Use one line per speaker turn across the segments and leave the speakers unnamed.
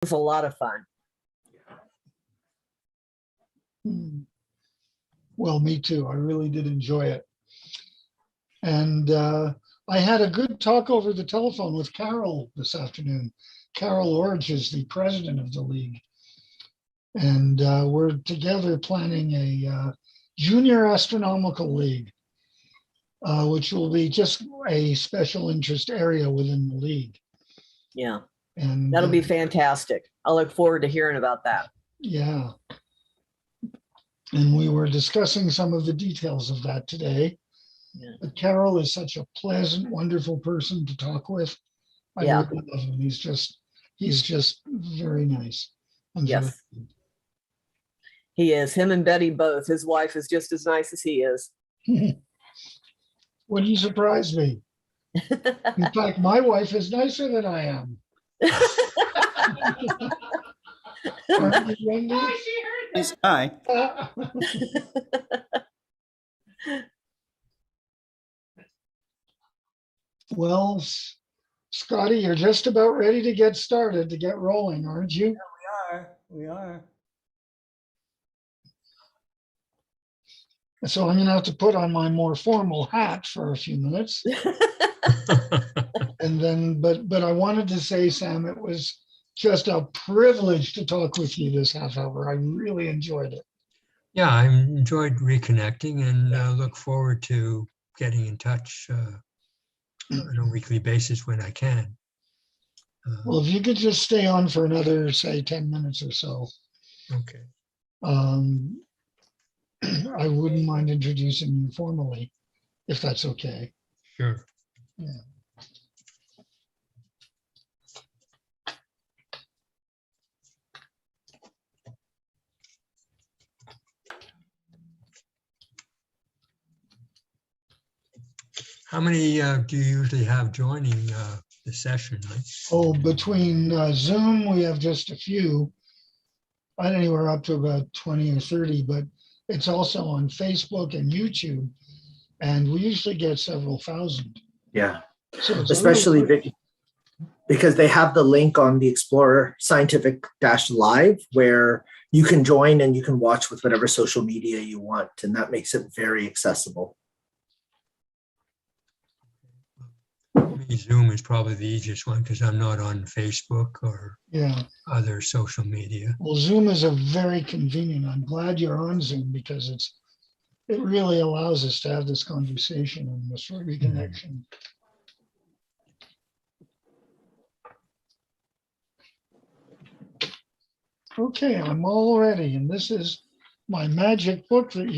was a lot of fun.
Well, me too. I really did enjoy it. And I had a good talk over the telephone with Carol this afternoon. Carol Orge is the president of the league. And we're together planning a junior astronomical league, which will be just a special interest area within the league.
Yeah,
And
that'll be fantastic. I look forward to hearing about that.
yeah. And we were discussing some of the details of that today.
Yeah.
But Carol is such a pleasant, wonderful person to talk with. I
Yeah.
really love him. He's just very nice. And
Yes.
very-
He is. Him and Betty both. His wife is just as nice as he is.
Wouldn't surprise me. In fact, my wife is nicer than I am. Aren't you, Wendy?
Hi.
Well, Scotty, you're just about ready to get started, to get rolling, aren't you?
We are.
So I'm gonna have to put on my more formal hat for a few minutes. And then, but I wanted to say, Sam, it was just a privilege to talk with you this half hour. I really enjoyed it.
Yeah, I enjoyed reconnecting and look forward to getting in touch on a weekly basis when I can.
Well, if you could just stay on for another, say, 10 minutes or so,
Okay.
I wouldn't mind introducing you formally, if that's okay.
Sure.
Yeah.
How many do you usually have joining the session?
Oh, between Zoom, we have just a few. Anywhere up to about 20 or 30, but it's also on Facebook and YouTube. And we usually get several thousand.
Yeah,
So it's
especially because they have the link on the Explorer Scientific-Live where you can join and you can watch with whatever social media you want. And that makes it very accessible.
Zoom is probably the easiest one because I'm not on Facebook or other social media.
Well, Zoom is a very convenient. I'm glad you're on Zoom because it really allows us to have this conversation and this reconnection. Okay, I'm all ready, and this is my magic book that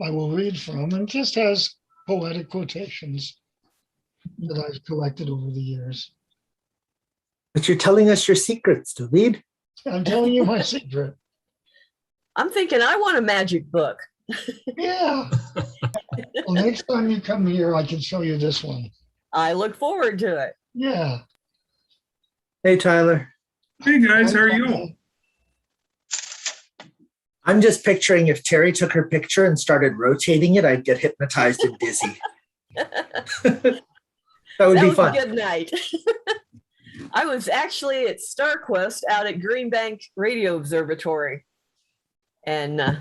I will read from, and it just has poetic quotations that I've collected over the years.
But you're telling us your secrets to read.
I'm telling you my secret.
I'm thinking I want a magic book.
Yeah. Well, next time you come here, I can show you this one.
I look forward to it.
Yeah.
Hey, Tyler.
Hey guys, how are you?
I'm just picturing if Terry took her picture and started rotating it, I'd get hypnotized and dizzy. That would be fun.
A good night. I was actually at StarQuest out at Green Bank Radio Observatory and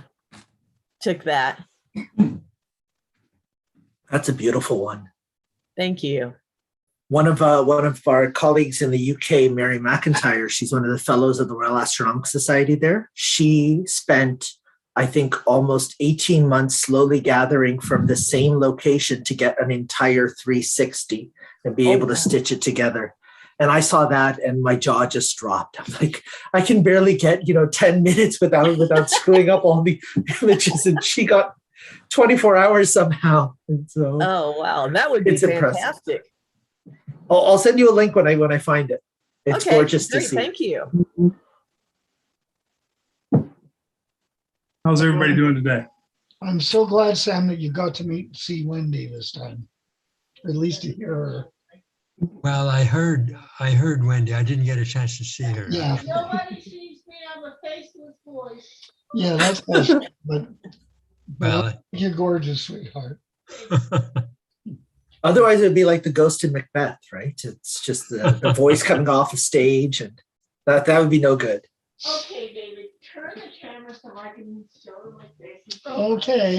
took that.
That's a beautiful one.
Thank you.
One of our colleagues in the UK, Mary McIntyre, she's one of the fellows of the Royal Astronomical Society there. She spent, I think, almost 18 months slowly gathering from the same location to get an entire 360 and be able to stitch it together. And I saw that and my jaw just dropped. I'm like, I can barely get, 10 minutes without screwing up all the images. And she got 24 hours somehow. And so,
oh, wow. That would be fantastic.
I'll send you a link when I find it. It's gorgeous to see.
Thank you.
How's everybody doing today?
I'm so glad, Sam, that you got to see Wendy this time, or at least to hear her.
Well, I heard Wendy. I didn't get a chance to see her.
Yeah.
Nobody sees me. I'm a faceless voice.
Yeah, that's awesome. But
Well,
you're gorgeous, sweetheart.
Otherwise, it would be like the ghost in Macbeth, right? It's just the voice coming off a stage. And That would be no good.
Okay, David, turn the camera so I can show them my face.
Okay.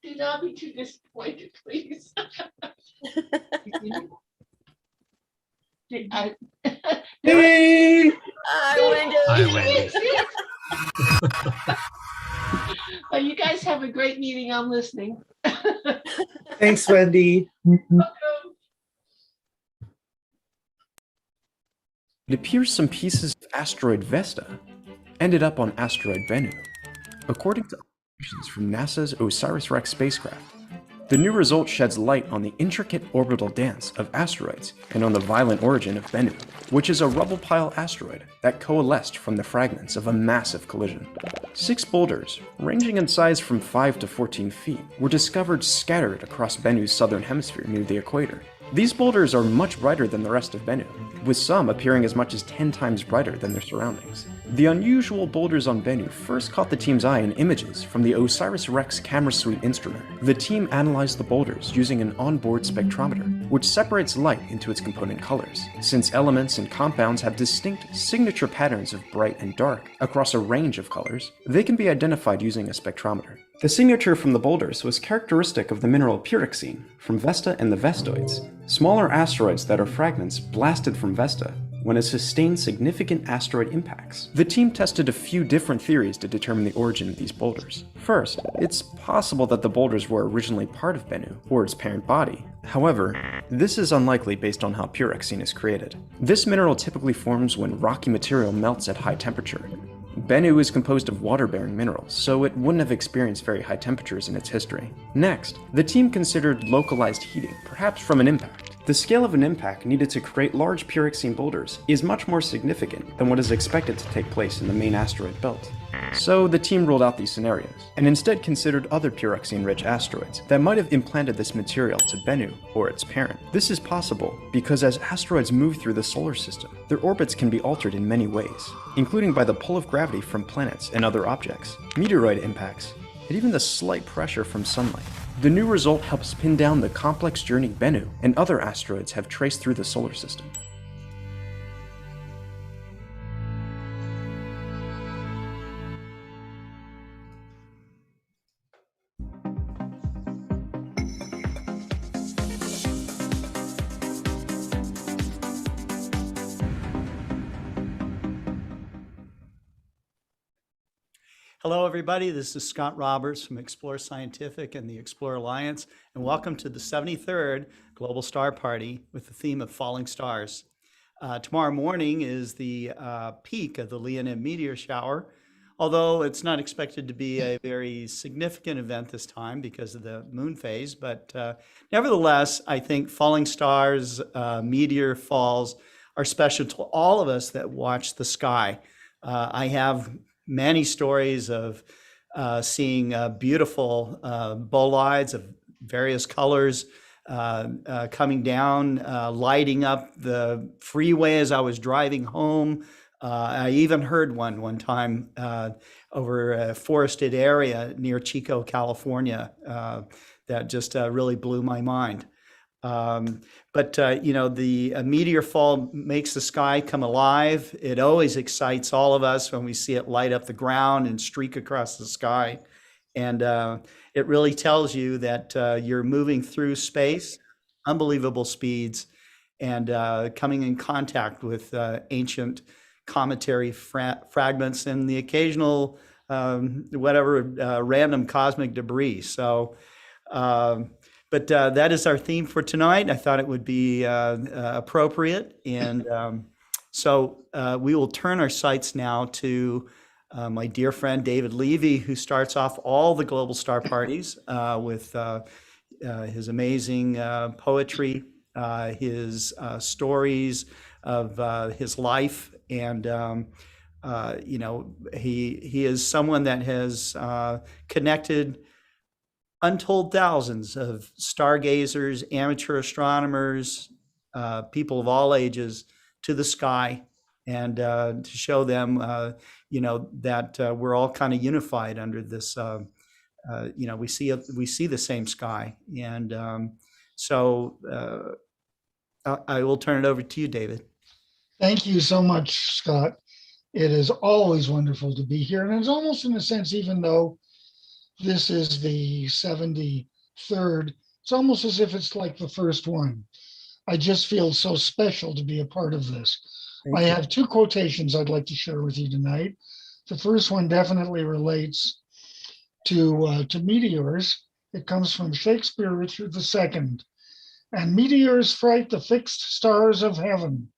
Do not be too disappointed, please.
Hey!
Hi, Wendy.
Hi, Wendy.
Well, you guys have a great meeting. I'm listening.
Thanks, Wendy.
It appears some pieces of asteroid Vesta ended up on asteroid Bennu. According to observations from NASA's OSIRIS-REx spacecraft, the new result sheds light on the intricate orbital dance of asteroids and on the violent origin of Bennu, which is a rubble pile asteroid that coalesced from the fragments of a massive collision. 6 boulders, ranging in size from 5 to 14 feet, were discovered scattered across Bennu's southern hemisphere near the equator. These boulders are much brighter than the rest of Bennu, with some appearing as much as 10 times brighter than their surroundings. The unusual boulders on Bennu first caught the team's eye in images from the OSIRIS-REx camera suite instrument. The team analyzed the boulders using an onboard spectrometer, which separates light into its component colors. Since elements and compounds have distinct signature patterns of bright and dark across a range of colors, they can be identified using a spectrometer. The signature from the boulders was characteristic of the mineral pyroxene from Vesta and the Vestoids, smaller asteroids that are fragments blasted from Vesta when it sustained significant asteroid impacts. The team tested a few different theories to determine the origin of these boulders. First, it's possible that the boulders were originally part of Bennu, or its parent body. However, this is unlikely based on how pyroxene is created. This mineral typically forms when rocky material melts at high temperature. Bennu is composed of water-bearing minerals, so it wouldn't have experienced very high temperatures in its history. Next, the team considered localized heating, perhaps from an impact. The scale of an impact needed to create large pyroxene boulders is much more significant than what is expected to take place in the main asteroid belt. So the team ruled out these scenarios, and instead considered other pyroxene-rich asteroids that might have implanted this material to Bennu or its parent. This is possible because as asteroids move through the solar system, their orbits can be altered in many ways, including by the pull of gravity from planets and other objects, meteoroid impacts, and even the slight pressure from sunlight. The new result helps pin down the complex journey Bennu and other asteroids have traced through the solar system.
Hello, everybody. This is Scott Roberts from Explore Scientific and the Explore Alliance, and welcome to the 73rd Global Star Party with the theme of falling stars. Tomorrow morning is the peak of the Leonid Meteor Shower, although it's not expected to be a very significant event this time because of the moon phase. But nevertheless, I think falling stars, meteor falls are special to all of us that watch the sky. I have many stories of seeing beautiful bolides of various colors coming down, lighting up the freeway as I was driving home. I even heard one time over a forested area near Chico, California, that just really blew my mind. But the meteor fall makes the sky come alive. It always excites all of us when we see it light up the ground and streak across the sky. And it really tells you that you're moving through space, unbelievable speeds, and coming in contact with ancient cometary fragments and the occasional random cosmic debris. So But that is our theme for tonight. I thought it would be appropriate. And so we will turn our sights now to my dear friend, David Levy, who starts off all the Global Star Parties with his amazing poetry, his stories of his life. And, he is someone that has connected untold thousands of stargazers, amateur astronomers, people of all ages to the sky, and to show them, that we're all kind of unified under this. We see the same sky, and so I will turn it over to you, David.
Thank you so much, Scott. It is always wonderful to be here. And it's almost in a sense, even though this is the 73rd, it's almost as if it's like the first one. I just feel so special to be a part of this. I have two quotations I'd like to share with you tonight. The first one definitely relates to meteors. It comes from Shakespeare, Richard II. And meteors fright the fixed stars of heaven.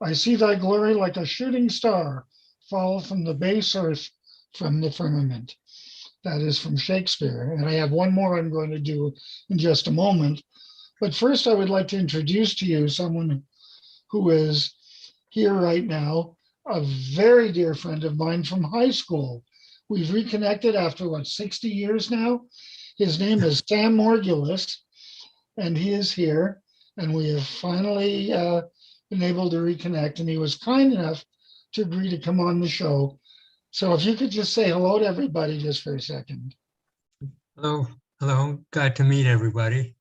I see thy glory like a shooting star fall from the base earth from the firmament. That is from Shakespeare. And I have one more I'm going to do in just a moment. But first, I would like to introduce to you someone who is here right now, a very dear friend of mine from high school. We've reconnected after, 60 years now? His name is Sam Morgulis, and he is here. And we have finally been able to reconnect. And he was kind enough to agree to come on the show. So if you could just say hello to everybody just for a second.
Hello, hello. Glad to meet everybody.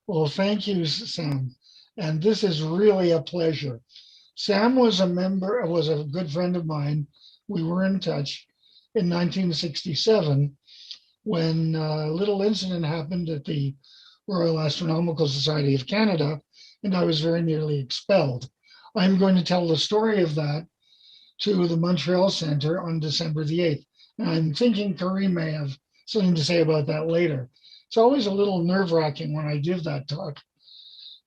Well, thank you, Sam. And this is really a pleasure. Sam was a good friend of mine. We were in touch in 1967 when a little incident happened at the Royal Astronomical Society of Canada, and I was very nearly expelled. I'm going to tell the story of that to the Montreal Center on December the 8th. And I'm thinking Karim may have something to say about that later. It's always a little nerve-wracking when I give that talk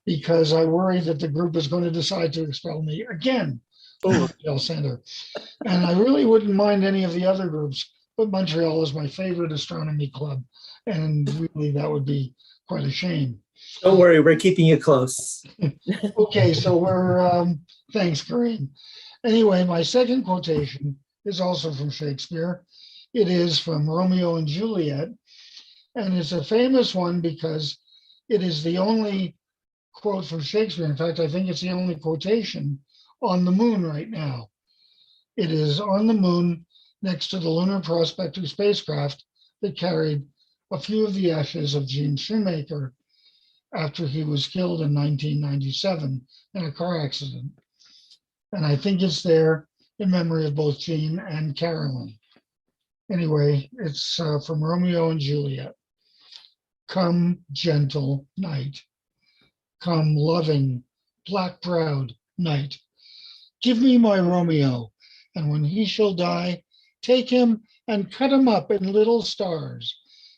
because I worry that the group is going to decide to expel me again from the Montreal Center. And I really wouldn't mind any of the other groups, but Montreal is my favorite astronomy club. And really, that would be quite a shame.
Don't worry, we're keeping you close.
Okay, so thanks, Karim. Anyway, my second quotation is also from Shakespeare. It is from Romeo and Juliet, and it's a famous one because it is the only quote from Shakespeare. In fact, I think it's the only quotation on the moon right now. It is on the moon next to the Lunar Prospector spacecraft that carried a few of the ashes of Gene Shoemaker after he was killed in 1997 in a car accident. And I think it's there in memory of both Gene and Carolyn. Anyway, it's from Romeo and Juliet. Come, gentle night. Come, loving, black-browed night. Give me my Romeo, and when he shall die, take him and cut him up in little stars,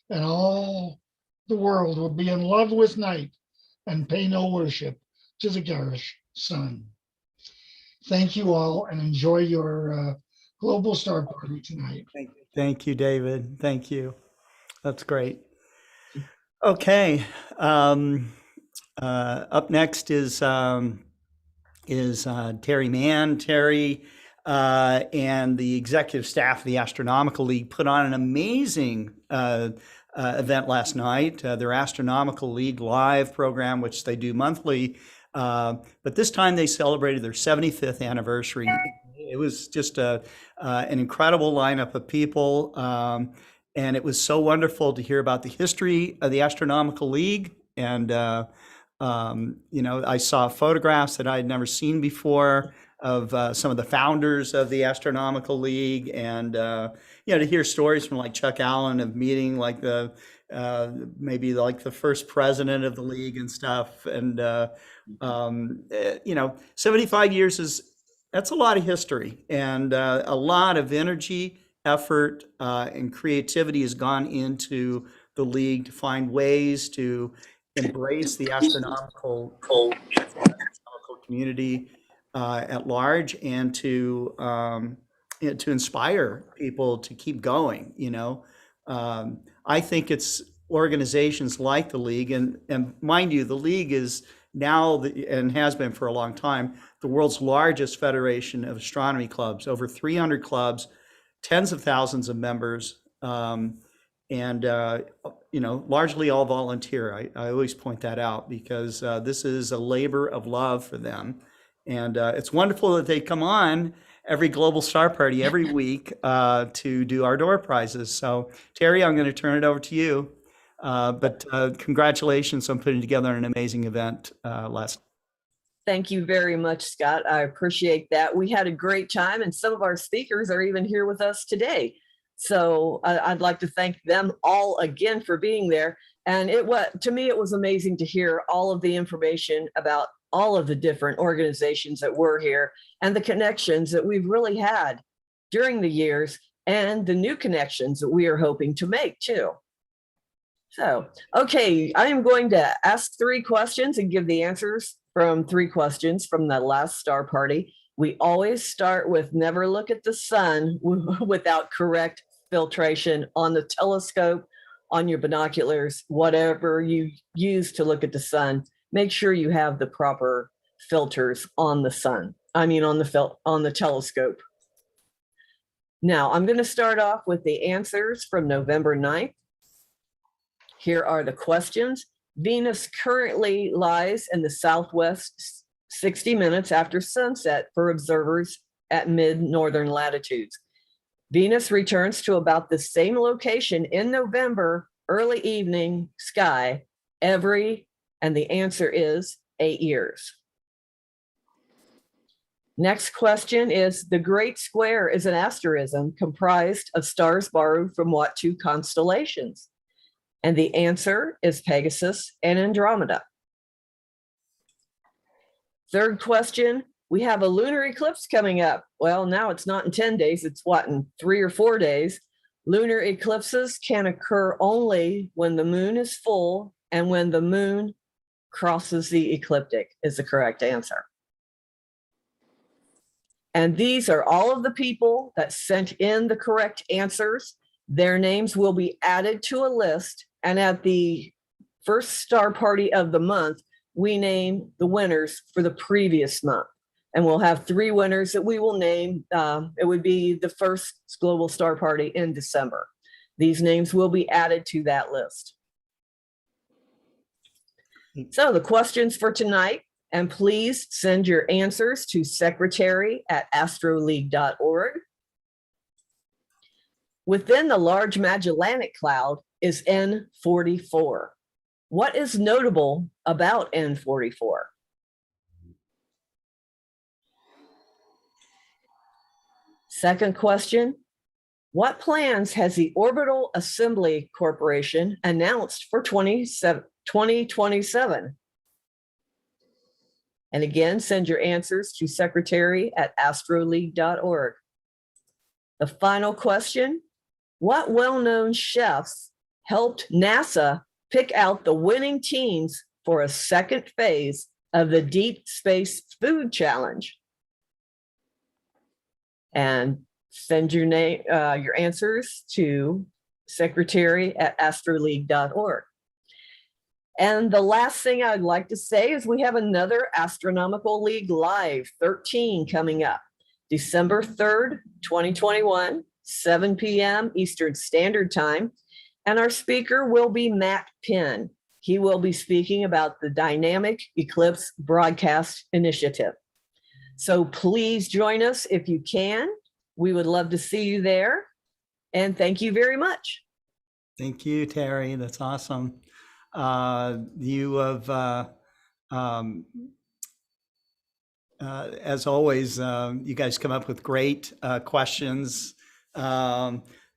and all the world will be in love with night and pay no worship to the garish sun. Thank you all and enjoy your Global Star Party tonight.
Thank you, David. Thank you. That's great. Okay. Up next is Terry Mann. Terry and the executive staff of the Astronomical League put on an amazing event last night, their Astronomical League Live program, which they do monthly. But this time they celebrated their 75th anniversary. It was just an incredible lineup of people. And it was so wonderful to hear about the history of the Astronomical League. And, I saw photographs that I had never seen before of some of the founders of the Astronomical League. And, to hear stories from like Chuck Allen of meeting like maybe like the first president of the league and stuff. And, 75 years that's a lot of history, and a lot of energy, effort, and creativity has gone into the league to find ways to embrace the astronomical community at large, and to inspire people to keep going. I think it's organizations like the league, and mind you, the league is now and has been for a long time the world's largest federation of astronomy clubs, over 300 clubs, tens of thousands of members, and largely all volunteer. I always point that out because this is a labor of love for them, and it's wonderful that they come on every Global Star Party every week to do our door prizes. So Terry, I'm going to turn it over to you. But congratulations on putting together an amazing event last.
Thank you very much, Scott. I appreciate that. We had a great time, and some of our speakers are even here with us today. So I'd like to thank them all again for being there. And to me, it was amazing to hear all of the information about all of the different organizations that were here and the connections that we've really had during the years and the new connections that we are hoping to make too. So, okay, I am going to ask 3 questions and give the answers from 3 questions from the last star party. We always start with never look at the sun without correct filtration on the telescope, on your binoculars, whatever you use to look at the sun. Make sure you have the proper filters on the sun. I mean, on the telescope. Now, I'm going to start off with the answers from November 9th. Here are the questions. Venus currently lies in the southwest 60 minutes after sunset for observers at mid-northern latitudes. Venus returns to about the same location in November, early evening sky, and the answer is 8 years. Next question is, the Great Square is an asterism comprised of stars borrowed from what 2 constellations? And the answer is Pegasus and Andromeda. Third question, we have a lunar eclipse coming up. Well, now it's not in 10 days, it's what, in 3 or 4 days? Lunar eclipses can occur only when the moon is full and when the moon crosses the ecliptic is the correct answer. And these are all of the people that sent in the correct answers. Their names will be added to a list, and at the first star party of the month, we name the winners for the previous month. And we'll have 3 winners that we will name. It would be the first global star party in December. These names will be added to that list. So the questions for tonight, and please send your answers to secretary@astroleague.org. Within the Large Magellanic Cloud is N44. What is notable about N44? Second question, what plans has the Orbital Assembly Corporation announced for 2027? And again, send your answers to secretary@astroleague.org. The final question, what well-known chefs helped NASA pick out the winning teams for a second phase of the Deep Space Food Challenge? And send your name, your answers to secretary@astroleague.org. And the last thing I'd like to say is we have another Astronomical League Live 13 coming up, December 3rd, 2021, 7 p.m. Eastern Standard Time. And our speaker will be Matt Penn. He will be speaking about the Dynamic Eclipse Broadcast Initiative. So please join us if you can. We would love to see you there. And thank you very much.
Thank you, Terry. That's awesome. You have, as always, you guys come up with great questions.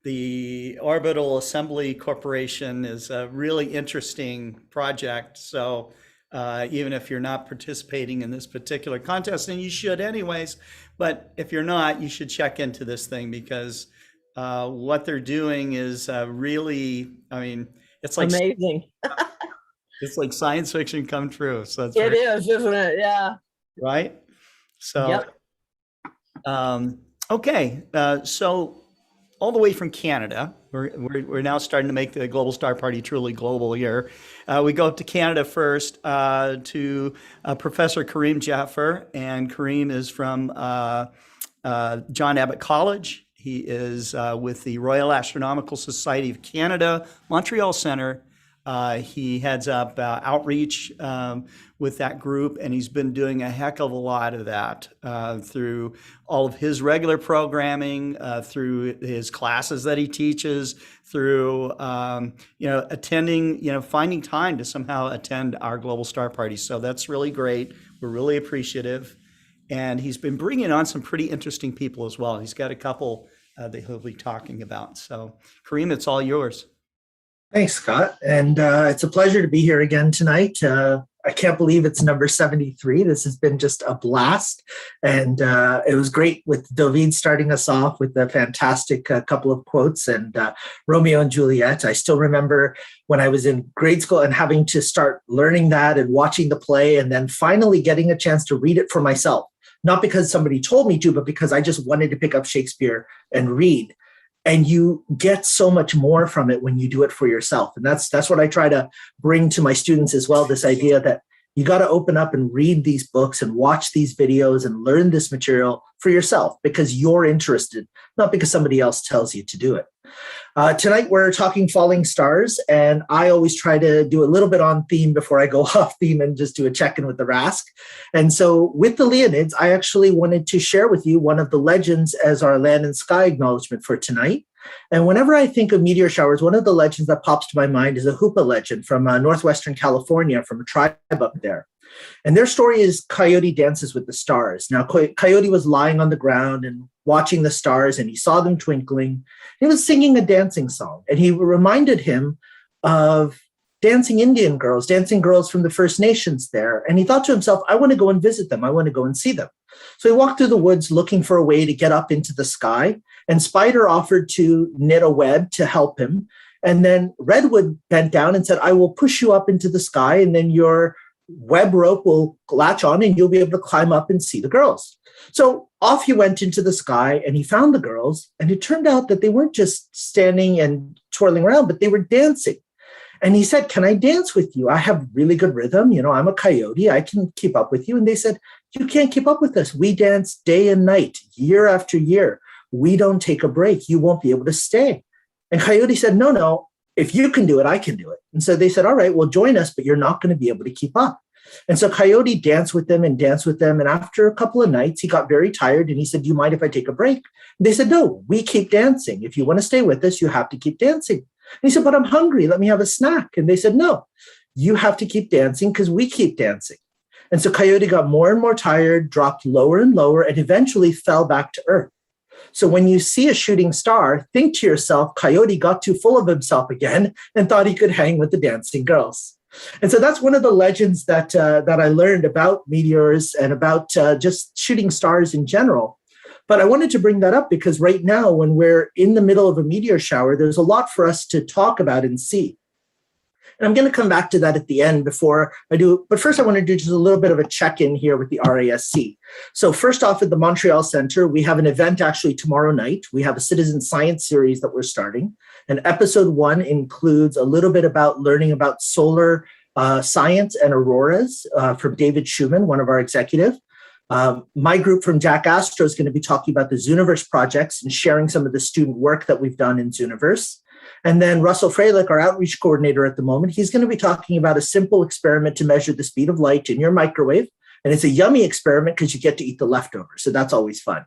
The Orbital Assembly Corporation is a really interesting project. So even if you're not participating in this particular contest, and you should anyways, but if you're not, you should check into this thing because what they're doing is really, I mean, it's like
amazing.
It's like science fiction come true. So it's
it is, isn't it? Yeah.
Right. So,
yep.
Okay. So all the way from Canada, we're now starting to make the Global Star Party truly global here. We go up to Canada first to Professor Karim Jaffer, and Karim is from John Abbott College. He is with the Royal Astronomical Society of Canada, Montreal Center. He heads up outreach with that group, and he's been doing a heck of a lot of that through all of his regular programming, through his classes that he teaches, through attending, finding time to somehow attend our Global Star Party. So that's really great We're really appreciative. And he's been bringing on some pretty interesting people as well. He's got a couple that he'll be talking about. So, Karim, it's all yours.
Thanks, Scott. And it's a pleasure to be here again tonight. I can't believe it's number 73. This has been just a blast. And it was great with David starting us off with a fantastic couple of quotes and Romeo and Juliet. I still remember when I was in grade school and having to start learning that and watching the play and then finally getting a chance to read it for myself. Not because somebody told me to, but because I just wanted to pick up Shakespeare and read. And you get so much more from it when you do it for yourself. And that's what I try to bring to my students as well, this idea that you got to open up and read these books and watch these videos and learn this material for yourself because you're interested, not because somebody else tells you to do it. Tonight, we're talking falling stars, and I always try to do a little bit on theme before I go off theme and just do a check-in with the RASC. And so with the Leonids, I actually wanted to share with you one of the legends as our land and sky acknowledgement for tonight. And whenever I think of meteor showers, one of the legends that pops to my mind is a Hubbell legend from Northwestern California, from a tribe up there. And their story is Coyote Dances with the Stars. Now, Coyote was lying on the ground and watching the stars, and he saw them twinkling. He was singing a dancing song, and he reminded him of dancing Indian girls, dancing girls from the First Nations there. And he thought to himself, I want to go and visit them. I want to go and see them. So he walked through the woods looking for a way to get up into the sky. And Spider offered to knit a web to help him. And then Redwood bent down and said, I will push you up into the sky, and then your web rope will latch on and you'll be able to climb up and see the girls. So off he went into the sky and he found the girls. And it turned out that they weren't just standing and twirling around, but they were dancing. And he said, can I dance with you? I have really good rhythm. You know, I'm a coyote. I can keep up with you. And they said, you can't keep up with us. We dance day and night, year after year. We don't take a break. You won't be able to stay. And Coyote said, no, if you can do it, I can do it. And so they said, all right, well, join us, but you're not going to be able to keep up. And so Coyote danced with them and danced with them. And after a couple of nights, he got very tired and he said, do you mind if I take a break? And they said, no, we keep dancing. If you want to stay with us, you have to keep dancing. And he said, but I'm hungry. Let me have a snack. And they said, no, you have to keep dancing because we keep dancing. And so Coyote got more and more tired, dropped lower and lower, and eventually fell back to earth. So when you see a shooting star, think to yourself, Coyote got too full of himself again and thought he could hang with the dancing girls. And so that's one of the legends that I learned about meteors and about just shooting stars in general. But I wanted to bring that up because right now, when we're in the middle of a meteor shower, there's a lot for us to talk about and see. And I'm going to come back to that at the end before I do. But first, I want to do just a little bit of a check-in here with the RASC. So first off, at the Montreal Center, we have an event actually tomorrow night. We have a citizen science series that we're starting. And episode 1 includes a little bit about learning about solar science and auroras from David Schumann, one of our executives. My group from Jack Astro is going to be talking about the Zooniverse projects and sharing some of the student work that we've done in Zooniverse. And then Russell Freilich, our outreach coordinator at the moment, he's going to be talking about a simple experiment to measure the speed of light in your microwave. And it's a yummy experiment because you get to eat the leftovers. So that's always fun.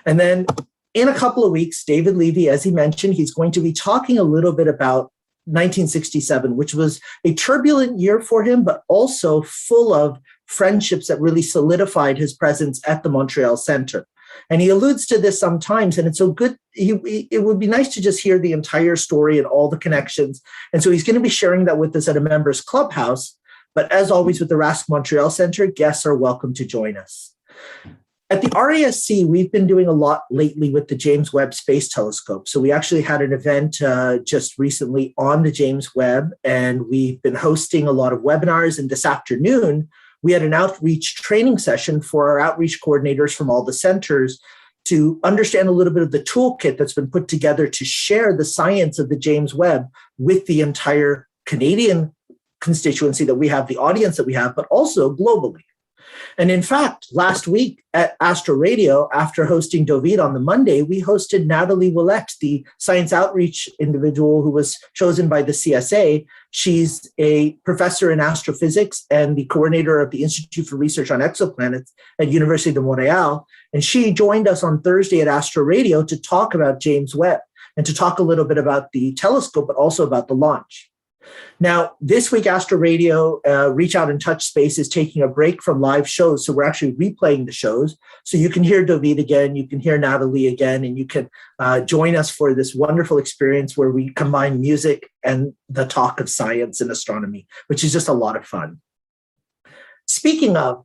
And then in a couple of weeks, David Levy, as he mentioned, he's going to be talking a little bit about 1967, which was a turbulent year for him, but also full of friendships that really solidified his presence at the Montreal Center. And he alludes to this sometimes, and it's so good. It would be nice to just hear the entire story and all the connections. And so he's going to be sharing that with us at a members clubhouse. But as always with the RASC Montreal Center, guests are welcome to join us. At the RASC, we've been doing a lot lately with the James Webb Space Telescope. So we actually had an event just recently on the James Webb, and we've been hosting a lot of webinars. And this afternoon, we had an outreach training session for our outreach coordinators from all the centers to understand a little bit of the toolkit that's been put together to share the science of the James Webb with the entire Canadian constituency that we have, the audience that we have, but also globally. And in fact, last week at Astro Radio, after hosting David on the Monday, we hosted Natalie Willette, the science outreach individual who was chosen by the CSA. She's a professor in astrophysics and the coordinator of the Institute for Research on Exoplanets at University of Montreal. And she joined us on Thursday at Astro Radio to talk about James Webb and to talk a little bit about the telescope, but also about the launch. Now, this week, Astro Radio Reach Out and Touch Space is taking a break from live shows. So we're actually replaying the shows. So you can hear David again, you can hear Natalie again, and you can join us for this wonderful experience where we combine music and the talk of science and astronomy, which is just a lot of fun. Speaking of,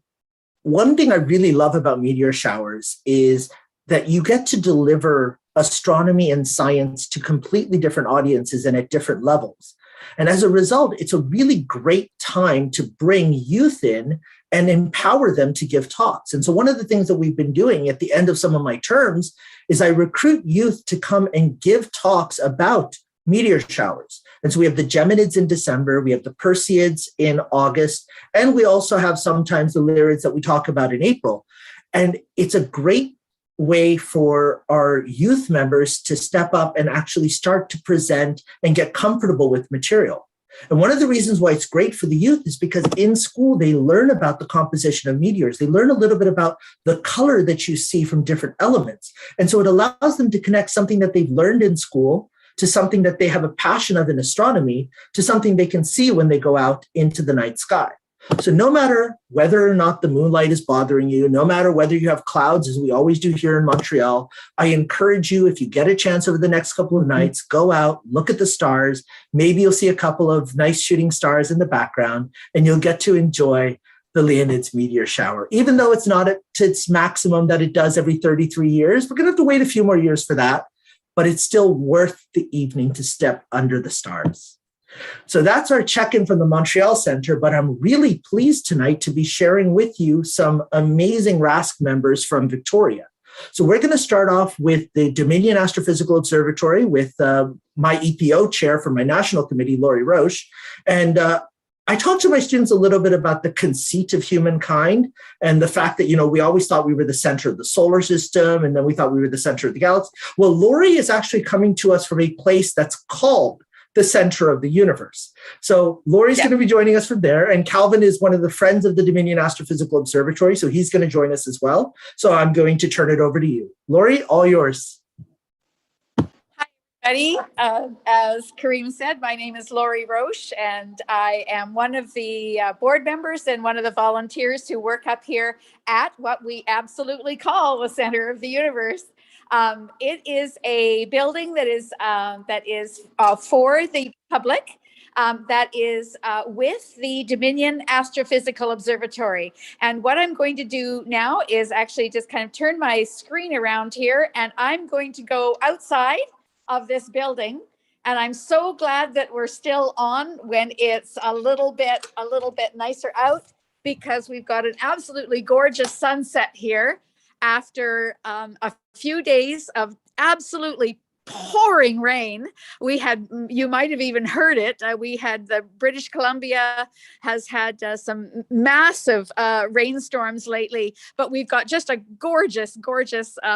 one thing I really love about meteor showers is that you get to deliver astronomy and science to completely different audiences and at different levels. And as a result, it's a really great time to bring youth in and empower them to give talks. And so one of the things that we've been doing at the end of some of my terms is I recruit youth to come and give talks about meteor showers. And so we have the Geminids in December, we have the Perseids in August, and we also have sometimes the Lyrids that we talk about in April. And it's a great way for our youth members to step up and actually start to present and get comfortable with material. And one of the reasons why it's great for the youth is because in school, they learn about the composition of meteors. They learn a little bit about the color that you see from different elements. And so it allows them to connect something that they've learned in school to something that they have a passion of in astronomy, to something they can see when they go out into the night sky. So no matter whether or not the moonlight is bothering you, no matter whether you have clouds, as we always do here in Montreal, I encourage you, if you get a chance over the next couple of nights, go out, look at the stars. Maybe you'll see a couple of nice shooting stars in the background, and you'll get to enjoy the Leonid Meteor Shower. Even though it's not at its maximum that it does every 33 years, we're going to have to wait a few more years for that, but it's still worth the evening to step under the stars. So that's our check-in from the Montreal Center, but I'm really pleased tonight to be sharing with you some amazing RASC members from Victoria. So we're going to start off with the Dominion Astrophysical Observatory with my EPO chair for my national committee, Lauri Roche. And I talked to my students a little bit about the conceit of humankind and the fact that, we always thought we were the center of the solar system, and then we thought we were the center of the galaxy. Well, Lauri is actually coming to us from a place that's called the center of the universe. So Lauri's going to be joining us from there. And Calvin is one of the friends of the Dominion Astrophysical Observatory, so he's going to join us as well. So I'm going to turn it over to you. Lauri, all yours.
Hi, everybody. As Karim said, my name is Lauri Roche, and I am one of the board members and one of the volunteers who work up here at what we absolutely call the center of the universe. It is a building that is for the public, that is with the Dominion Astrophysical Observatory. And what I'm going to do now is actually just kind of turn my screen around here, and I'm going to go outside of this building. And I'm so glad that we're still on when it's a little bit nicer out, because we've got an absolutely gorgeous sunset here. After a few days of absolutely pouring rain, we had, you might have even heard it, we had the British Columbia has had some massive rainstorms lately, but we've got just a gorgeous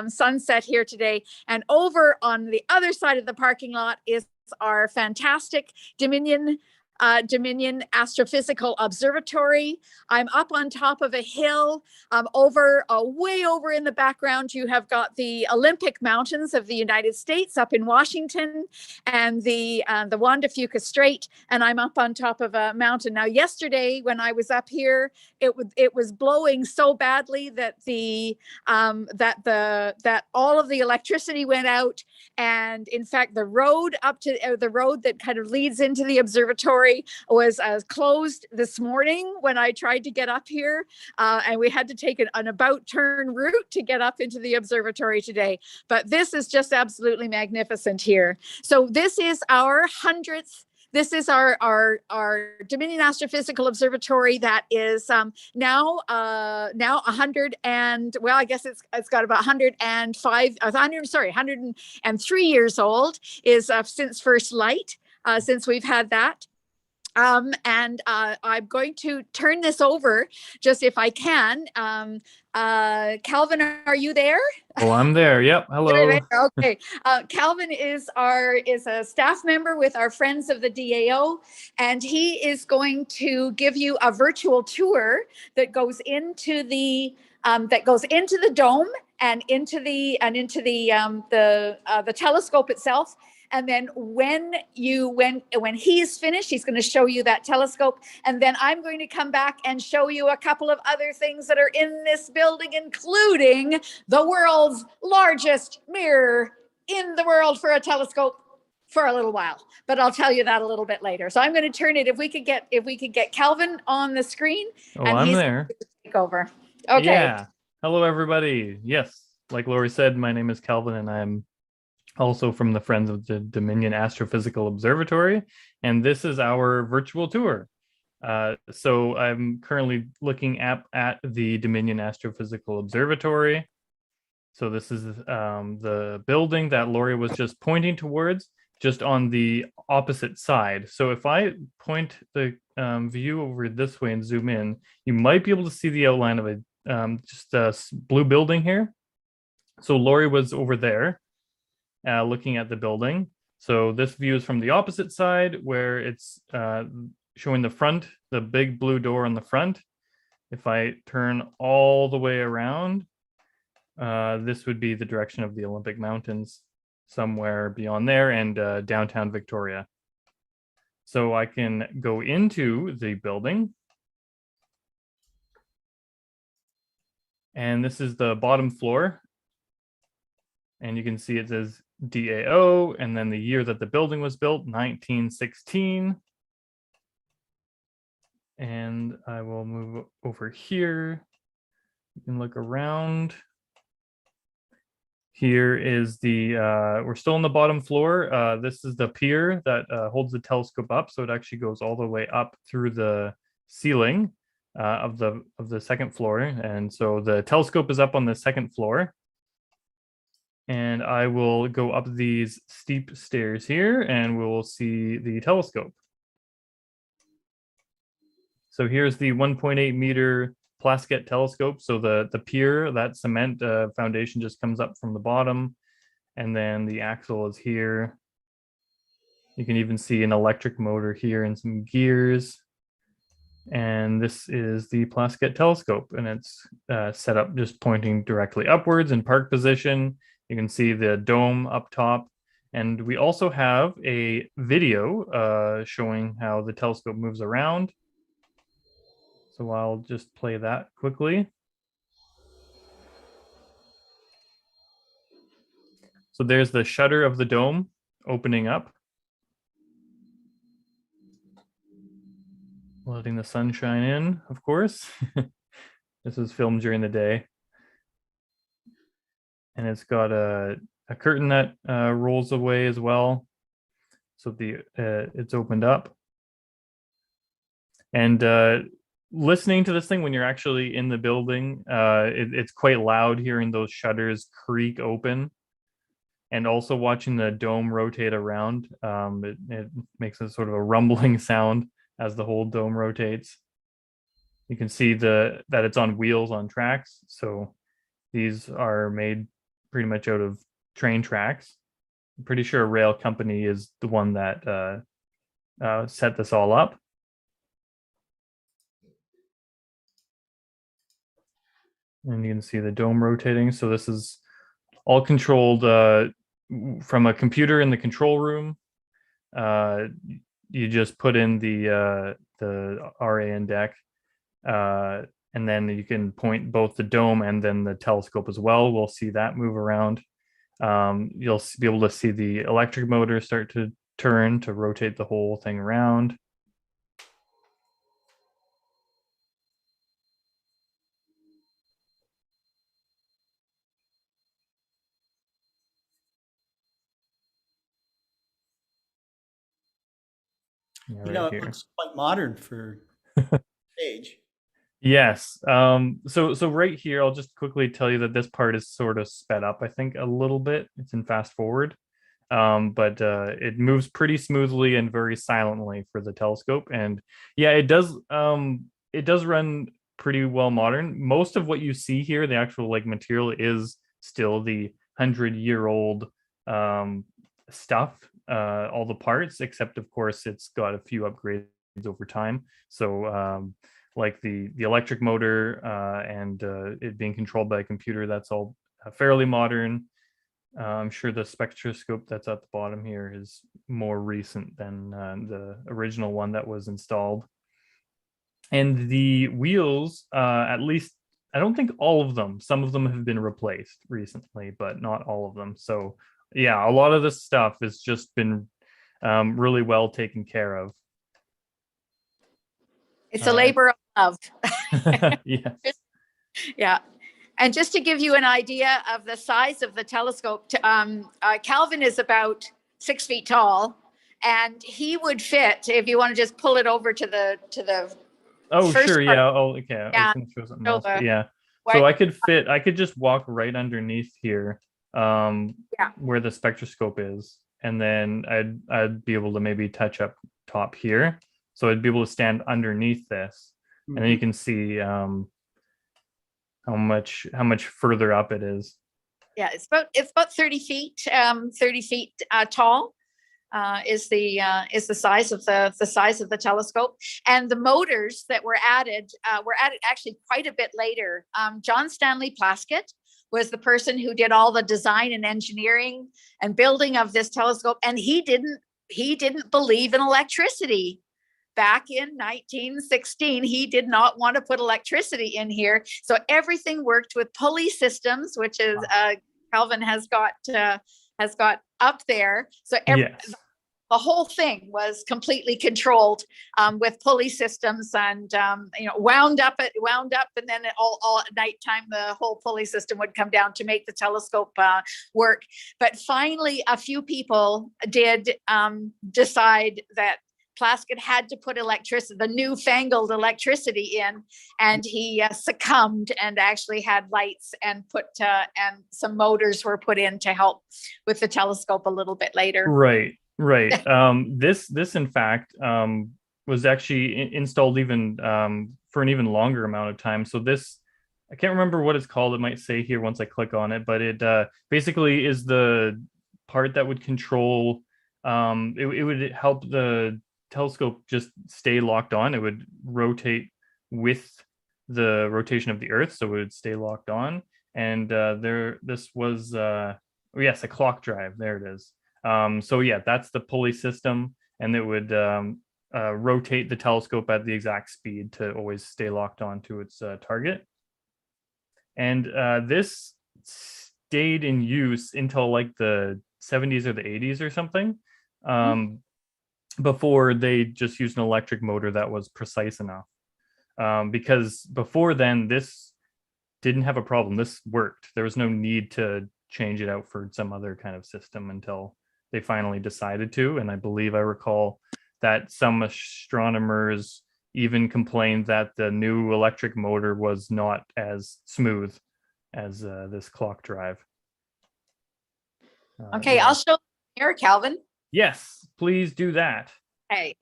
sunset here today. And over on the other side of the parking lot is our fantastic Dominion Astrophysical Observatory. I'm up on top of a hill. Way over in the background, you have got the Olympic Mountains of the United States up in Washington, and the Juan de Fuca Strait. And I'm up on top of a mountain. Now, yesterday when I was up here, it was blowing so badly that that all of the electricity went out, and in fact, the road up to the road that kind of leads into the observatory was closed this morning when I tried to get up here, and we had to take an about turn route to get up into the observatory today. But this is just absolutely magnificent here. So this is our 100th. This is our Dominion Astrophysical Observatory that is now 100 and, well, I guess it's got about 103 years old, is since first light, since we've had that. I'm going to turn this over, just if I can. Calvin, are you there?
Oh, I'm there. Yep. Hello.
Okay. Calvin is a staff member with our friends of the DAO, and he is going to give you a virtual tour that goes into the dome and into the telescope itself. And then when he's finished, he's going to show you that telescope. And then I'm going to come back and show you a couple of other things that are in this building, including the world's largest mirror in the world for a telescope for a little while. But I'll tell you that a little bit later. So I'm going to turn it, if we could get Calvin on the screen.
Oh,
and
I'm
he's
there.
going to take over. Okay.
Yeah. Hello, everybody. Yes, like Lauri said, my name is Calvin, and I'm also from the Friends of the Dominion Astrophysical Observatory. And this is our virtual tour. So I'm currently looking at the Dominion Astrophysical Observatory. So this is the building that Lauri was just pointing towards, just on the opposite side. So if I point the view over this way and zoom in, you might be able to see the outline of just a blue building here. So Lauri was over there looking at the building. So this view is from the opposite side, where it's showing the front, the big blue door on the front. If I turn all the way around, this would be the direction of the Olympic Mountains, somewhere beyond there, and downtown Victoria. So I can go into the building. And this is the bottom floor. And you can see it says DAO, and then the year that the building was built, 1916. And I will move over here. You can look around. Here is the, we're still on the bottom floor. This is the pier that holds the telescope up. So it actually goes all the way up through the ceiling of the second floor. And so the telescope is up on the second floor. And I will go up these steep stairs here, and we will see the telescope. So here's the 1.8 meter Plaskett telescope. So the pier, that cement foundation just comes up from the bottom, and then the axle is here. You can even see an electric motor here and some gears. And this is the Plaskett telescope, and it's set up just pointing directly upwards in park position. You can see the dome up top. And we also have a video showing how the telescope moves around. So I'll just play that quickly. So there's the shutter of the dome opening up, letting the sunshine in, of course. This was filmed during the day. And it's got a curtain that rolls away as well. So it's opened up. And listening to this thing when you're actually in the building, it's quite loud hearing those shutters creak open. And also watching the dome rotate around, it makes a sort of a rumbling sound as the whole dome rotates. You can see that it's on wheels on tracks. So these are made pretty much out of train tracks. I'm pretty sure a rail company is the one that set this all up. And you can see the dome rotating. So this is all controlled from a computer in the control room. You just put in the RAN deck, and then you can point both the dome and then the telescope as well. We'll see that move around. You'll be able to see the electric motor start to turn to rotate the whole thing around. Yeah,
You know,
right
it
here.
looks quite modern for stage.
Yes. So right here, I'll just quickly tell you that this part is sort of sped up, I think, a little bit. It's in fast forward. But it moves pretty smoothly and very silently for the telescope. And yeah, it does run pretty well modern. Most of what you see here, the actual like material, is still the 100-year-old stuff, all the parts, except of course it's got a few upgrades over time. So like the electric motor and it being controlled by a computer, that's all fairly modern. I'm sure the spectroscope that's at the bottom here is more recent than the original one that was installed. And the wheels, at least, I don't think all of them, some of them have been replaced recently, but not all of them. So yeah, a lot of this stuff has just been really well taken care of.
It's a labor of love.
Yes.
Yeah. And just to give you an idea of the size of the telescope, Calvin is about 6 feet tall, and he would fit, if you want to just pull it over to the
Oh,
first
sure.
part.
Yeah. Oh, okay. I
Yeah.
was going to show something
Show
else. But
the-
yeah.
What-
So I could just walk right underneath here, where the spectroscope is, and then I'd be able to maybe touch up top here. So I'd be able to stand underneath this, and then you can see how much further up it is.
Yeah, it's about 30 feet, 30 feet tall. Is the size of the telescope, and the motors that were added actually quite a bit later. John Stanley Plaskett was the person who did all the design and engineering and building of this telescope, and he didn't believe in electricity. Back in 1916, he did not want to put electricity in here, so everything worked with pulley systems, which is Calvin has got up there. So
Yes.
the whole thing was completely controlled with pulley systems, and wound up, and then all at nighttime the whole pulley system would come down to make the telescope work. But finally, a few people did decide that Plaskett had to put the newfangled electricity in, and he succumbed and actually had lights and and some motors were put in to help with the telescope a little bit later.
Right. This in fact was actually installed even for an even longer amount of time. So this, I can't remember what it's called. It might say here once I click on it, but it basically is the part that would control. It would help the telescope just stay locked on. It would rotate with the rotation of the Earth, so it would stay locked on. And this was yes, a clock drive. There it is. So yeah, that's the pulley system, and it would rotate the telescope at the exact speed to always stay locked on to its target. And this stayed in use until like the 70s or the 80s or something. Before they just used an electric motor that was precise enough. Because before then, this didn't have a problem. This worked. There was no need to change it out for some other kind of system until they finally decided to. And I believe I recall that some astronomers even complained that the new electric motor was not as smooth as this clock drive.
Okay,
yeah.
I'll show here, Calvin.
Yes, please do that.
Okay.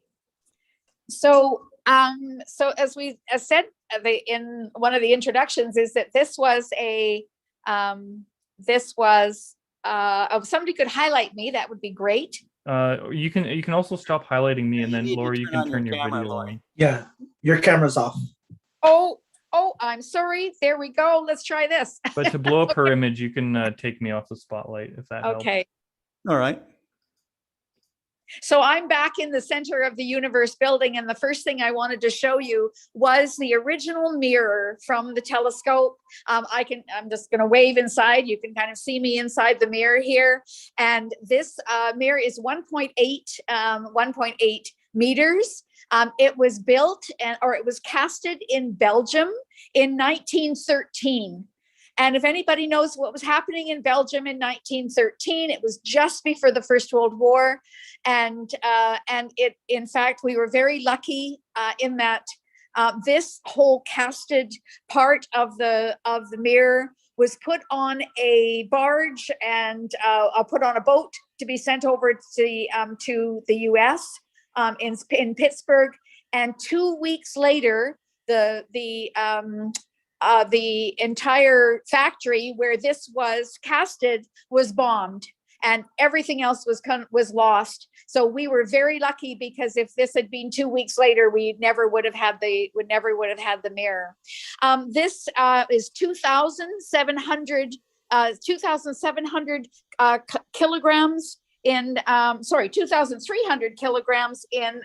So as we said in one of the introductions, is that this was somebody could highlight me, that would be great.
You can also stop highlighting me, and then Lauri, you can turn your
camera,
video
Lauri.
on.
Yeah, your camera's off.
Oh, I'm sorry. There we go. Let's try this.
But to blow up her image, you can take me off the spotlight if that helps.
Okay.
All right.
So I'm back in the center of the universe building, and the first thing I wanted to show you was the original mirror from the telescope. I'm just going to wave inside. You can kind of see me inside the mirror here. And this mirror is 1.8 meters. It was built it was casted in Belgium in 1913. And if anybody knows what was happening in Belgium in 1913, it was just before the First World War. And in fact, we were very lucky in that this whole casted part of the mirror was put on a barge and put on a boat to be sent over to the US in Pittsburgh. And 2 weeks later, the entire factory where this was casted was bombed, and everything else was lost. So we were very lucky, because if this had been 2 weeks later, we never would have had the mirror. This is 2,700 2,700 kilograms in 2,300 kilograms in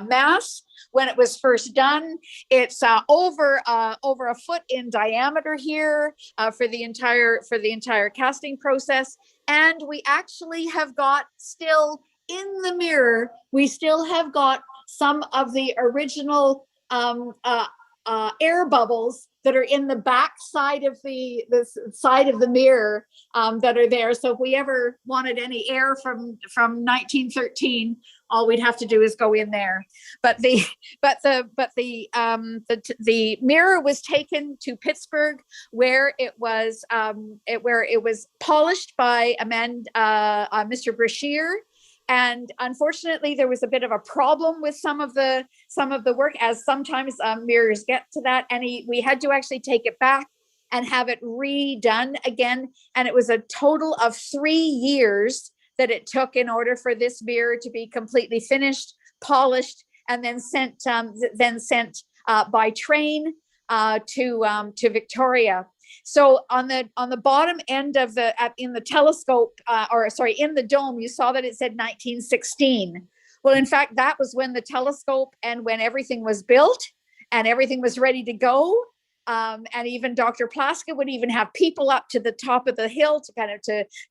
mass when it was first done. It's over a foot in diameter here for the entire casting process. And we actually have got still in the mirror, we still have got some of the original air bubbles that are in the back side of the side of the mirror that are there. So if we ever wanted any air from 1913, all we'd have to do is go in there. But the mirror was taken to Pittsburgh, where it was polished by a man, Mr. Brashear. And unfortunately, there was a bit of a problem with some of the work, as sometimes mirrors get to that. And we had to actually take it back and have it redone again. And it was a total of 3 years that it took in order for this mirror to be completely finished, polished, and then sent by train to Victoria. So on the bottom end of in the telescope, in the dome, you saw that it said 1916. Well, in fact, that was when the telescope and when everything was built and everything was ready to go. And even Dr. Plaska would even have people up to the top of the hill to kind of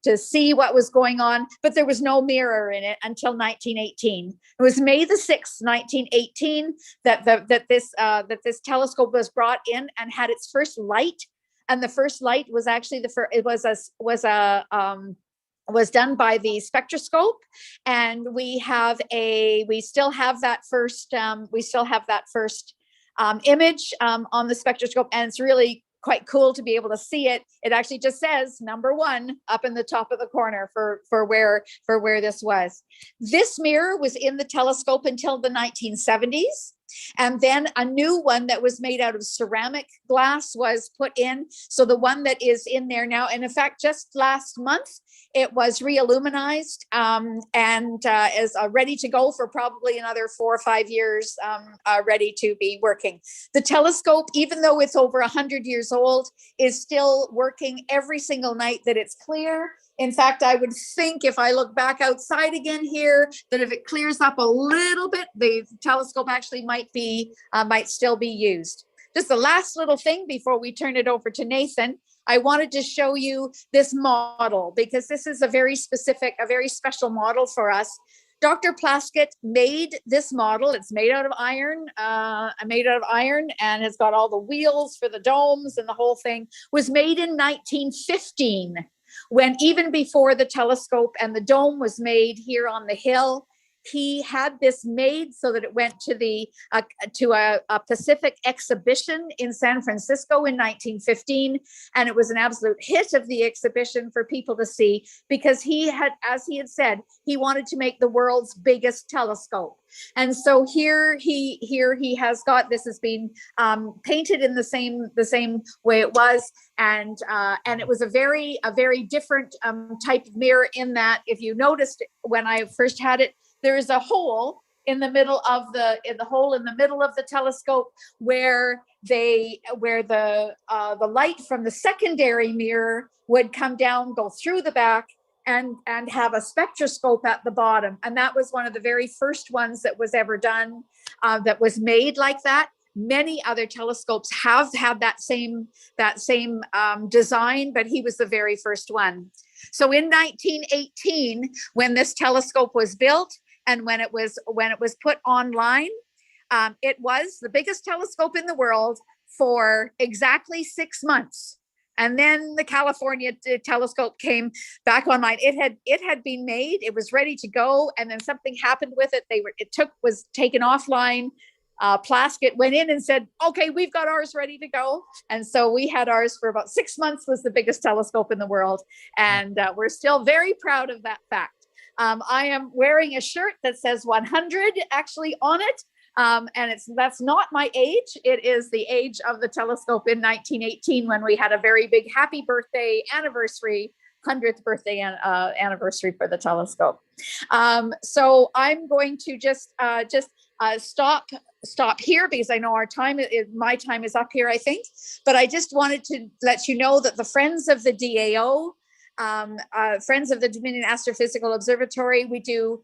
to see what was going on, but there was no mirror in it until 1918. It was May the 6th, 1918, that this telescope was brought in and had its first light. And the first light was actually was done by the spectroscope, and we still have that first image on the spectroscope, and it's really quite cool to be able to see it. It actually just says number 1 up in the top of the corner for where this was. This mirror was in the telescope until the 1970s. And then a new one that was made out of ceramic glass was put in. So the one that is in there now, and in fact, just last month, it was re-illuminized and is ready to go for probably another 4 or 5 years, ready to be working. The telescope, even though it's over 100 years old, is still working every single night that it's clear. In fact, I would think if I look back outside again here, that if it clears up a little bit, the telescope actually might still be used. Just the last little thing before we turn it over to Nathan, I wanted to show you this model because this is a very special model for us. Dr. Plaskett made this model. It's made out of iron, and it's got all the wheels for the domes and the whole thing. Was made in 1915. When even before the telescope and the dome was made here on the hill, he had this made so that it went to a Pacific exhibition in San Francisco in 1915. And it was an absolute hit of the exhibition for people to see, because he had, as he had said, he wanted to make the world's biggest telescope. And so here he has got, this has been painted in the same way it was. And it was a very different type of mirror, in that if you noticed when I first had it, there is a hole in the middle of the telescope where the light from the secondary mirror would come down, go through the back, and have a spectroscope at the bottom. And that was one of the very first ones that was ever done, that was made like that. Many other telescopes have had that same design, but he was the very first one. So in 1918, when this telescope was built, and when it was put online, it was the biggest telescope in the world for exactly 6 months. And then the California telescope came back online. It had been made, it was ready to go, and then something happened with it. Was taken offline. Plaskett went in and said, okay, we've got ours ready to go. And so we had ours for about 6 months, was the biggest telescope in the world. And we're still very proud of that fact. I am wearing a shirt that says 100 actually on it. And that's not my age. It is the age of the telescope in 1918, when we had a very big happy birthday anniversary, 100th birthday anniversary for the telescope. So I'm going to just stop here because I know our time, my time is up here, I think. But I just wanted to let you know that the Friends of the DAO, Friends of the Dominion Astrophysical Observatory, we do,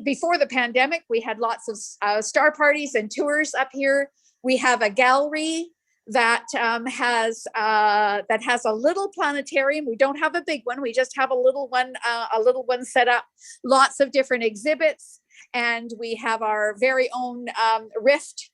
before the pandemic, we had lots of star parties and tours up here. We have a gallery that has a little planetarium. We don't have a big one. We just have a little one set up, lots of different exhibits. And we have our very own Rift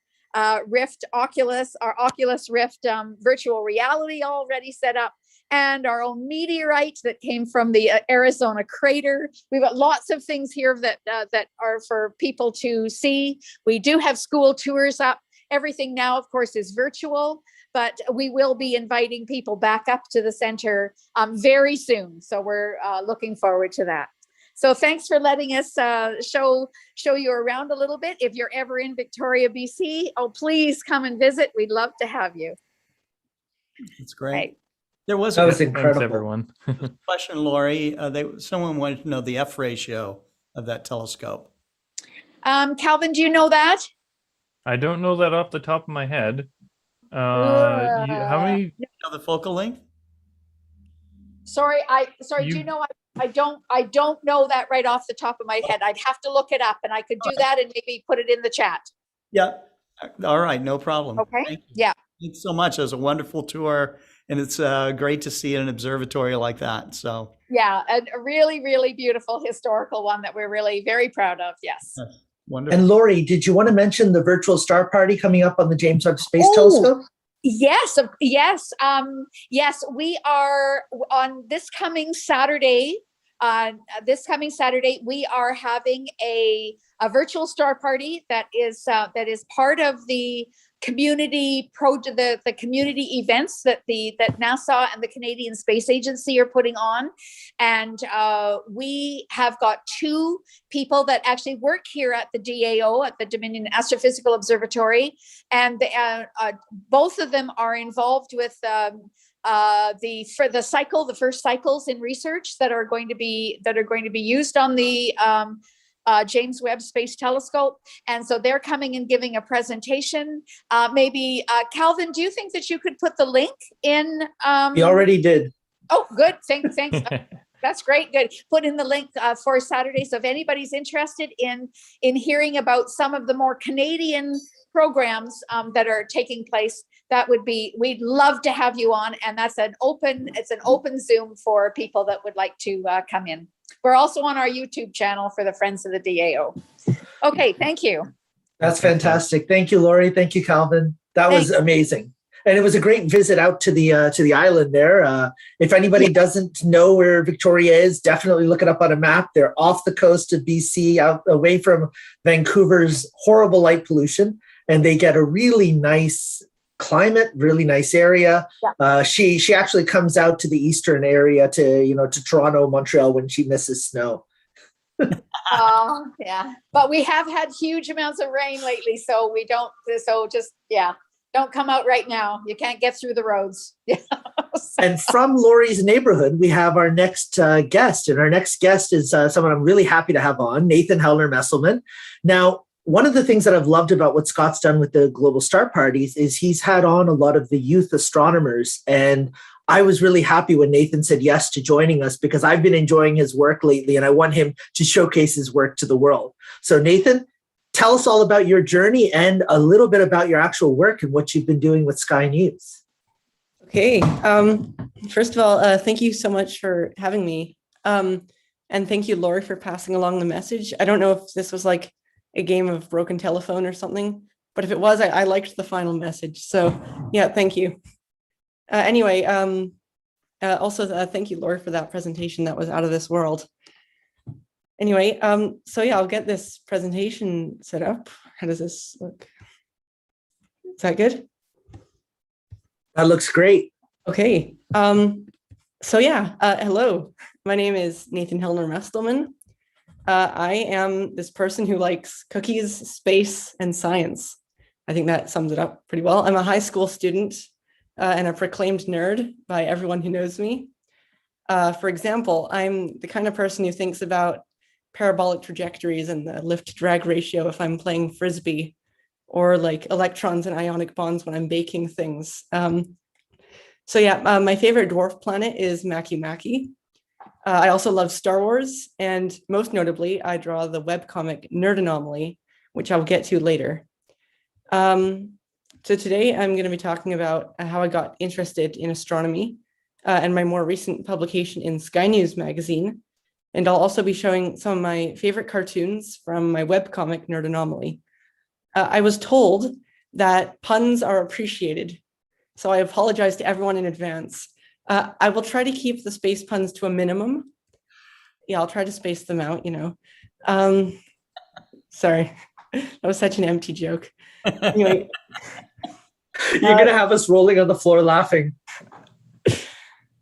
Oculus, our Oculus Rift virtual reality already set up, and our own meteorite that came from the Arizona crater. We've got lots of things here that are for people to see. We do have school tours up. Everything now, of course, is virtual, but we will be inviting people back up to the center very soon. So we're looking forward to that. So thanks for letting us show you around a little bit. If you're ever in Victoria, BC, please come and visit. We'd love to have you.
That's great.
Right.
There was
That was
a
incredible.
Thanks, everyone.
question, Lauri. Someone wanted to know the F ratio of that telescope.
Calvin, do you know that?
I don't know that off the top of my head. How many?
You know the focal length?
Sorry, do you know I don't know that right off the top of my head. I'd have to look it up, and I could do that and maybe put it in the chat.
Yeah. All right, no problem.
Okay.
Thank you.
Yeah.
Thanks so much. It was a wonderful tour, and it's great to see an observatory like that. So
Yeah, a really, really beautiful historical one that we're really very proud of. Yes.
wonderful.
And Lauri, did you want to mention the virtual star party coming up on the James Webb Space
Oh.
Telescope?
Yes, yes, we are on this coming Saturday. We are having a virtual star party that is part of the community the community events that NASA and the Canadian Space Agency are putting on, and we have got two people that actually work here at the DAO, at the Dominion Astrophysical Observatory, and both of them are involved with the first cycles in research that are going to be used on the James Webb Space Telescope. And so they're coming and giving a presentation. Maybe Calvin, do you think that you could put the link in?
We already did.
Oh, good. Thanks. That's great. Good. Put in the link for Saturday. So if anybody's interested in hearing about some of the more Canadian programs that are taking place, we'd love to have you on. And it's an open Zoom for people that would like to come in. We're also on our YouTube channel for the Friends of the DAO. Okay, thank you.
That's fantastic. Thank you, Lauri. Thank you, Calvin. That was amazing. And it was a great visit out to the island there. If anybody doesn't know where Victoria is, definitely look it up on a map. They're off the coast of BC, out away from Vancouver's horrible light pollution, and they get a really nice climate, really nice area. Yeah. She actually comes out to the eastern area to Toronto, Montreal when she misses snow.
Oh, yeah. But we have had huge amounts of rain lately, so don't come out right now. You can't get through the roads.
And from Lauri's neighborhood, we have our next guest. And our next guest is someone I'm really happy to have on, Nathan Hellner-Mestelman. Now, one of the things that I've loved about what Scott's done with the Global Star Parties is he's had on a lot of the youth astronomers. And I was really happy when Nathan said yes to joining us, because I've been enjoying his work lately and I want him to showcase his work to the world. So Nathan, tell us all about your journey and a little bit about your actual work and what you've been doing with Sky News.
Okay. First of all, thank you so much for having me. And thank you, Lauri, for passing along the message. I don't know if this was like a game of broken telephone or something, but if it was, I liked the final message. So yeah, thank you. Anyway, also thank you, Lauri, for that presentation. That was out of this world. Anyway, so yeah, I'll get this presentation set up. How does this look? Is that good?
That looks great.
Okay. So yeah, hello. My name is Nathan Hellner-Mestelman. I am this person who likes cookies, space, and science. I think that sums it up pretty well. I'm a high school student and a proclaimed nerd by everyone who knows me. For example, I'm the kind of person who thinks about parabolic trajectories and the lift drag ratio if I'm playing Frisbee, or like electrons and ionic bonds when I'm baking things. So yeah, my favorite dwarf planet is Makey. I also love Star Wars, and most notably, I draw the webcomic Nerd Anomaly, which I'll get to later. So today I'm going to be talking about how I got interested in astronomy and my more recent publication in Sky News magazine. And I'll also be showing some of my favorite cartoons from my webcomic Nerd Anomaly. I was told that puns are appreciated, so I apologize to everyone in advance. I will try to keep the space puns to a minimum. Yeah, I'll try to space them out, Sorry, that was such an empty joke. Anyway.
You're going to have us rolling on the floor laughing.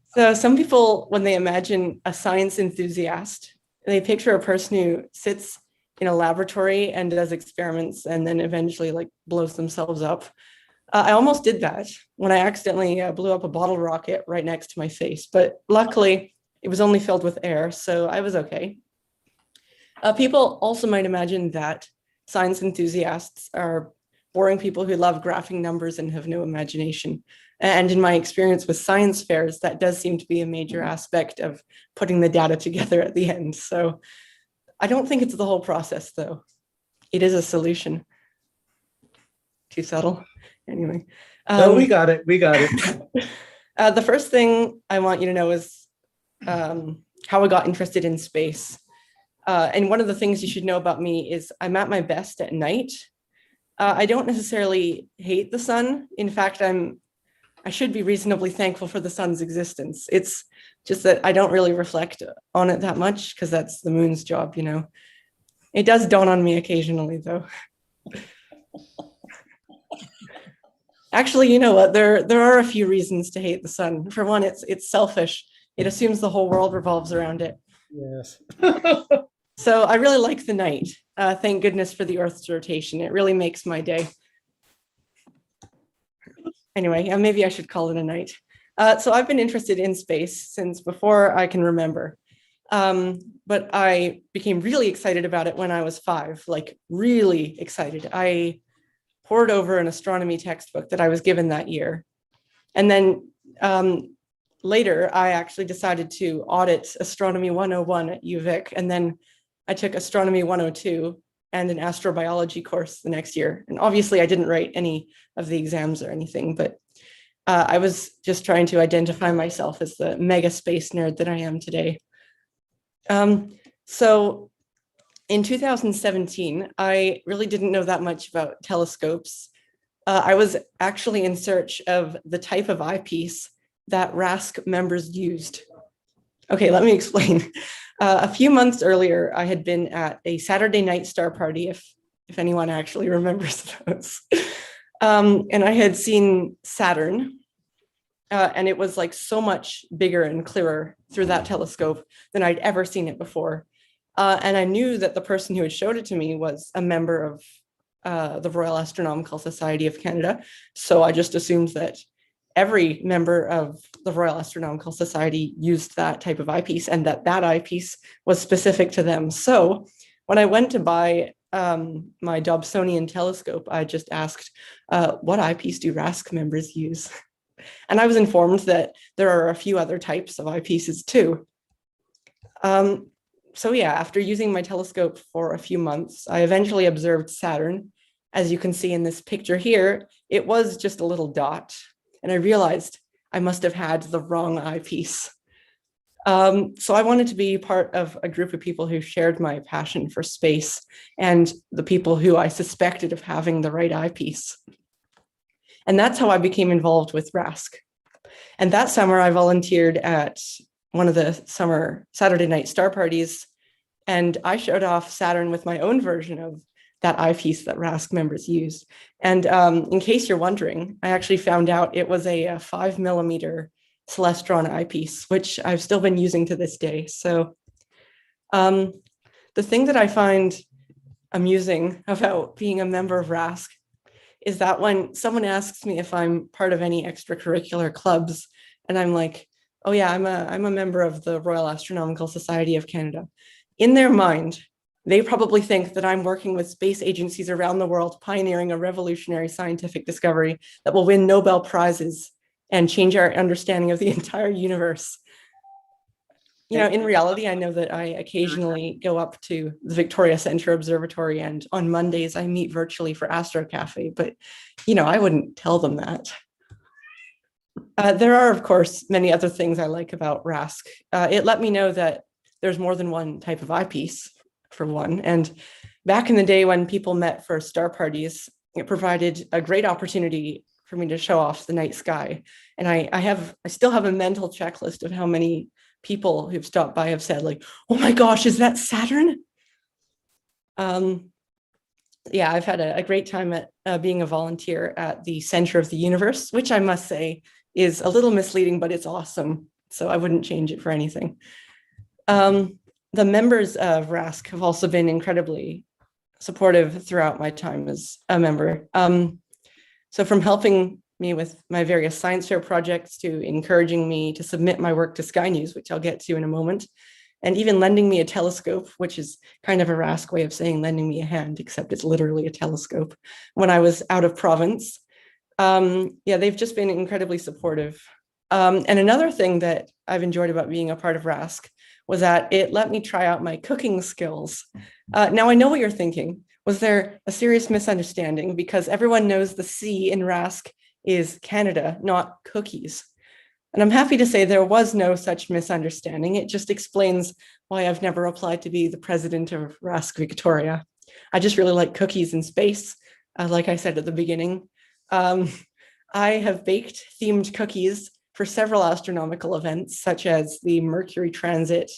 So some people, when they imagine a science enthusiast, they picture a person who sits in a laboratory and does experiments and then eventually like blows themselves up. I almost did that when I accidentally blew up a bottle rocket right next to my face, but luckily it was only filled with air, so I was okay. People also might imagine that science enthusiasts are boring people who love graphing numbers and have no imagination. And in my experience with science fairs, that does seem to be a major aspect of putting the data together at the end. So I don't think it's the whole process, though. It is a solution. Too subtle. Anyway.
No, we got it. We got it.
The first thing I want you to know is how I got interested in space. And one of the things you should know about me is I'm at my best at night. I don't necessarily hate the sun. In fact, I should be reasonably thankful for the sun's existence. It's just that I don't really reflect on it that much because that's the moon's job, It does dawn on me occasionally, though. Actually, you know what? There are a few reasons to hate the sun. For one, it's selfish. It assumes the whole world revolves around it.
Yes.
So I really like the night. Thank goodness for the Earth's rotation. It really makes my day. Anyway, maybe I should call it a night. So I've been interested in space since before I can remember. But I became really excited about it when I was 5, like really excited. I pored over an astronomy textbook that I was given that year. And then later, I actually decided to audit Astronomy 101 at UVic. And then I took Astronomy 102 and an astrobiology course the next year. And obviously I didn't write any of the exams or anything, but I was just trying to identify myself as the mega space nerd that I am today. So in 2017, I really didn't know that much about telescopes. I was actually in search of the type of eyepiece that RASC members used. Okay, let me explain. A few months earlier, I had been at a Saturday night star party, if anyone actually remembers those. And I had seen Saturn, and it was like so much bigger and clearer through that telescope than I'd ever seen it before. And I knew that the person who had showed it to me was a member of the Royal Astronomical Society of Canada. So I just assumed that every member of the Royal Astronomical Society used that type of eyepiece and that eyepiece was specific to them. So when I went to buy my Dobsonian telescope, I just asked, what eyepiece do RASC members use? And I was informed that there are a few other types of eyepieces too. So yeah, after using my telescope for a few months, I eventually observed Saturn. As you can see in this picture here, it was just a little dot. And I realized I must have had the wrong eyepiece. So I wanted to be part of a group of people who shared my passion for space and the people who I suspected of having the right eyepiece. And that's how I became involved with RASC. And that summer I volunteered at one of the summer Saturday night star parties, and I showed off Saturn with my own version of that eyepiece that RASC members used. And in case you're wondering, I actually found out it was a 5mm Celestron eyepiece, which I've still been using to this day. So the thing that I find amusing about being a member of RASC is that when someone asks me if I'm part of any extracurricular clubs, and I'm like, oh yeah, I'm a member of the Royal Astronomical Society of Canada, in their mind, they probably think that I'm working with space agencies around the world, pioneering a revolutionary scientific discovery that will win Nobel Prizes and change our understanding of the entire universe. You know, in reality, I know that I occasionally go up to the Victoria Centre Observatory, and on Mondays I meet virtually for Astro Cafe, but, you know, I wouldn't tell them that. There are, of course, many other things I like about RASC. It let me know that there's more than one type of eyepiece, for one. And back in the day when people met for star parties, it provided a great opportunity for me to show off the night sky. And I still have a mental checklist of how many people who've stopped by have said, like, oh my gosh, is that Saturn? Yeah, I've had a great time at being a volunteer at the center of the universe, which I must say is a little misleading, but it's awesome. So I wouldn't change it for anything. The members of RASC have also been incredibly supportive throughout my time as a member. So from helping me with my various science fair projects to encouraging me to submit my work to Sky News, which I'll get to in a moment, and even lending me a telescope, which is kind of a RASC way of saying lending me a hand, except it's literally a telescope, when I was out of province. Yeah, they've just been incredibly supportive. And another thing that I've enjoyed about being a part of RASC was that it let me try out my cooking skills. Now I know what you're thinking. Was there a serious misunderstanding? Because everyone knows the C in RASC is Canada, not cookies. And I'm happy to say there was no such misunderstanding. It just explains why I've never applied to be the president of RASC Victoria. I just really like cookies in space, like I said at the beginning. I have baked themed cookies for several astronomical events, such as the Mercury transit,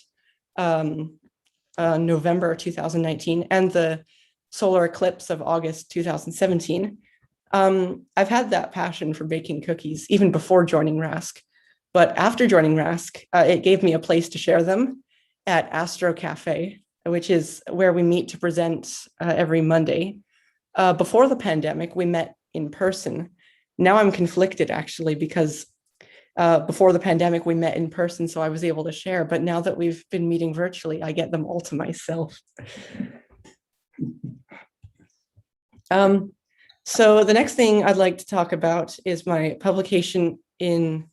November 2019, and the solar eclipse of August 2017. I've had that passion for baking cookies even before joining RASC. But after joining RASC, it gave me a place to share them at Astro Cafe, which is where we meet to present every Monday. Before the pandemic, we met in person. Now I'm conflicted, actually, because before the pandemic, we met in person, so I was able to share. But now that we've been meeting virtually, I get them all to myself. So the next thing I'd like to talk about is my publication in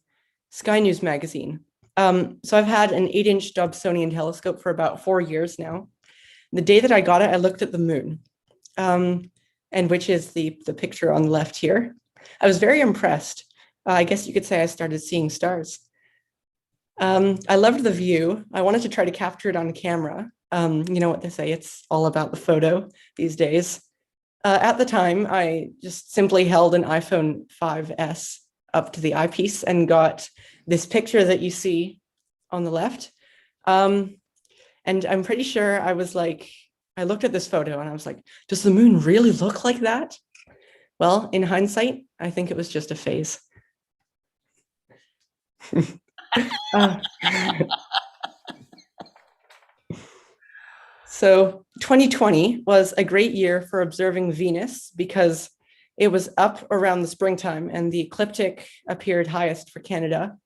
Sky News magazine. So I've had an 8-inch Dobsonian telescope for about 4 years now. The day that I got it, I looked at the moon, and which is the picture on the left here. I was very impressed. I guess you could say I started seeing stars. I loved the view. I wanted to try to capture it on camera. You know what they say, it's all about the photo these days. At the time, I just simply held an iPhone 5S up to the eyepiece and got this picture that you see on the left. And I'm pretty sure I was like, I looked at this photo and I was like, does the moon really look like that? Well, in hindsight, I think it was just a phase. So 2020 was a great year for observing Venus because it was up around the springtime and the ecliptic appeared highest for Canada.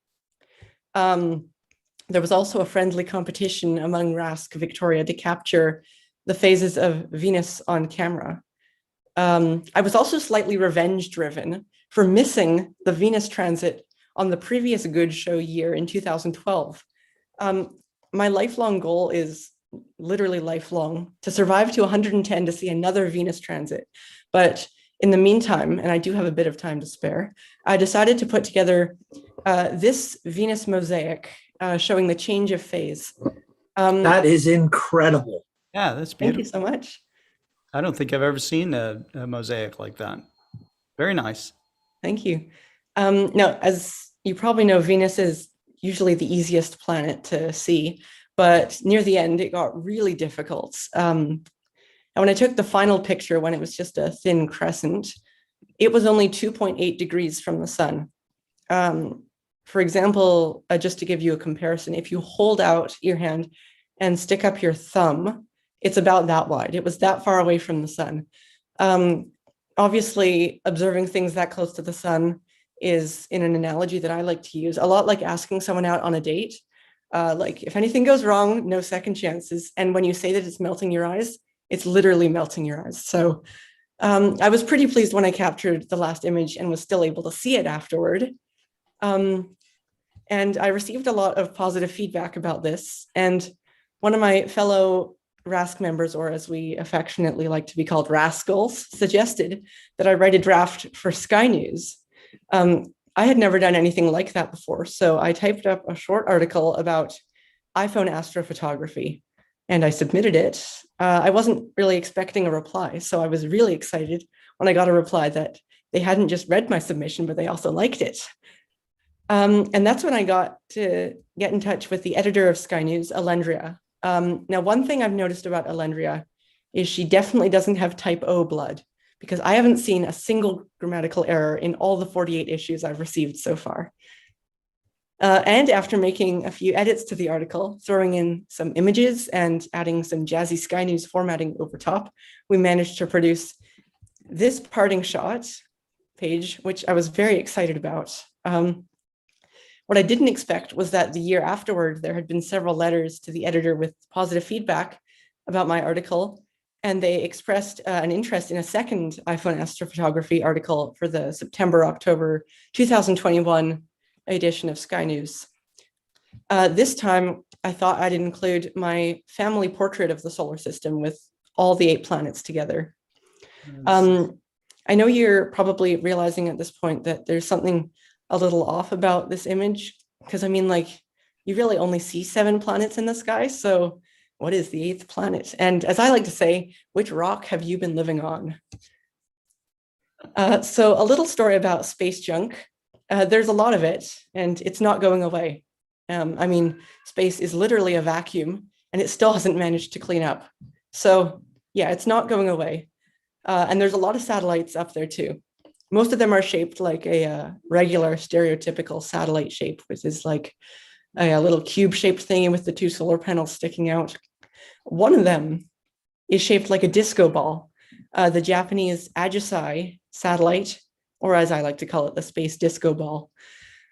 There was also a friendly competition among RASC Victoria to capture the phases of Venus on camera. I was also slightly revenge-driven for missing the Venus transit on the previous Good Show year in 2012. My lifelong goal is literally lifelong, to survive to 110 to see another Venus transit. But in the meantime, and I do have a bit of time to spare, I decided to put together this Venus mosaic showing the change of phase.
That is incredible.
Yeah, that's beautiful.
Thank you so much.
I don't think I've ever seen a mosaic like that. Very nice.
Thank you. Now, as you probably know, Venus is usually the easiest planet to see, but near the end, it got really difficult. And when I took the final picture, when it was just a thin crescent, it was only 2.8 degrees from the sun. For example, just to give you a comparison, if you hold out your hand and stick up your thumb, it's about that wide. It was that far away from the sun. Obviously, observing things that close to the sun is, in an analogy that I like to use, a lot like asking someone out on a date. Like if anything goes wrong, no second chances. And when you say that it's melting your eyes, it's literally melting your eyes. So I was pretty pleased when I captured the last image and was still able to see it afterward. And I received a lot of positive feedback about this. And one of my fellow RASC members, or as we affectionately like to be called, rascals, suggested that I write a draft for Sky News. I had never done anything like that before, so I typed up a short article about iPhone astrophotography, and I submitted it. I wasn't really expecting a reply, so I was really excited when I got a reply that they hadn't just read my submission, but they also liked it. And that's when I got to get in touch with the editor of Sky News, Alendria. Now, one thing I've noticed about Alendria is she definitely doesn't have type O blood, because I haven't seen a single grammatical error in all the 48 issues I've received so far. And after making a few edits to the article, throwing in some images and adding some jazzy Sky News formatting over top, we managed to produce this parting shot page, which I was very excited about. What I didn't expect was that the year afterward, there had been several letters to the editor with positive feedback about my article, and they expressed an interest in a second iPhone astrophotography article for the September-October 2021 edition of Sky News. This time, I thought I'd include my family portrait of the solar system with all the 8 planets together. I know you're probably realizing at this point that there's something a little off about this image, because I mean, like, you really only see 7 planets in the sky, so what is the 8th planet? And as I like to say, which rock have you been living on? So a little story about space junk. There's a lot of it, and it's not going away. I mean, space is literally a vacuum, and it still hasn't managed to clean up. So yeah, it's not going away. And there's a lot of satellites up there too. Most of them are shaped like a regular stereotypical satellite shape, which is like a little cube-shaped thingy with the 2 solar panels sticking out. One of them is shaped like a disco ball, the Japanese Ajusai satellite, or as I like to call it, the space disco ball.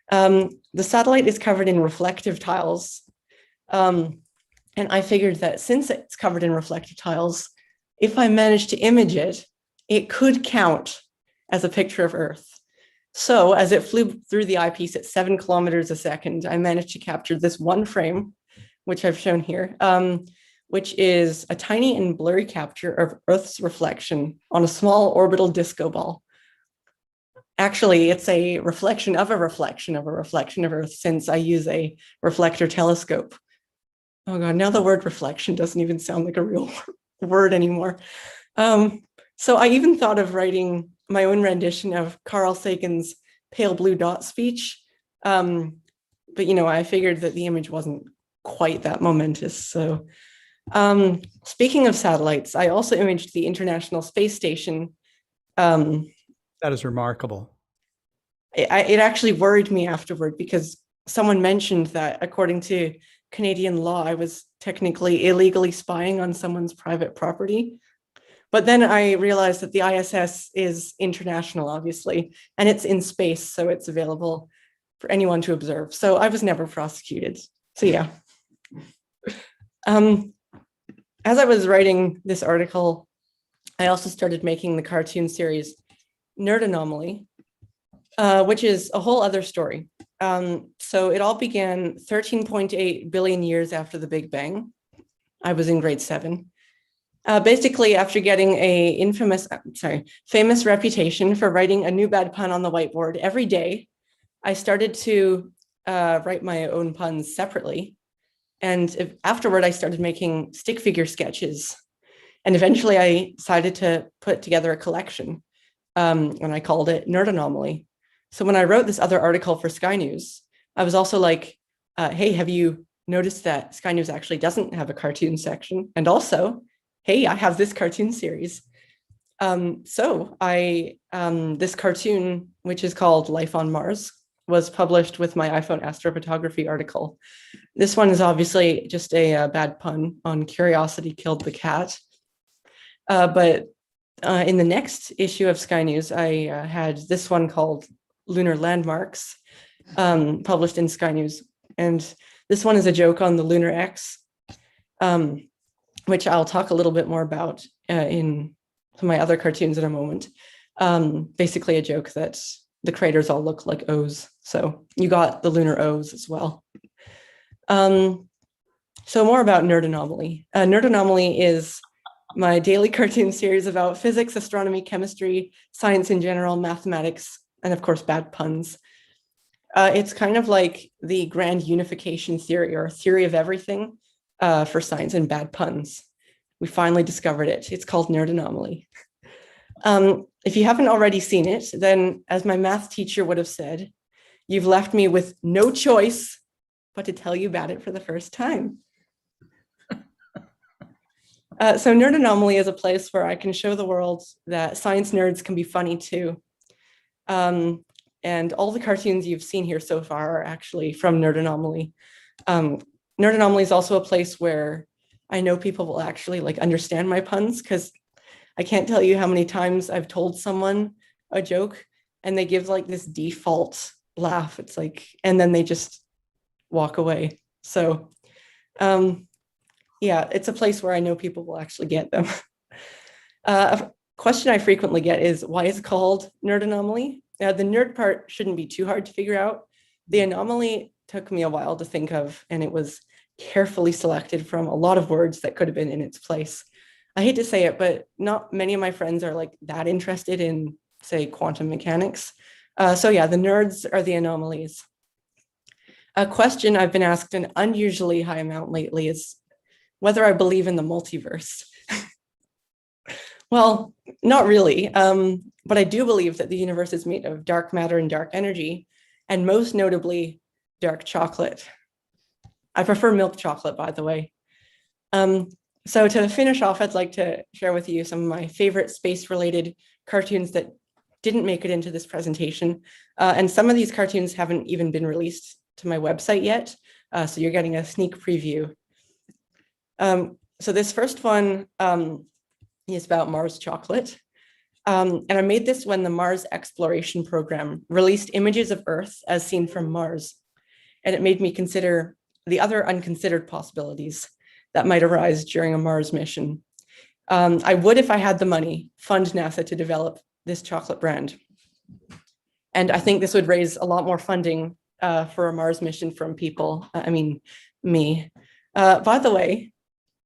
The satellite is covered in reflective tiles. And I figured that since it's covered in reflective tiles, if I managed to image it, it could count as a picture of Earth. So as it flew through the eyepiece at 7 kilometers a second, I managed to capture this one frame, which I've shown here, which is a tiny and blurry capture of Earth's reflection on a small orbital disco ball. Actually, it's a reflection of a reflection of a reflection of Earth, since I use a reflector telescope. Oh God, now the word reflection doesn't even sound like a real word anymore. So I even thought of writing my own rendition of Carl Sagan's pale blue dot speech. But, you know, I figured that the image wasn't quite that momentous. So speaking of satellites, I also imaged the International Space Station.
That is remarkable.
It actually worried me afterward, because someone mentioned that according to Canadian law, I was technically illegally spying on someone's private property. But then I realized that the ISS is international, obviously, and it's in space, so it's available for anyone to observe. So I was never prosecuted. So yeah. As I was writing this article, I also started making the cartoon series Nerd Anomaly, which is a whole other story. So it all began 13.8 billion years after the Big Bang. I was in grade 7. Basically, after getting a famous reputation for writing a new bad pun on the whiteboard every day, I started to write my own puns separately. And afterward, I started making stick figure sketches. And eventually I decided to put together a collection, and I called it Nerd Anomaly. So when I wrote this other article for Sky News, I was also like, hey, have you noticed that Sky News actually doesn't have a cartoon section? And also, hey, I have this cartoon series. So this cartoon, which is called Life on Mars, was published with my iPhone astrophotography article. This one is obviously just a bad pun on Curiosity Killed the Cat. But in the next issue of Sky News, I had this one called Lunar Landmarks, published in Sky News. And This one is a joke on the lunar X, which I'll talk a little bit more about in some of my other cartoons in a moment. Basically a joke that the craters all look like O's. So you got the lunar O's as well. So more about Nerd Anomaly. Nerd Anomaly is my daily cartoon series about physics, astronomy, chemistry, science in general, mathematics, and of course, bad puns. It's kind of like the grand unification theory or theory of everything for science and bad puns. We finally discovered it. It's called Nerd Anomaly. If you haven't already seen it, then as my math teacher would have said, you've left me with no choice but to tell you about it for the first time. So Nerd Anomaly is a place where I can show the world that science nerds can be funny too. And all the cartoons you've seen here so far are actually from Nerd Anomaly. Nerd Anomaly is also a place where I know people will actually like understand my puns, because I can't tell you how many times I've told someone a joke and they give like this default laugh. It's like, and then they just walk away. So yeah, it's a place where I know people will actually get them. A question I frequently get is, why is it called Nerd Anomaly? Now, the nerd part shouldn't be too hard to figure out. The anomaly took me a while to think of, and it was carefully selected from a lot of words that could have been in its place. I hate to say it, but not many of my friends are like that interested in, say, quantum mechanics. So yeah, the nerds are the anomalies. A question I've been asked an unusually high amount lately is whether I believe in the multiverse. Well, not really, but I do believe that the universe is made of dark matter and dark energy, and most notably, dark chocolate. I prefer milk chocolate, by the way. So to finish off, I'd like to share with you some of my favorite space-related cartoons that didn't make it into this presentation. And some of these cartoons haven't even been released to my website yet, so you're getting a sneak preview. So this first one is about Mars chocolate. And I made this when the Mars exploration program released images of Earth as seen from Mars. And it made me consider the other unconsidered possibilities that might arise during a Mars mission. I would, if I had the money, fund NASA to develop this chocolate brand. And I think this would raise a lot more funding for a Mars mission from people, me. By the way,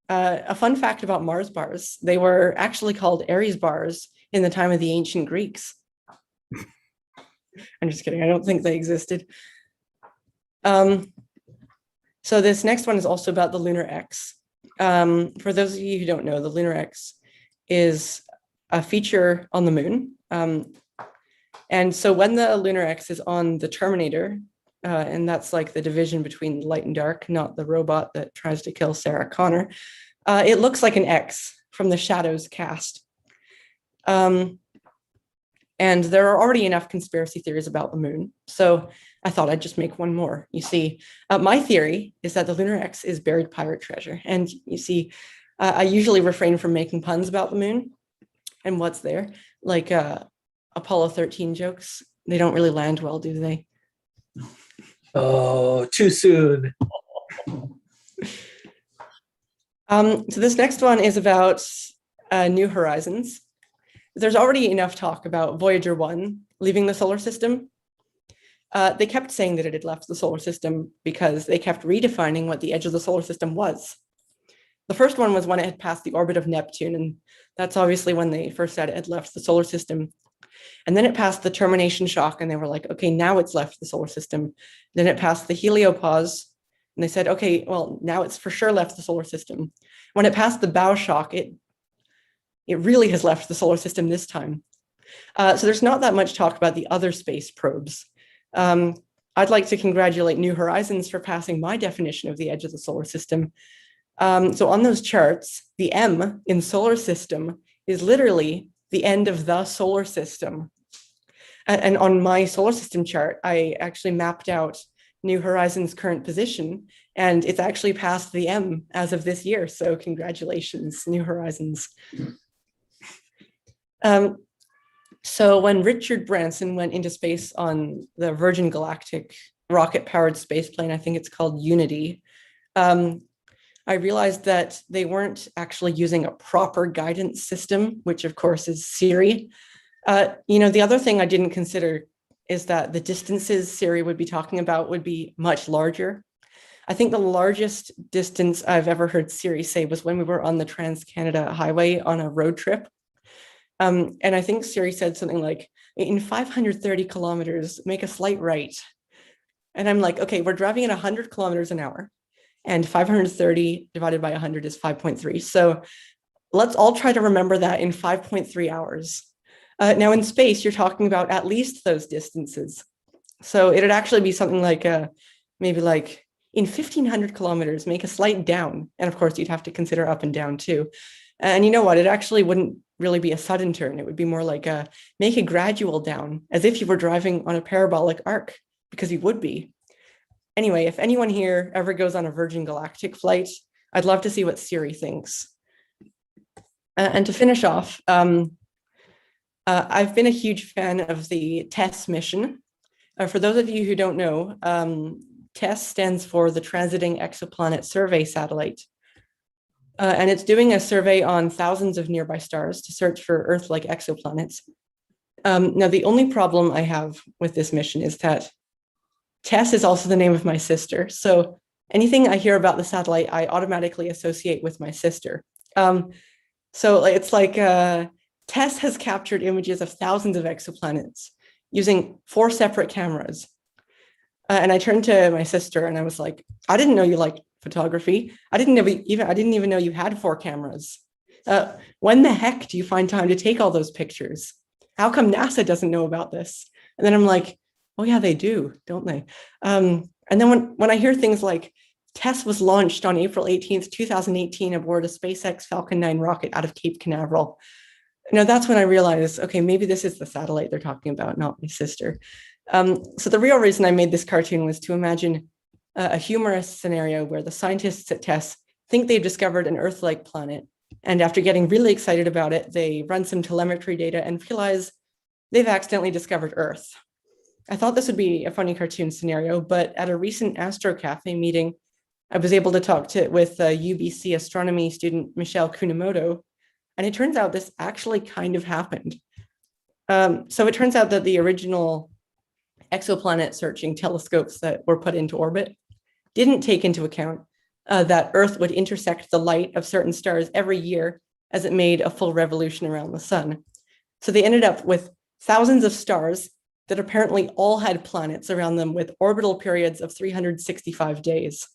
a fun fact about Mars bars, they were actually called Aries bars in the time of the ancient Greeks. I'm just kidding, I don't think they existed. So this next one is also about the lunar X. For those of you who don't know, the lunar X is a feature on the moon. And so when the lunar X is on the Terminator, and that's like the division between light and dark, not the robot that tries to kill Sarah Connor, it looks like an X from the shadows cast. And there are already enough conspiracy theories about the moon, so I thought I'd just make one more. You see, my theory is that the lunar X is buried pirate treasure. And you see, I usually refrain from making puns about the moon and what's there, like Apollo 13 jokes. They don't really land well, do they?
Oh, too soon.
So this next one is about New Horizons. There's already enough talk about Voyager 1 leaving the solar system. They kept saying that it had left the solar system because they kept redefining what the edge of the solar system was. The first one was when it had passed the orbit of Neptune, and that's obviously when they first said it had left the solar system. And then it passed the termination shock, and they were like, okay, now it's left the solar system. Then it passed the heliopause, and they said, okay, well, now it's for sure left the solar system. When it passed the bow shock, it really has left the solar system this time. So there's not that much talk about the other space probes. I'd like to congratulate New Horizons for passing my definition of the edge of the solar system. So on those charts, the M in solar system is literally the end of the solar system. And on my solar system chart, I actually mapped out New Horizons' current position, and it's actually past the M as of this year. So congratulations, New Horizons. So when Richard Branson went into space on the Virgin Galactic rocket-powered spaceplane, I think it's called Unity, I realized that they weren't actually using a proper guidance system, which of course is Siri. The other thing I didn't consider is that the distances Siri would be talking about would be much larger. I think the largest distance I've ever heard Siri say was when we were on the Trans-Canada Highway on a road trip. And I think Siri said something like, in 530 kilometers, make a slight right. And I'm like, okay, we're driving at 100 kilometers an hour, and 530 divided by 100 is 5.3. So let's all try to remember that in 5.3 hours. Now in space, you're talking about at least those distances. So it'd actually be something like maybe like in 1500 kilometers, make a slight down. And of course, you'd have to consider up and down too. And you know what? It actually wouldn't really be a sudden turn. It would be more like make a gradual down, as if you were driving on a parabolic arc, because you would be. Anyway, if anyone here ever goes on a Virgin Galactic flight, I'd love to see what Siri thinks. And to finish off, I've been a huge fan of the TESS mission. For those of you who don't know, TESS stands for the Transiting Exoplanet Survey Satellite. And it's doing a survey on thousands of nearby stars to search for Earth-like exoplanets. Now, the only problem I have with this mission is that Tess is also the name of my sister. So anything I hear about the satellite, I automatically associate with my sister. So it's like Tess has captured images of thousands of exoplanets using 4 separate cameras. And I turned to my sister and I was like, I didn't know you liked photography. I didn't even know you had 4 cameras. When the heck do you find time to take all those pictures? How come NASA doesn't know about this? And then I'm like, oh yeah, they do, don't they? And then when I hear things like TESS was launched on April 18th, 2018 aboard a SpaceX Falcon 9 rocket out of Cape Canaveral, that's when I realized, okay, maybe this is the satellite they're talking about, not my sister. So the real reason I made this cartoon was to imagine a humorous scenario where the scientists at TESS think they've discovered an Earth-like planet. And after getting really excited about it, they run some telemetry data and realize they've accidentally discovered Earth. I thought this would be a funny cartoon scenario, but at a recent Astro Cafe meeting, I was able to talk with UBC astronomy student Michelle Kunamoto, and it turns out this actually kind of happened. So it turns out that the original exoplanet searching telescopes that were put into orbit didn't take into account that Earth would intersect the light of certain stars every year as it made a full revolution around the sun. So they ended up with thousands of stars that apparently all had planets around them with orbital periods of 365 days.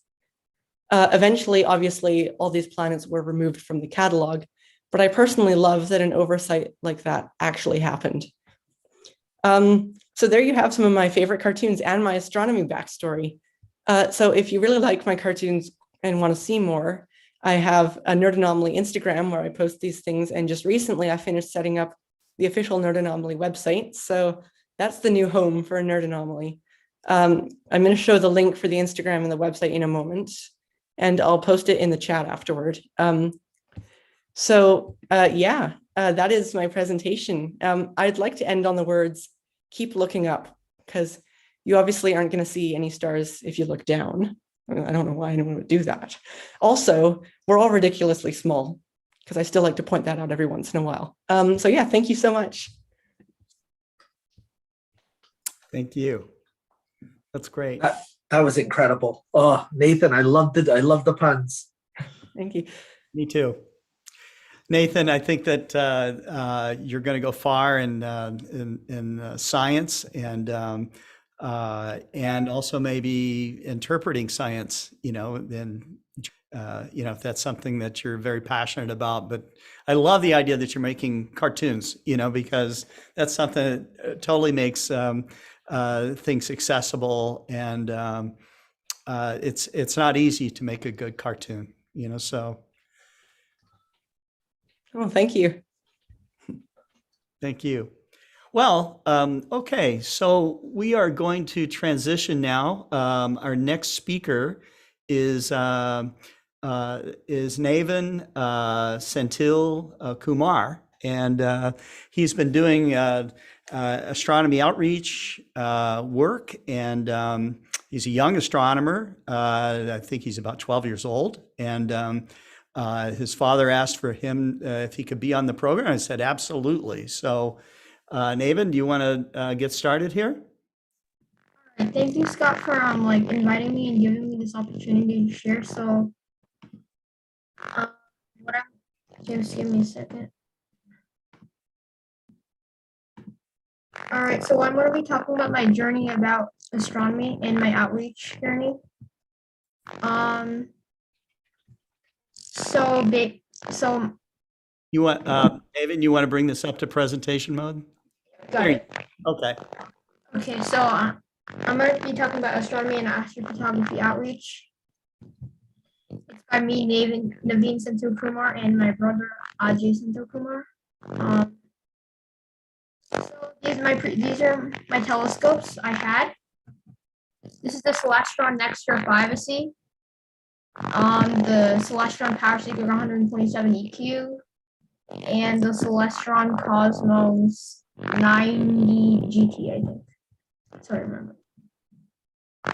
Eventually, obviously, all these planets were removed from the catalog, but I personally love that an oversight like that actually happened. So there you have some of my favorite cartoons and my astronomy backstory. So if you really like my cartoons and want to see more, I have a Nerd Anomaly Instagram where I post these things. And just recently I finished setting up the official Nerd Anomaly website. So that's the new home for Nerd Anomaly. I'm going to show the link for the Instagram and the website in a moment, and I'll post it in the chat afterward. That is my presentation. I'd like to end on the words, keep looking up, because you obviously aren't going to see any stars if you look down. I don't know why anyone would do that. Also, we're all ridiculously small, because I still like to point that out every once in a while. Thank you so much.
Thank you. That's great.
That was incredible. Oh, Nathan, I loved it. I love the puns.
Thank you.
Me too. Nathan, I think that you're going to go far in science and also maybe interpreting science. If that's something that you're very passionate about. But I love the idea that you're making cartoons. Because that's something that totally makes things accessible, and it's not easy to make a good cartoon. So.
Oh, thank you.
Thank you. Well, okay, so we are going to transition now. Our next speaker is Navan Senthil Kumar, and he's been doing astronomy outreach work, and He's a young astronomer. I think he's about 12 years old. And his father asked for him if he could be on the program. I said, absolutely. So, Naven, do you want to get started here?
Thank you, Scott, for like inviting me and giving me this opportunity to share. So, just give me a second. All right, so I'm going to be talking about my journey about astronomy and my outreach journey. So
You want, Naven, you want to bring this up to presentation mode?
got it.
Okay.
Okay, so I'm going to be talking about astronomy and astrophotography outreach. It's by me, Naveen Senthil Kumar, and my brother, Ajay Senthil Kumar. So these are my telescopes I had. This is the Celestron Nextra 5AC. The Celestron Power Seeker 127 EQ. And the Celestron Cosmos 90 GT, I think. So I remember.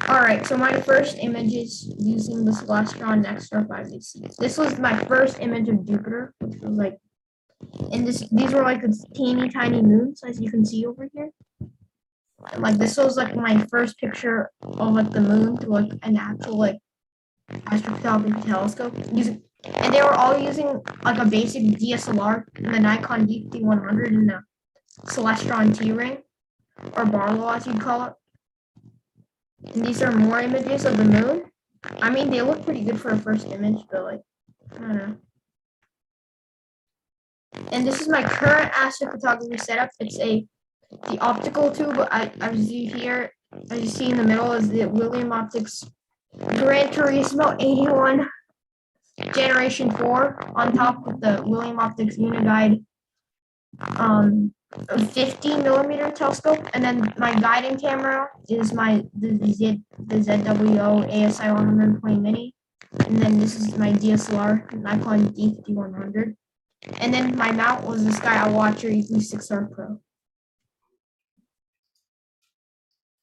All right, so my first image is using the Celestron Nextra 5AC. This was my first image of Jupiter, which was like, and these were like teeny tiny moons, as you can see over here. And like this was like my first picture of like the moon through like an actual like astrophotography telescope. And they were all using like a basic DSLR, the Nikon D5100 and the Celestron T-ring, or Barlow as you'd call it. And these are more images of the moon. I mean, they look pretty good for a first image, but like, I don't know. And this is my current astrophotography setup. It's the optical tube. As you see in the middle is the William Optics Gran Turismo 81 Generation 4 on top with the William Optics Uniguide 50mm telescope, and then my guiding camera is the ZWO ASI 120 Mini, and then this is my DSLR Nikon D5100, and then my mount was the Skywatcher EP6R Pro.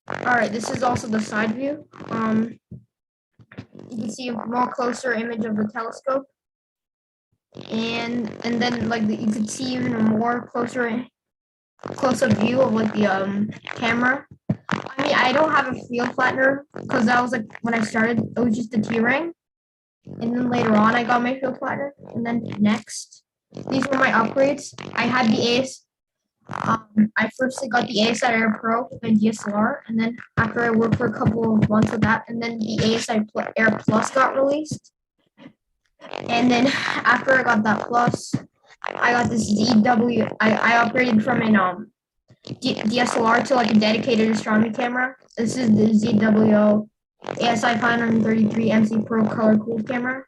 All right, this is also the side view. You can see a more closer image of the telescope, and then like you could see even a more close-up view of like the camera. I mean, I don't have a field flattener because that was like when I started, it was just a T-ring, and then later on I got my field flattener. And then next, these were my upgrades. I had the I first got the ASI Air Pro and DSLR, and then after I worked for a couple of months with that, and then the ASI Air Plus got released. And then after I got that Plus, I got this ZW. I upgraded from an DSLR to like a dedicated astronomy camera. This is the ZWO ASI 533 MC Pro color cooled camera.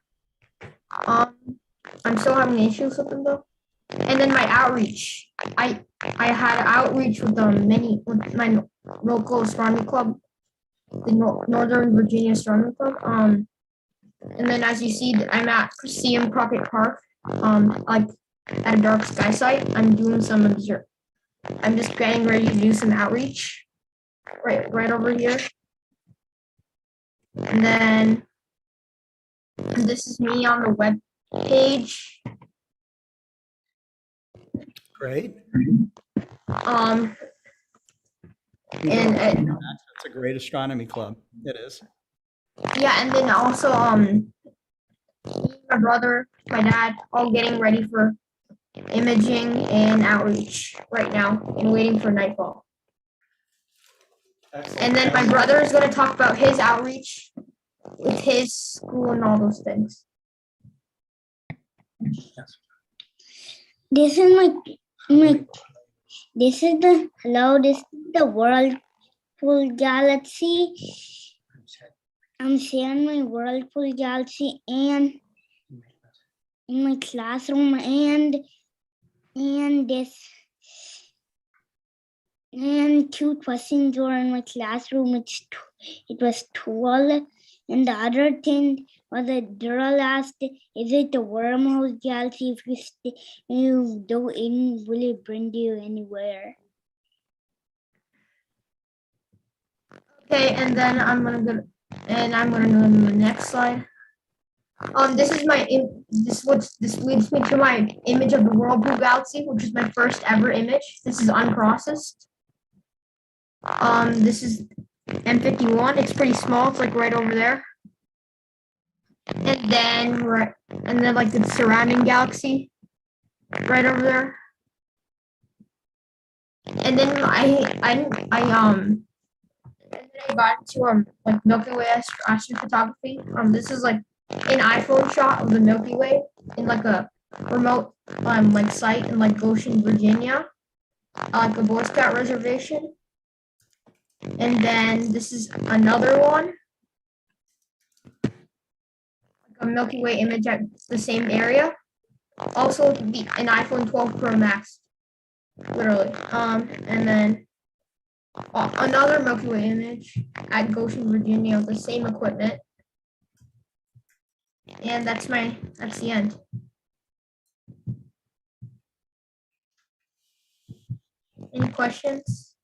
I'm still having issues with them though. And then my outreach. I had outreach with with my local astronomy club, the Northern Virginia Astronomy Club. And then as you see, I'm at CM Crockett Park, like at a dark sky site. I'm just getting ready to do some outreach right over here. And then this is me on the web page.
Great.
And
That's a great astronomy club. It is.
Yeah, and then also my brother, my dad, all getting ready for imaging and outreach right now and waiting for nightfall.
Excellent.
And then my brother is going to talk about his outreach with his school and all those things.
This is this is the Whirlpool Galaxy. I'm sharing my Whirlpool Galaxy and in my classroom and two questions were in my classroom. It was 12, and the other thing was a girl asked, "Is it the wormhole galaxy? If you go in, will it bring you anywhere?"
Okay, and then I'm gonna go to the next slide. This is this leads me to my image of the Whirlpool Galaxy, which is my first ever image. This is unprocessed. This is M51. It's pretty small. It's like right over there. And then like the surrounding galaxy, right over there. And then I got into like Milky Way astrophotography. This is like an iPhone shot of the Milky Way in like a remote like site in like Goshen, Virginia, like a Boy Scout reservation. And then this is another one, like a Milky Way image at the same area. Also, an iPhone 12 Pro Max, literally. And then another Milky Way image at Goshen, Virginia, with the same equipment. And that's the end. Any questions?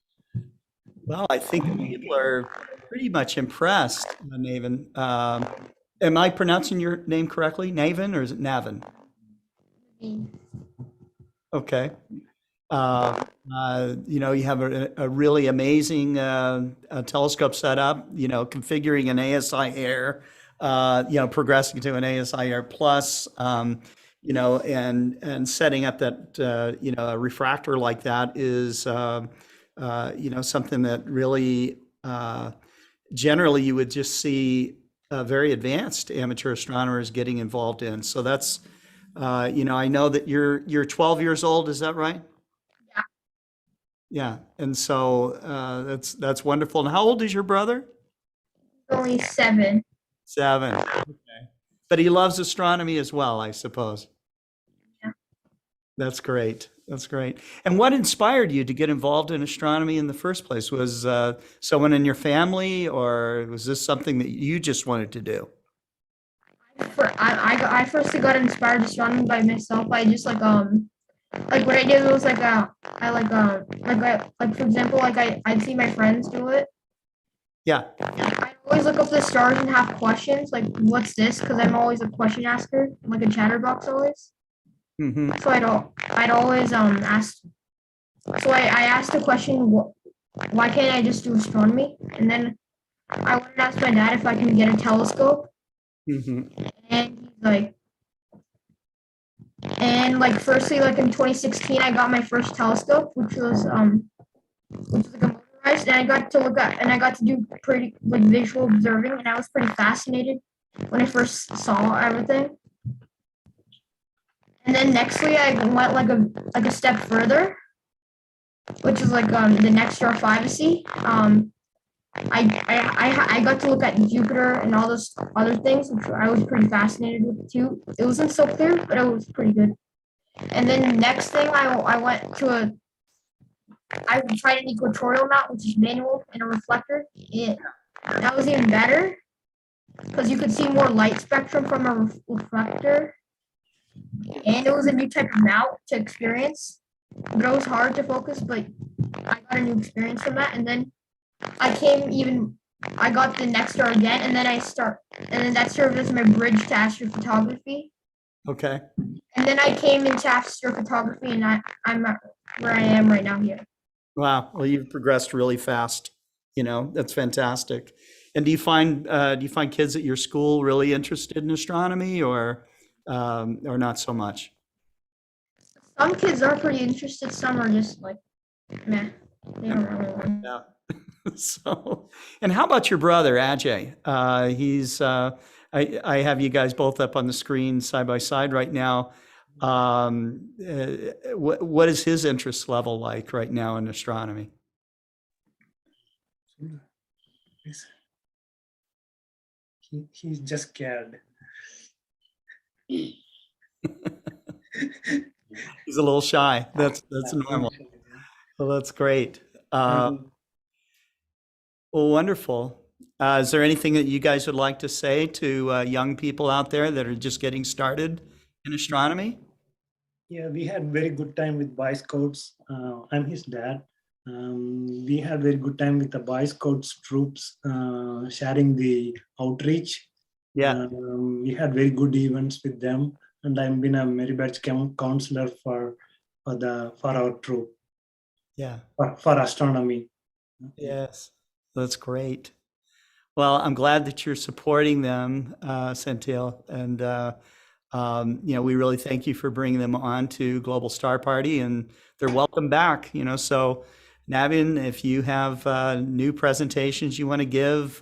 Well, I think people are pretty much impressed, Navin. Am I pronouncing your name correctly, Navin, or is it Navin? Okay. You have a really amazing telescope setup, configuring an ASI Air, progressing to an ASI Air Plus, and setting up that, a refractor like that is, something that really, generally you would just see very advanced amateur astronomers getting involved in. So that's, I know that you're 12 years old, is that right?
Yeah.
Yeah, and so that's wonderful. And how old is your brother?
Only 7.
7. Okay. But he loves astronomy as well, I suppose.
Yeah.
That's great. That's great. And what inspired you to get involved in astronomy in the first place? Was someone in your family, or was this something that you just wanted to do?
I first got inspired to astronomy by myself. I just like what I did was for example, I'd see my friends do it.
Yeah.
I always look up the stars and have questions like, what's this? Because I'm always a question asker, like a chatterbox always.
Mm-hmm.
So I'd always ask. So I asked the question, why can't I just do astronomy? And then I went and asked my dad if I can get a telescope.
Mm-hmm.
And he's like, firstly, like in 2016, I got my first telescope, which was like a motorized, and I got to look at, and I got to do pretty like visual observing, and I was pretty fascinated when I first saw everything. And then nextly, I went like a step further, which is like the next star 5C. I got to look at Jupiter and all those other things, which I was pretty fascinated with too. It wasn't so clear, but it was pretty good. And then the next thing, I tried an equatorial mount, which is manual, and a reflector. That was even better because you could see more light spectrum from a reflector. And it was a new type of mount to experience, but it was hard to focus, but I got a new experience from that. And then I got the next star again, and then that served as my bridge to astrophotography.
Okay.
And then I came into astrophotography, and I'm where I am right now here.
Wow. Well, you've progressed really fast. That's fantastic. And do you find kids at your school really interested in astronomy, or not so much?
Some kids are pretty interested. Some are just like, meh. They don't really want.
Yeah. So, and how about your brother, Ajay? He's, I have you guys both up on the screen side by side right now. What is his interest level like right now in astronomy?
He's just scared.
He's a little shy. That's normal. Well, that's great. Well, wonderful. Is there anything that you guys would like to say to young people out there that are just getting started in astronomy?
Yeah, we had very good time with Boy Scouts. I'm his dad. We had very good time with the Boy Scouts troops, sharing the outreach.
Yeah.
We had very good events with them, and I've been a Mary Batch counselor for our troop.
Yeah.
For astronomy.
Yes, that's great. Well, I'm glad that you're supporting them, Senthil, and we really thank you for bringing them on to Global Star Party, and they're welcome back. So Navin, if you have new presentations you want to give,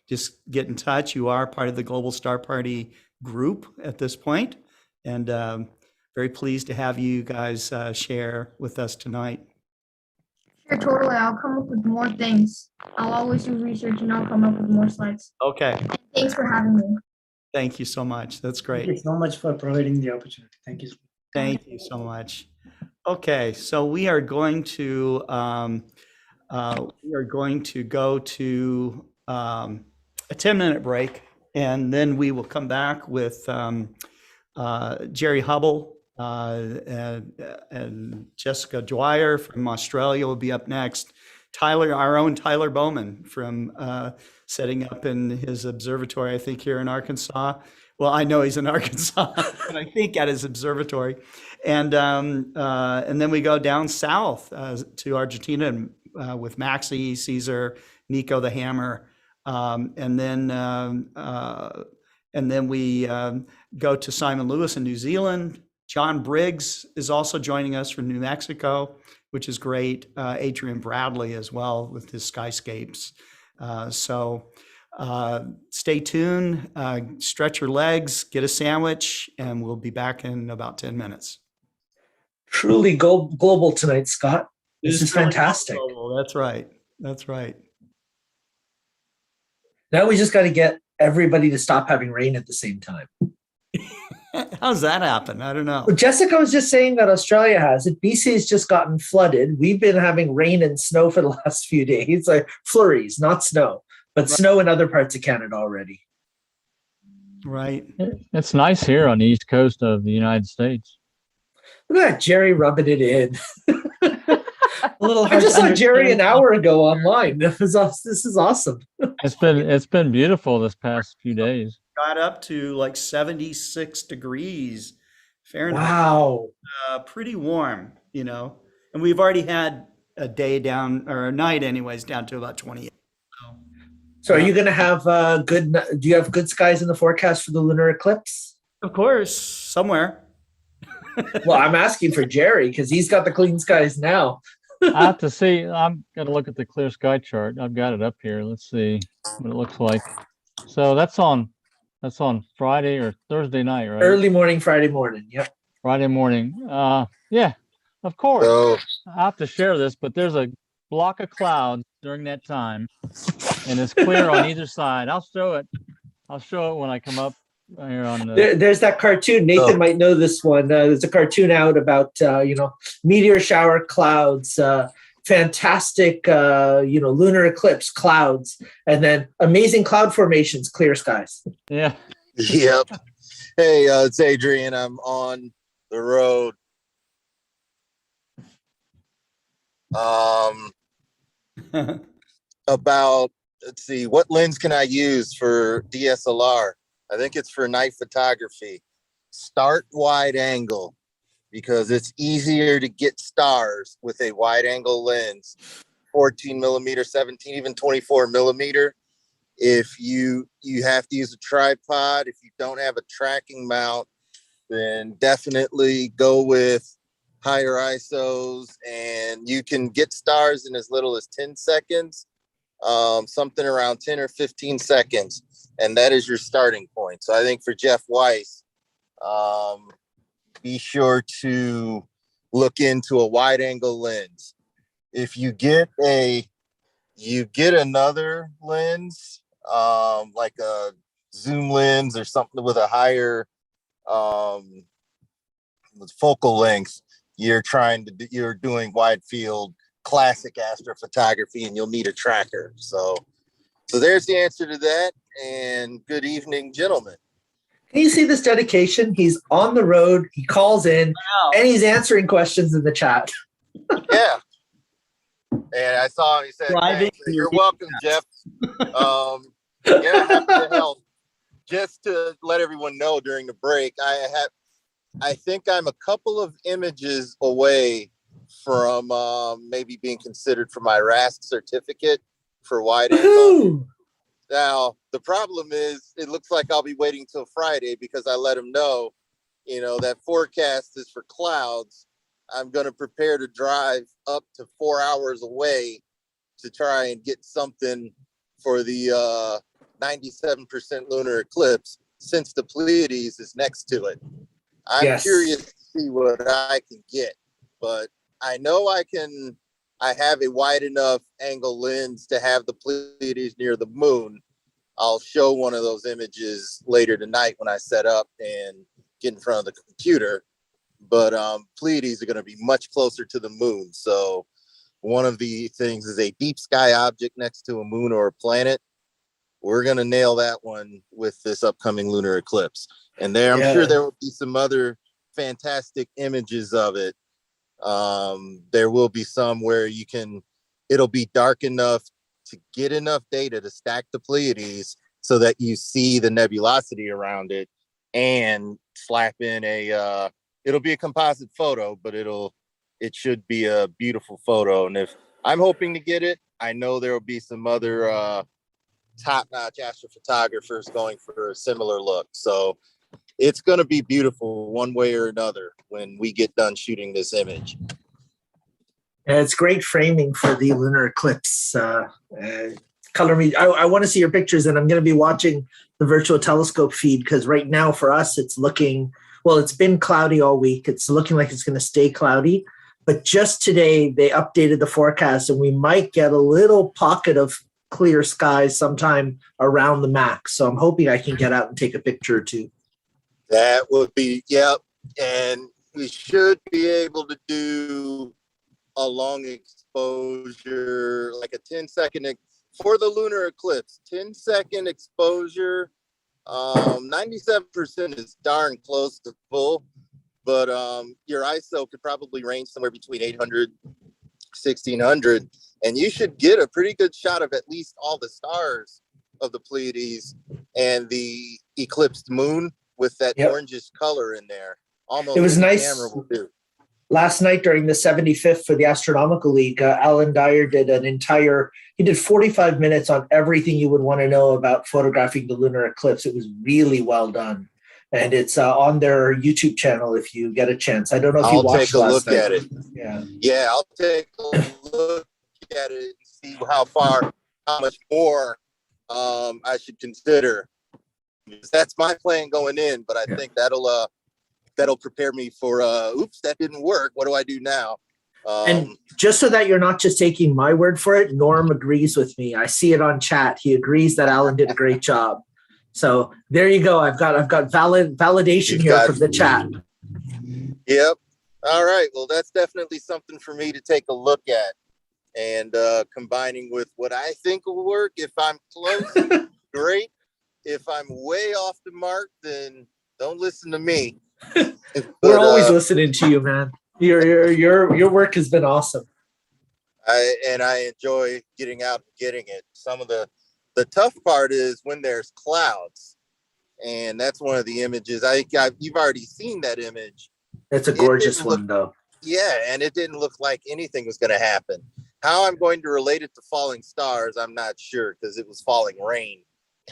just get in touch. You are part of the Global Star Party group at this point, and very pleased to have you guys share with us tonight.
Sure, totally. I'll come up with more things. I'll always do research and I'll come up with more slides.
Okay.
And thanks for having me.
Thank you so much. That's great.
Thank you so much for providing the opportunity. Thank you.
Thank you so much. Okay, so we are going to go to a 10-minute break, and then we will come back with Jerry Hubbell and Jessica Dwyer from Australia will be up next. Our own Tyler Bowman from setting up in his observatory, I think here in Arkansas. Well, I know he's in Arkansas, but I think at his observatory. And then we go down south to Argentina with Maxi, César, Nico the Hammer, and then we go to Simon Lewis in New Zealand. John Briggs is also joining us from New Mexico, which is great. Adrian Bradley as well with his skyscapes. So stay tuned, stretch your legs, get a sandwich, and we'll be back in about 10 minutes.
Truly global tonight, Scott. This is fantastic.
Global. That's right. That's right.
Now we just got to get everybody to stop having rain at the same time.
How's that happen? I don't know.
Well, Jessica was just saying that Australia has it. BC has just gotten flooded. We've been having rain and snow for the last few days, like flurries, not snow, but snow in other parts of Canada already.
Right.
It's nice here on the east coast of the United States.
Look at that, Jerry rubbing it in.
A little
I
hard
just
to
saw Jerry an
understand.
hour ago online. This is awesome.
It's been beautiful this past few days.
Got up to like 76 degrees Fahrenheit.
Wow.
Pretty warm, and we've already had a day down, or a night anyways, down to about 28.
So are you going to have do you have good skies in the forecast for the lunar eclipse?
Of course, somewhere.
Well, I'm asking for Jerry because he's got the clean skies now.
I have to see. I'm going to look at the clear sky chart. I've got it up here. Let's see what it looks like. So that's on Friday or Thursday night, right?
Early morning, Friday morning. Yep.
Friday morning. Yeah, of course.
So,
I have to share this, but there's a block of clouds during that time, and it's clear on either side. I'll show it when I come up here on the.
There's that cartoon. Nathan might know this one. There's a cartoon out about meteor shower clouds, fantastic lunar eclipse clouds, and then amazing cloud formations, clear skies.
Yeah.
Yep. Hey, it's Adrian. I'm on the road. Let's see, what lens can I use for DSLR? I think it's for night photography. Start wide angle, because it's easier to get stars with a wide angle lens, 14 millimeter, 17, even 24 millimeter. If you have to use a tripod, if you don't have a tracking mount, then definitely go with higher ISOs, and you can get stars in as little as 10 seconds, something around 10 or 15 seconds. And that is your starting point. So I think for Jeff Weiss, be sure to look into a wide angle lens. If you get another lens, like a zoom lens or something with a higher focal length, you're doing wide field classic astrophotography, and you'll need a tracker. So there's the answer to that. And good evening, gentlemen.
Can you see this dedication? He's on the road, he calls in, and he's answering questions in the chat.
Yeah. And I saw him. He said,
Driving
"Thanks.
in
You're
your
welcome, Jeff." Yeah, happy to help. Just to let everyone know during the break, I think I'm a couple of images away from maybe being considered for my RASC certificate for wide angle. Now, the problem is it looks like I'll be waiting till Friday because I let them know, that forecast is for clouds. I'm going to prepare to drive up to 4 hours away to try and get something for the 97% lunar eclipse since the Pleiades is next to it. I'm curious to see what I can get, but I know I have a wide enough angle lens to have the Pleiades near the moon. I'll show one of those images later tonight when I set up and get in front of the computer. But Pleiades are going to be much closer to the moon. So one of the things is a deep sky object next to a moon or a planet. We're going to nail that one with this upcoming lunar eclipse. And I'm sure there will be some other fantastic images of it. There will be some where it'll be dark enough to get enough data to stack the Pleiades so that you see the nebulosity around it and slap in it'll be a composite photo, but it should be a beautiful photo. And if I'm hoping to get it, I know there will be some other top-notch astrophotographers going for a similar look. So it's going to be beautiful one way or another when we get done shooting this image.
And it's great framing for the lunar eclipse. Color me. I want to see your pictures, and I'm going to be watching the virtual telescope feed because right now for us, it's been cloudy all week. It's looking like it's going to stay cloudy. But just today, they updated the forecast, and we might get a little pocket of clear skies sometime around the max. So I'm hoping I can get out and take a picture or two.
That would be, yep. And we should be able to do a long exposure, like a 10-second for the lunar eclipse, 10-second exposure. 97% is darn close to full, but your ISO could probably range somewhere between 800, 1600, and you should get a pretty good shot of at least all the stars of the Pleiades and the eclipsed moon with that orangish color in there. Almost
it was nice.
Camera will do.
Last night during the 75th for the Astronomical League, Alan Dwyer did he did 45 minutes on everything you would want to know about photographing the lunar eclipse. It was really well done. And it's on their YouTube channel if you get a chance. I don't know if you watched last night.
I'll take a look at it. Yeah, I'll take a look at it and see how much more I should consider. That's my plan going in, but I think that'll prepare me for oops, that didn't work. What do I do now?
And just so that you're not just taking my word for it, Norm agrees with me. I see it on chat. He agrees that Alan did a great job. So there you go. I've got validation here from the chat.
Yep. All right. Well, that's definitely something for me to take a look at, and combining with what I think will work. If I'm close, great. If I'm way off the mark, then don't listen to me.
We're always listening to you, man. Your work has been awesome.
I enjoy getting out and getting it. Some of the tough part is when there's clouds, and that's one of the images. You've already seen that image.
It's a gorgeous one, though.
Yeah, and it didn't look like anything was going to happen. How I'm going to relate it to falling stars, I'm not sure, because it was falling rain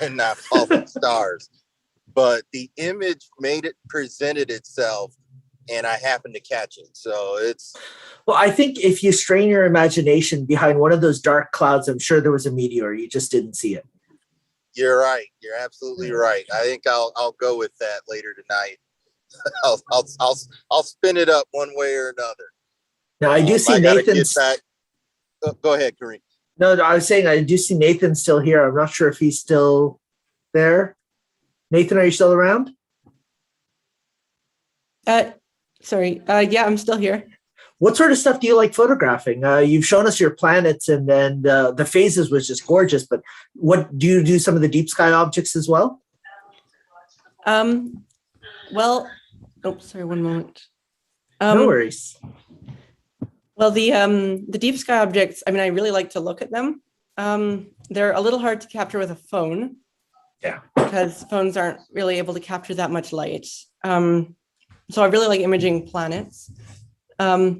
and not falling stars. But the image presented itself, and I happened to catch it. So it's...
Well, I think if you strain your imagination behind one of those dark clouds, I'm sure there was a meteor. You just didn't see it.
You're right. You're absolutely right. I think I'll go with that later tonight. I'll spin it up one way or another.
Now I do see Nathan's.
Go ahead, Karim.
No, I was saying I do see Nathan still here. I'm not sure if he's still there. Nathan, are you still around?
Sorry. Yeah, I'm still here.
What sort of stuff do you like photographing? You've shown us your planets, and then the phases was just gorgeous. But what do you do? Some of the deep sky objects as well?
Well, oh, sorry, one moment.
No worries.
Well, the deep sky objects, I mean, I really like to look at them. They're a little hard to capture with a phone.
Yeah.
Because phones aren't really able to capture that much light. So I really like imaging planets. But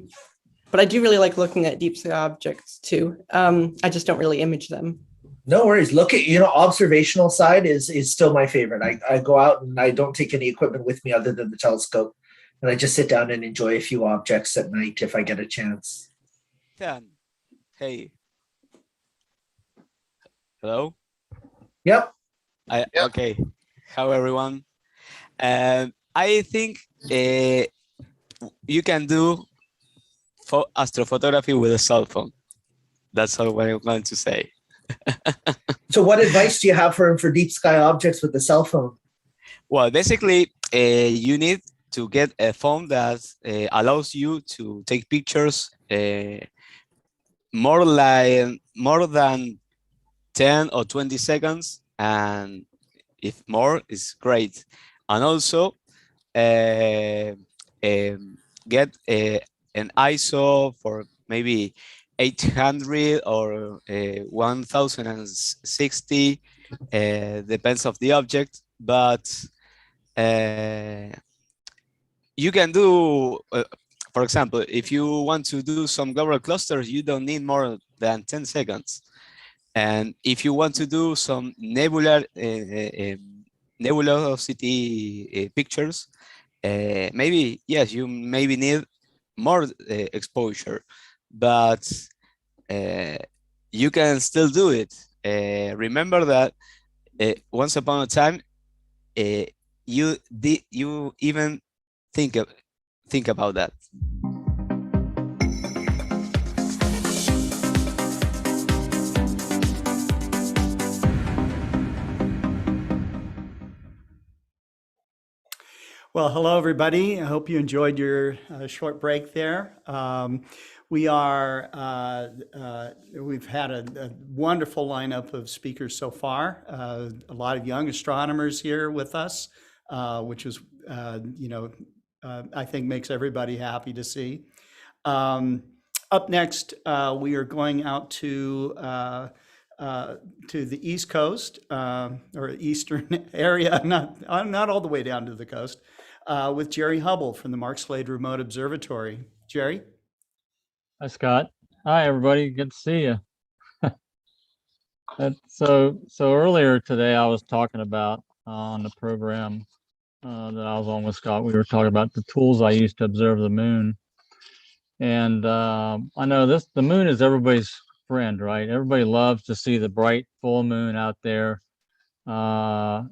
I do really like looking at deep sky objects too. I just don't really image them.
No worries. Look at, observational side is still my favorite. I go out and I don't take any equipment with me other than the telescope. And I just sit down and enjoy a few objects at night if I get a chance.
Hey. Hello?
Yep.
Okay. How everyone? I think you can do astrophotography with a cell phone. That's all what I'm going to say.
So what advice do you have for deep sky objects with the cell phone?
Well, basically, you need to get a phone that allows you to take pictures more than 10 or 20 seconds, and if more is great. And also get an ISO for maybe 800 or 1060, depends of the object, but you can do, for example, if you want to do some global clusters, you don't need more than 10 seconds. And if you want to do some nebulosity pictures, maybe, yes, you maybe need more exposure, but you can still do it. Remember that once upon a time, you even think about that.
Well, hello, everybody. I hope you enjoyed your short break there. We've had a wonderful lineup of speakers so far. A lot of young astronomers here with us, which is, I think makes everybody happy to see. Up next, we are going out to the East Coast or Eastern area, not all the way down to the coast, with Jerry Hubbell from the Mark Slade Remote Observatory. Jerry?
Hi, Scott. Hi, everybody. Good to see you. So earlier today, I was talking about on the program that I was on with Scott, we were talking about the tools I use to observe the moon. And I know the moon is everybody's friend, right? Everybody loves to see the bright full moon out there, hogging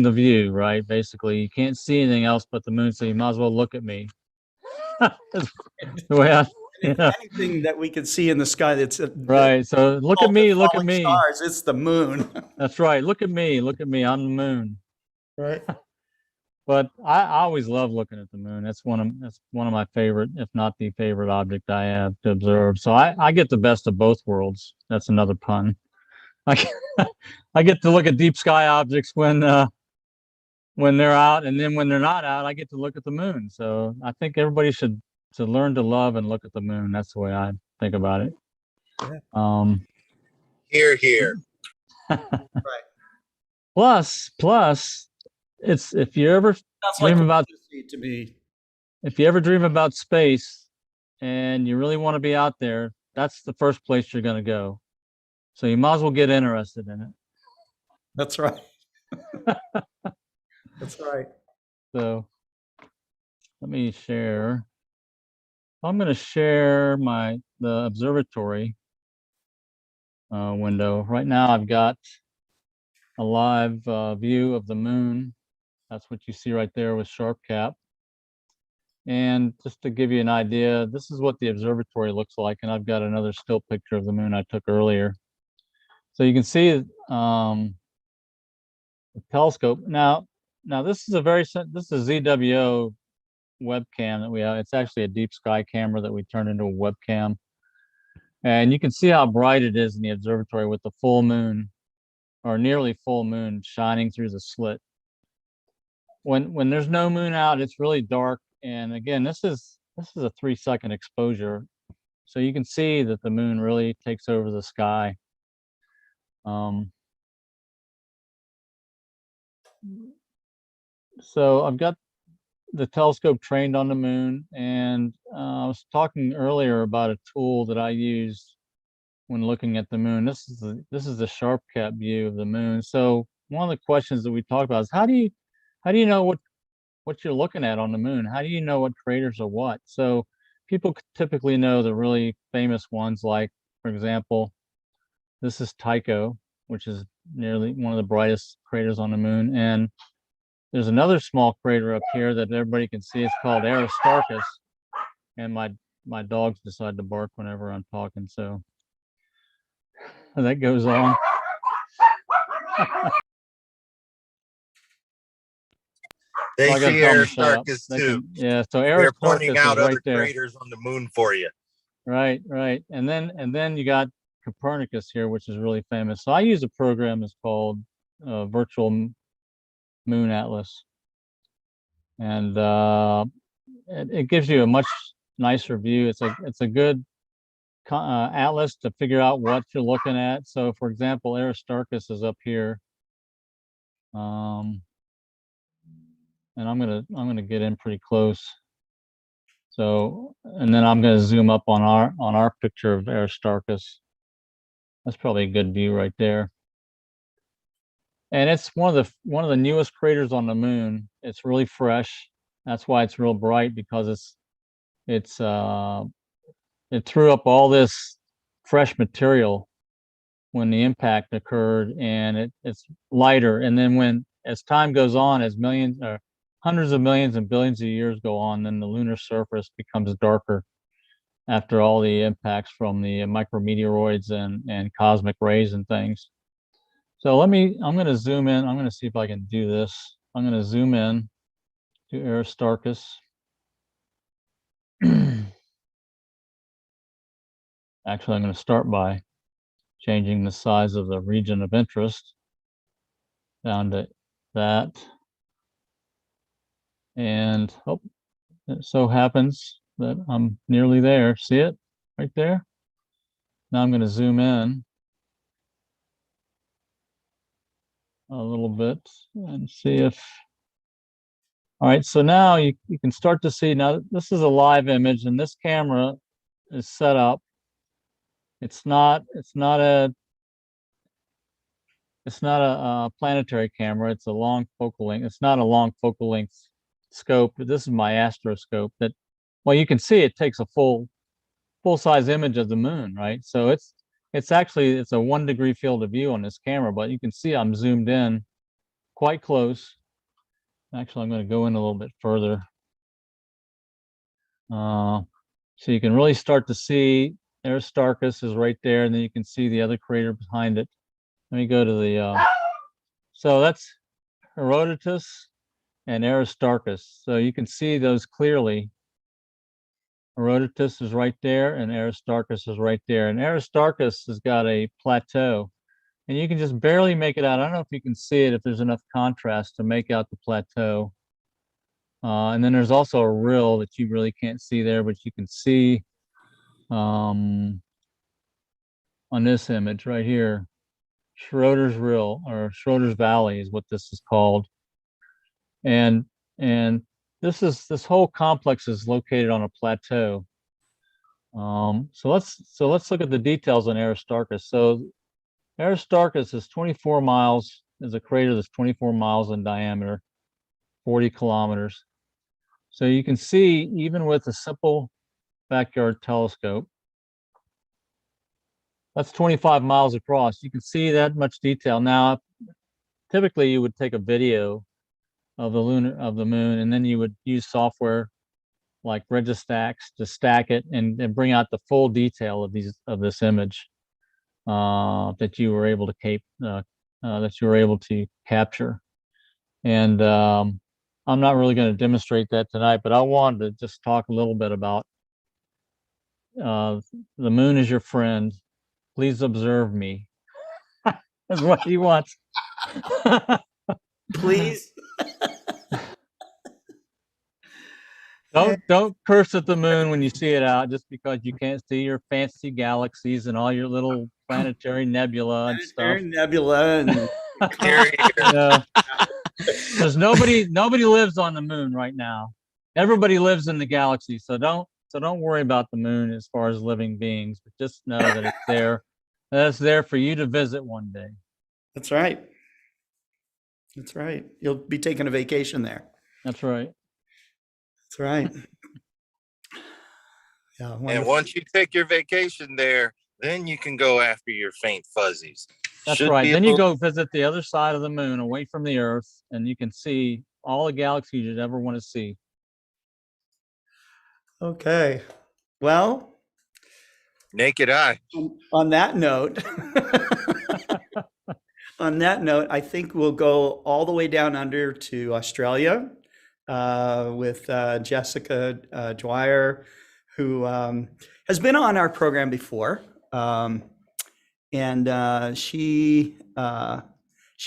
the view, right? Basically, you can't see anything else but the moon, so you might as well look at me. The way
anything that we can see in the sky that's
right. So look at me, look at me.
Stars, it's the moon.
That's right. Look at me, I'm the moon.
Right.
But I always love looking at the moon. That's one of my favorite, if not the favorite object I have to observe. So I get the best of both worlds. That's another pun. I get to look at deep sky objects when they're out, and then when they're not out, I get to look at the moon. So I think everybody should learn to love and look at the moon. That's the way I think about it. Yeah.
Hear, hear.
Right.
Plus, it's if you ever dream about
to me.
If you ever dream about space and you really want to be out there, that's the first place you're going to go. So you might as well get interested in it.
That's right. That's right.
So let me share. I'm going to share the observatory window. Right now I've got a live view of the moon. That's what you see right there with sharp cap. And just to give you an idea, this is what the observatory looks like. And I've got another still picture of the moon I took earlier. So you can see the telescope. Now this is this is a ZWO webcam that we have. It's actually a deep sky camera that we turned into a webcam. And you can see how bright it is in the observatory with the full moon, or nearly full moon, shining through the slit. When there's no moon out, it's really dark. And again, this is this is a 3-second exposure. So you can see that the moon really takes over the sky. So I've got the telescope trained on the moon, and I was talking earlier about a tool that I use when looking at the moon. This is the sharp cap view of the moon. So one of the questions that we talked about is how do you know what you're looking at on the moon? How do you know what craters are what? So people typically know the really famous ones, like, for example, this is Tycho, which is nearly one of the brightest craters on the moon. And there's another small crater up here that everybody can see. It's called Aristarchus. And my dogs decide to bark whenever I'm talking, so that goes on.
They
So I gotta
see
tell them to shut up.
Aristarchus
They
too.
yeah, so
They're pointing
Aristarchus
out
is right
other
there.
craters on the moon for you.
Right. And then you got Copernicus here, which is really famous. So I use a program that's called Virtual Moon Atlas, and it gives you a much nicer view. It's a good atlas to figure out what you're looking at. So, for example, Aristarchus is up here, and I'm gonna get in pretty close. So, and then I'm gonna zoom up on our picture of Aristarchus. That's probably a good view right there. And it's one of the newest craters on the moon. It's really fresh. That's why it's real bright, because it threw up all this fresh material when the impact occurred, and it's lighter. And then as time goes on, as millions or hundreds of millions and billions of years go on, then the lunar surface becomes darker after all the impacts from the micrometeoroids and cosmic rays and things. So I'm going to zoom in. I'm going to see if I can do this. I'm going to zoom in to Aristarchus. Actually, I'm going to start by changing the size of the region of interest down to that. And it so happens that I'm nearly there. See it right there? Now I'm going to zoom in a little bit and see if, all right, so now you can start to see, now this is a live image, and this camera is set up. It's not a planetary camera. It's a long focal length. It's not a long focal length scope. This is my astroscope that, well, you can see it takes a full size image of the moon, right? So it's a 1 degree field of view on this camera, but you can see I'm zoomed in quite close. Actually, I'm going to go in a little bit further. So you can really start to see Aristarchus is right there, and then you can see the other crater behind it. Let me go to the, so that's Herodotus and Aristarchus. So you can see those clearly. Herodotus is right there, and Aristarchus is right there. And Aristarchus has got a plateau, and you can just barely make it out. I don't know if you can see it, if there's enough contrast to make out the plateau. And then there's also a rill that you really can't see there, but you can see on this image right here, Schroeder's Rill, or Schroeder's Valley is what this is called. And this whole complex is located on a plateau. So let's look at the details on Aristarchus. So Aristarchus is 24 miles, is a crater that's 24 miles in diameter, 40 kilometers. So you can see, even with a simple backyard telescope, that's 25 miles across. You can see that much detail. Now, typically you would take a video of the moon, and then you would use software like Registax to stack it and bring out the full detail of this image that you were able to capture. And I'm not really going to demonstrate that tonight, but I wanted to just talk a little bit about the moon is your friend. Please observe me. That's what he wants.
Please.
Don't curse at the moon when you see it out just because you can't see your fancy galaxies and all your little planetary nebula and stuff.
Nebula and
Yeah. Because nobody lives on the moon right now. Everybody lives in the galaxy, so don't worry about the moon as far as living beings, but just know that it's there. That it's there for you to visit one day.
That's right. That's right. You'll be taking a vacation there.
That's right.
That's right. Yeah.
And
Wonderful.
once you take your vacation there, then you can go after your faint fuzzies.
That's
Should
right.
be
Then you
able-
go visit the other side of the moon, away from the Earth, and you can see all the galaxies you'd ever want to see.
Okay. Well,
naked eye.
On that note, I think we'll go all the way down under to Australia with Jessica Dwyer, who has been on our program before. And she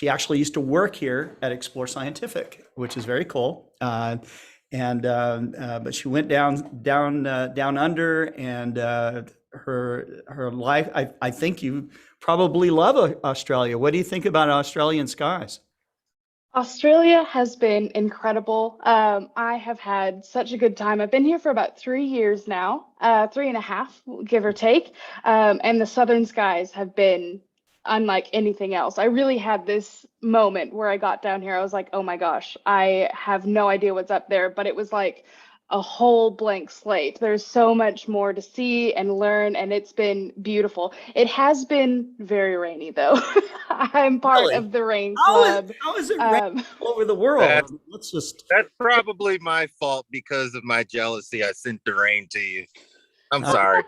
actually used to work here at Explore Scientific, which is very cool. But she went down under, and her life. I think you probably love Australia. What do you think about Australian skies?
Australia has been incredible. I have had such a good time. I've been here for about 3 years now, 3.5, give or take. And the southern skies have been unlike anything else. I really had this moment where I got down here. I was like, oh my gosh, I have no idea what's up there. But it was like a whole blank slate. There's so much more to see and learn, and it's been beautiful. It has been very rainy, though. I'm part of the rain club.
How is it raining all over the world?
That's probably my fault because of my jealousy. I sent the rain to you. I'm sorry.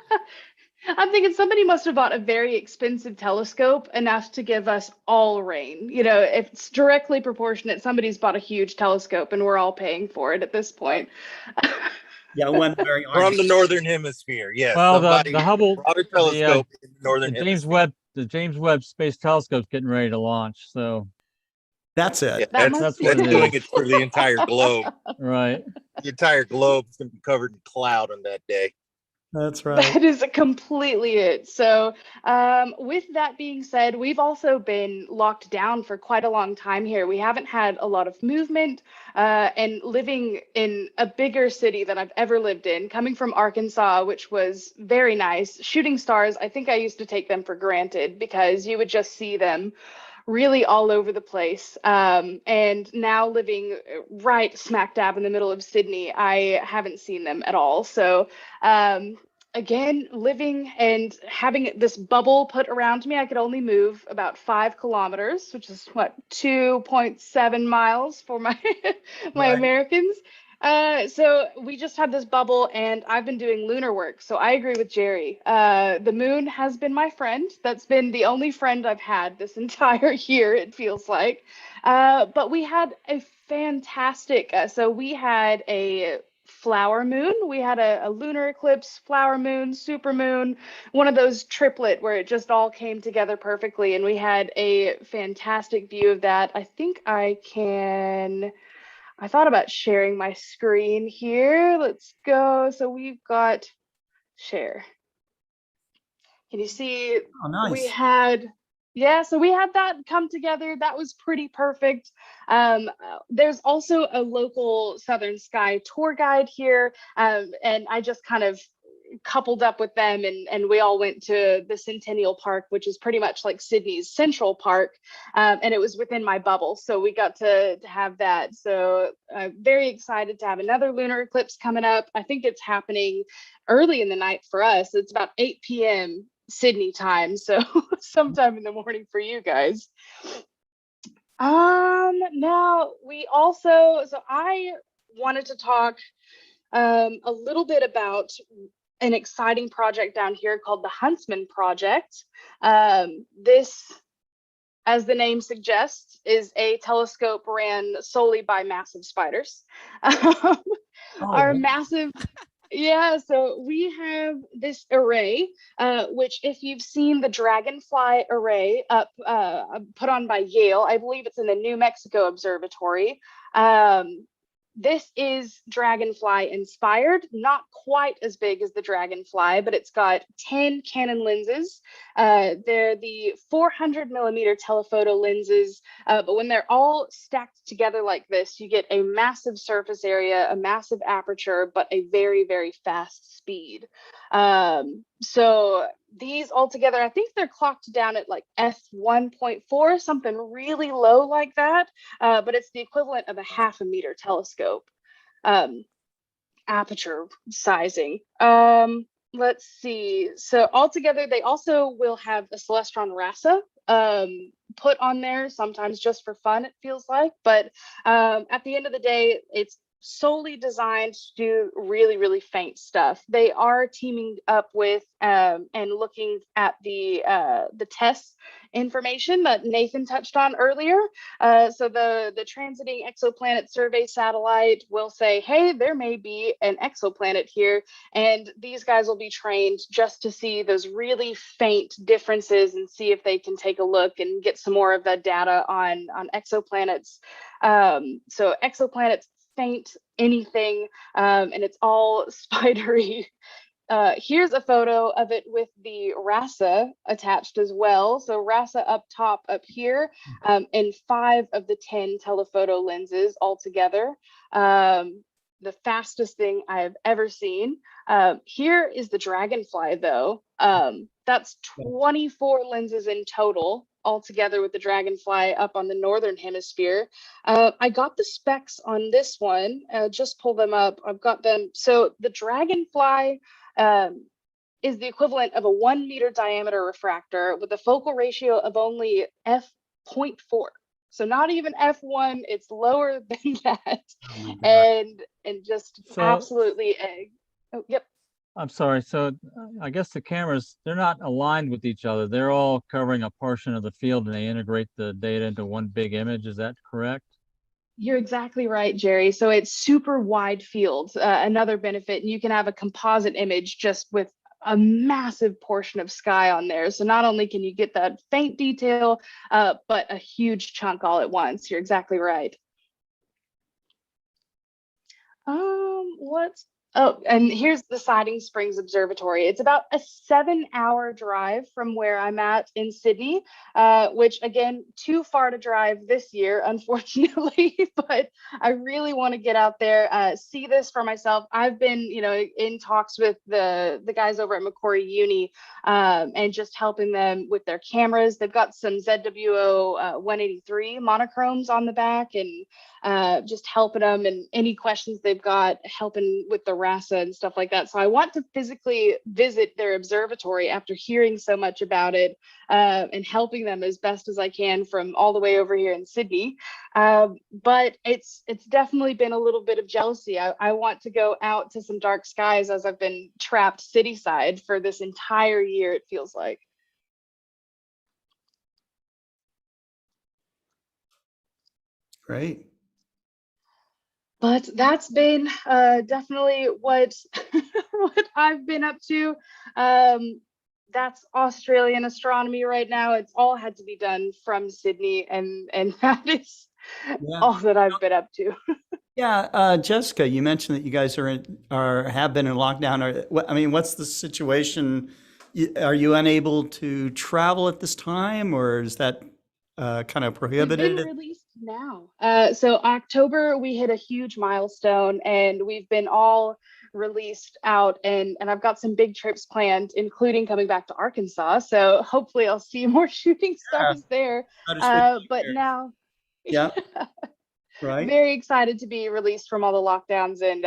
I'm thinking somebody must have bought a very expensive telescope enough to give us all rain. You know, if it's directly proportionate, somebody's bought a huge telescope and we're all paying for it at this point.
Yeah, one very
from the northern hemisphere. Yes.
Well, the Hubbell,
brought a telescope in the northern hemisphere.
The James Webb Space Telescope's getting ready to launch. So
that's it.
Yeah,
That
that's
must
that's
be
doing
nice.
it for the entire globe.
Right.
The entire globe is going to be covered in cloud on that day.
That's right.
That is completely it. So with that being said, we've also been locked down for quite a long time here. We haven't had a lot of movement, and living in a bigger city than I've ever lived in, coming from Arkansas, which was very nice. Shooting stars, I think I used to take them for granted because you would just see them really all over the place. And now living right smack dab in the middle of Sydney, I haven't seen them at all. So again, living and having this bubble put around me, I could only move about 5 kilometers, which is what, 2.7 miles for my my
Right.
Americans. So we just had this bubble, and I've been doing lunar work. So I agree with Jerry. The moon has been my friend. That's been the only friend I've had this entire year, it feels like. But we had a fantastic, so we had a flower moon. We had a lunar eclipse, flower moon, super moon, one of those triplet where it just all came together perfectly. And we had a fantastic view of that. I think I thought about sharing my screen here. Let's go. So we've got share. Can you see?
Oh, nice.
We had, yeah, so we had that come together. That was pretty perfect. There's also a local Southern Sky tour guide here, and I just kind of coupled up with them, and we all went to the Centennial Park, which is pretty much like Sydney's Central Park, and it was within my bubble, so we got to have that. So very excited to have another lunar eclipse coming up. I think it's happening early in the night for us. It's about 8 p.m. Sydney time, so sometime in the morning for you guys. Now we also, so I wanted to talk a little bit about an exciting project down here called the Huntsman Project. This, as the name suggests, is a telescope ran solely by massive spiders. Our massive, yeah, so we have this array, which if you've seen the Dragonfly array up put on by Yale, I believe it's in the New Mexico Observatory. This is Dragonfly inspired, not quite as big as the Dragonfly, but it's got 10 Canon lenses. They're the 400 millimeter telephoto lenses, but when they're all stacked together like this, you get a massive surface area, a massive aperture, but a very, very fast speed. So these all together, I think they're clocked down at like f1.4, something really low like that, but it's the equivalent of a half a meter telescope aperture sizing. Let's see. So altogether, they also will have a Celestron RASA put on there, sometimes just for fun, it feels like. But at the end of the day, it's solely designed to do really, really faint stuff. They are teaming up with and looking at the TESS information that Nathan touched on earlier. So the Transiting Exoplanet Survey Satellite will say, hey, there may be an exoplanet here, and these guys will be trained just to see those really faint differences and see if they can take a look and get some more of that data on exoplanets. So exoplanets, faint anything, and it's all spidery. Here's a photo of it with the RASA attached as well. So RASA up top up here, and 5 of the 10 telephoto lenses altogether. The fastest thing I have ever seen. Here is the Dragonfly though. That's 24 lenses in total, all together with the Dragonfly up on the northern hemisphere. I got the specs on this one, just pull them up. I've got them. So the Dragonfly is the equivalent of a 1 meter diameter refractor with a focal ratio of only f.4. So not even f1, it's lower than that. And just absolutely oh, yep.
I'm sorry. So I guess the cameras, they're not aligned with each other. They're all covering a portion of the field and they integrate the data into one big image. Is that correct?
You're exactly right, Jerry. So it's super wide field, another benefit. And you can have a composite image just with a massive portion of sky on there. So not only can you get that faint detail, but a huge chunk all at once. You're exactly right. Oh, and here's the Siding Springs Observatory. It's about a 7-hour drive from where I'm at in Sydney, which again, too far to drive this year, unfortunately, but I really want to get out there, see this for myself. I've been, in talks with the guys over at Macquarie Uni and just helping them with their cameras. They've got some ZWO 183 monochromes on the back and just helping them and any questions they've got, helping with the RASA and stuff like that. So I want to physically visit their observatory after hearing so much about it and helping them as best as I can from all the way over here in Sydney. But it's definitely been a little bit of jealousy. I want to go out to some dark skies as I've been trapped cityside for this entire year, it feels like.
Great.
But that's been definitely what what I've been up to. That's Australian astronomy right now. It's all had to be done from Sydney, and that is all that I've been up to.
Yeah, Jessica, you mentioned that you guys have been in lockdown. What's the situation? Are you unable to travel at this time, or is that kind of prohibited?
We've been released now. So October, we hit a huge milestone, and we've been all released out, and I've got some big trips planned, including coming back to Arkansas. So hopefully I'll see more shooting stars there. But now,
yeah. Right.
Very excited to be released from all the lockdowns, and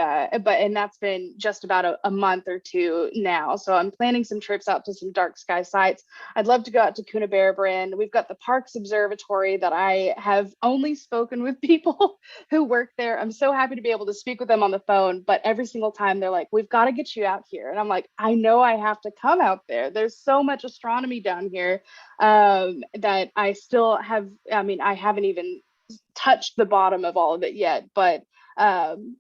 that's been just about a month or two now. So I'm planning some trips out to some dark sky sites. I'd love to go out to Coonabarabran. We've got the Parks Observatory that I have only spoken with people who work there. I'm so happy to be able to speak with them on the phone, but every single time they're like, we've got to get you out here. And I'm like, I know I have to come out there. There's so much astronomy down here that I still have. I haven't even touched the bottom of all of it yet, but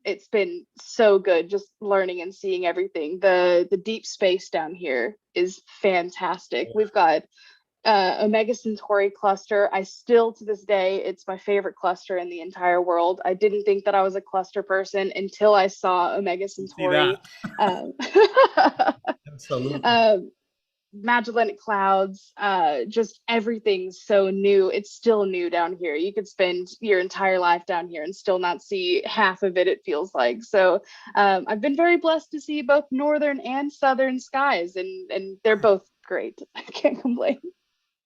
it's been so good just learning and seeing everything. The deep space down here is fantastic. We've got Omega Centauri cluster. I still, to this day, it's my favorite cluster in the entire world. I didn't think that I was a cluster person until I saw Omega Centauri.
Absolutely.
Magellanic Clouds, just everything's so new. It's still new down here. You could spend your entire life down here and still not see half of it, it feels like. So I've been very blessed to see both northern and southern skies, and they're both great. I can't complain.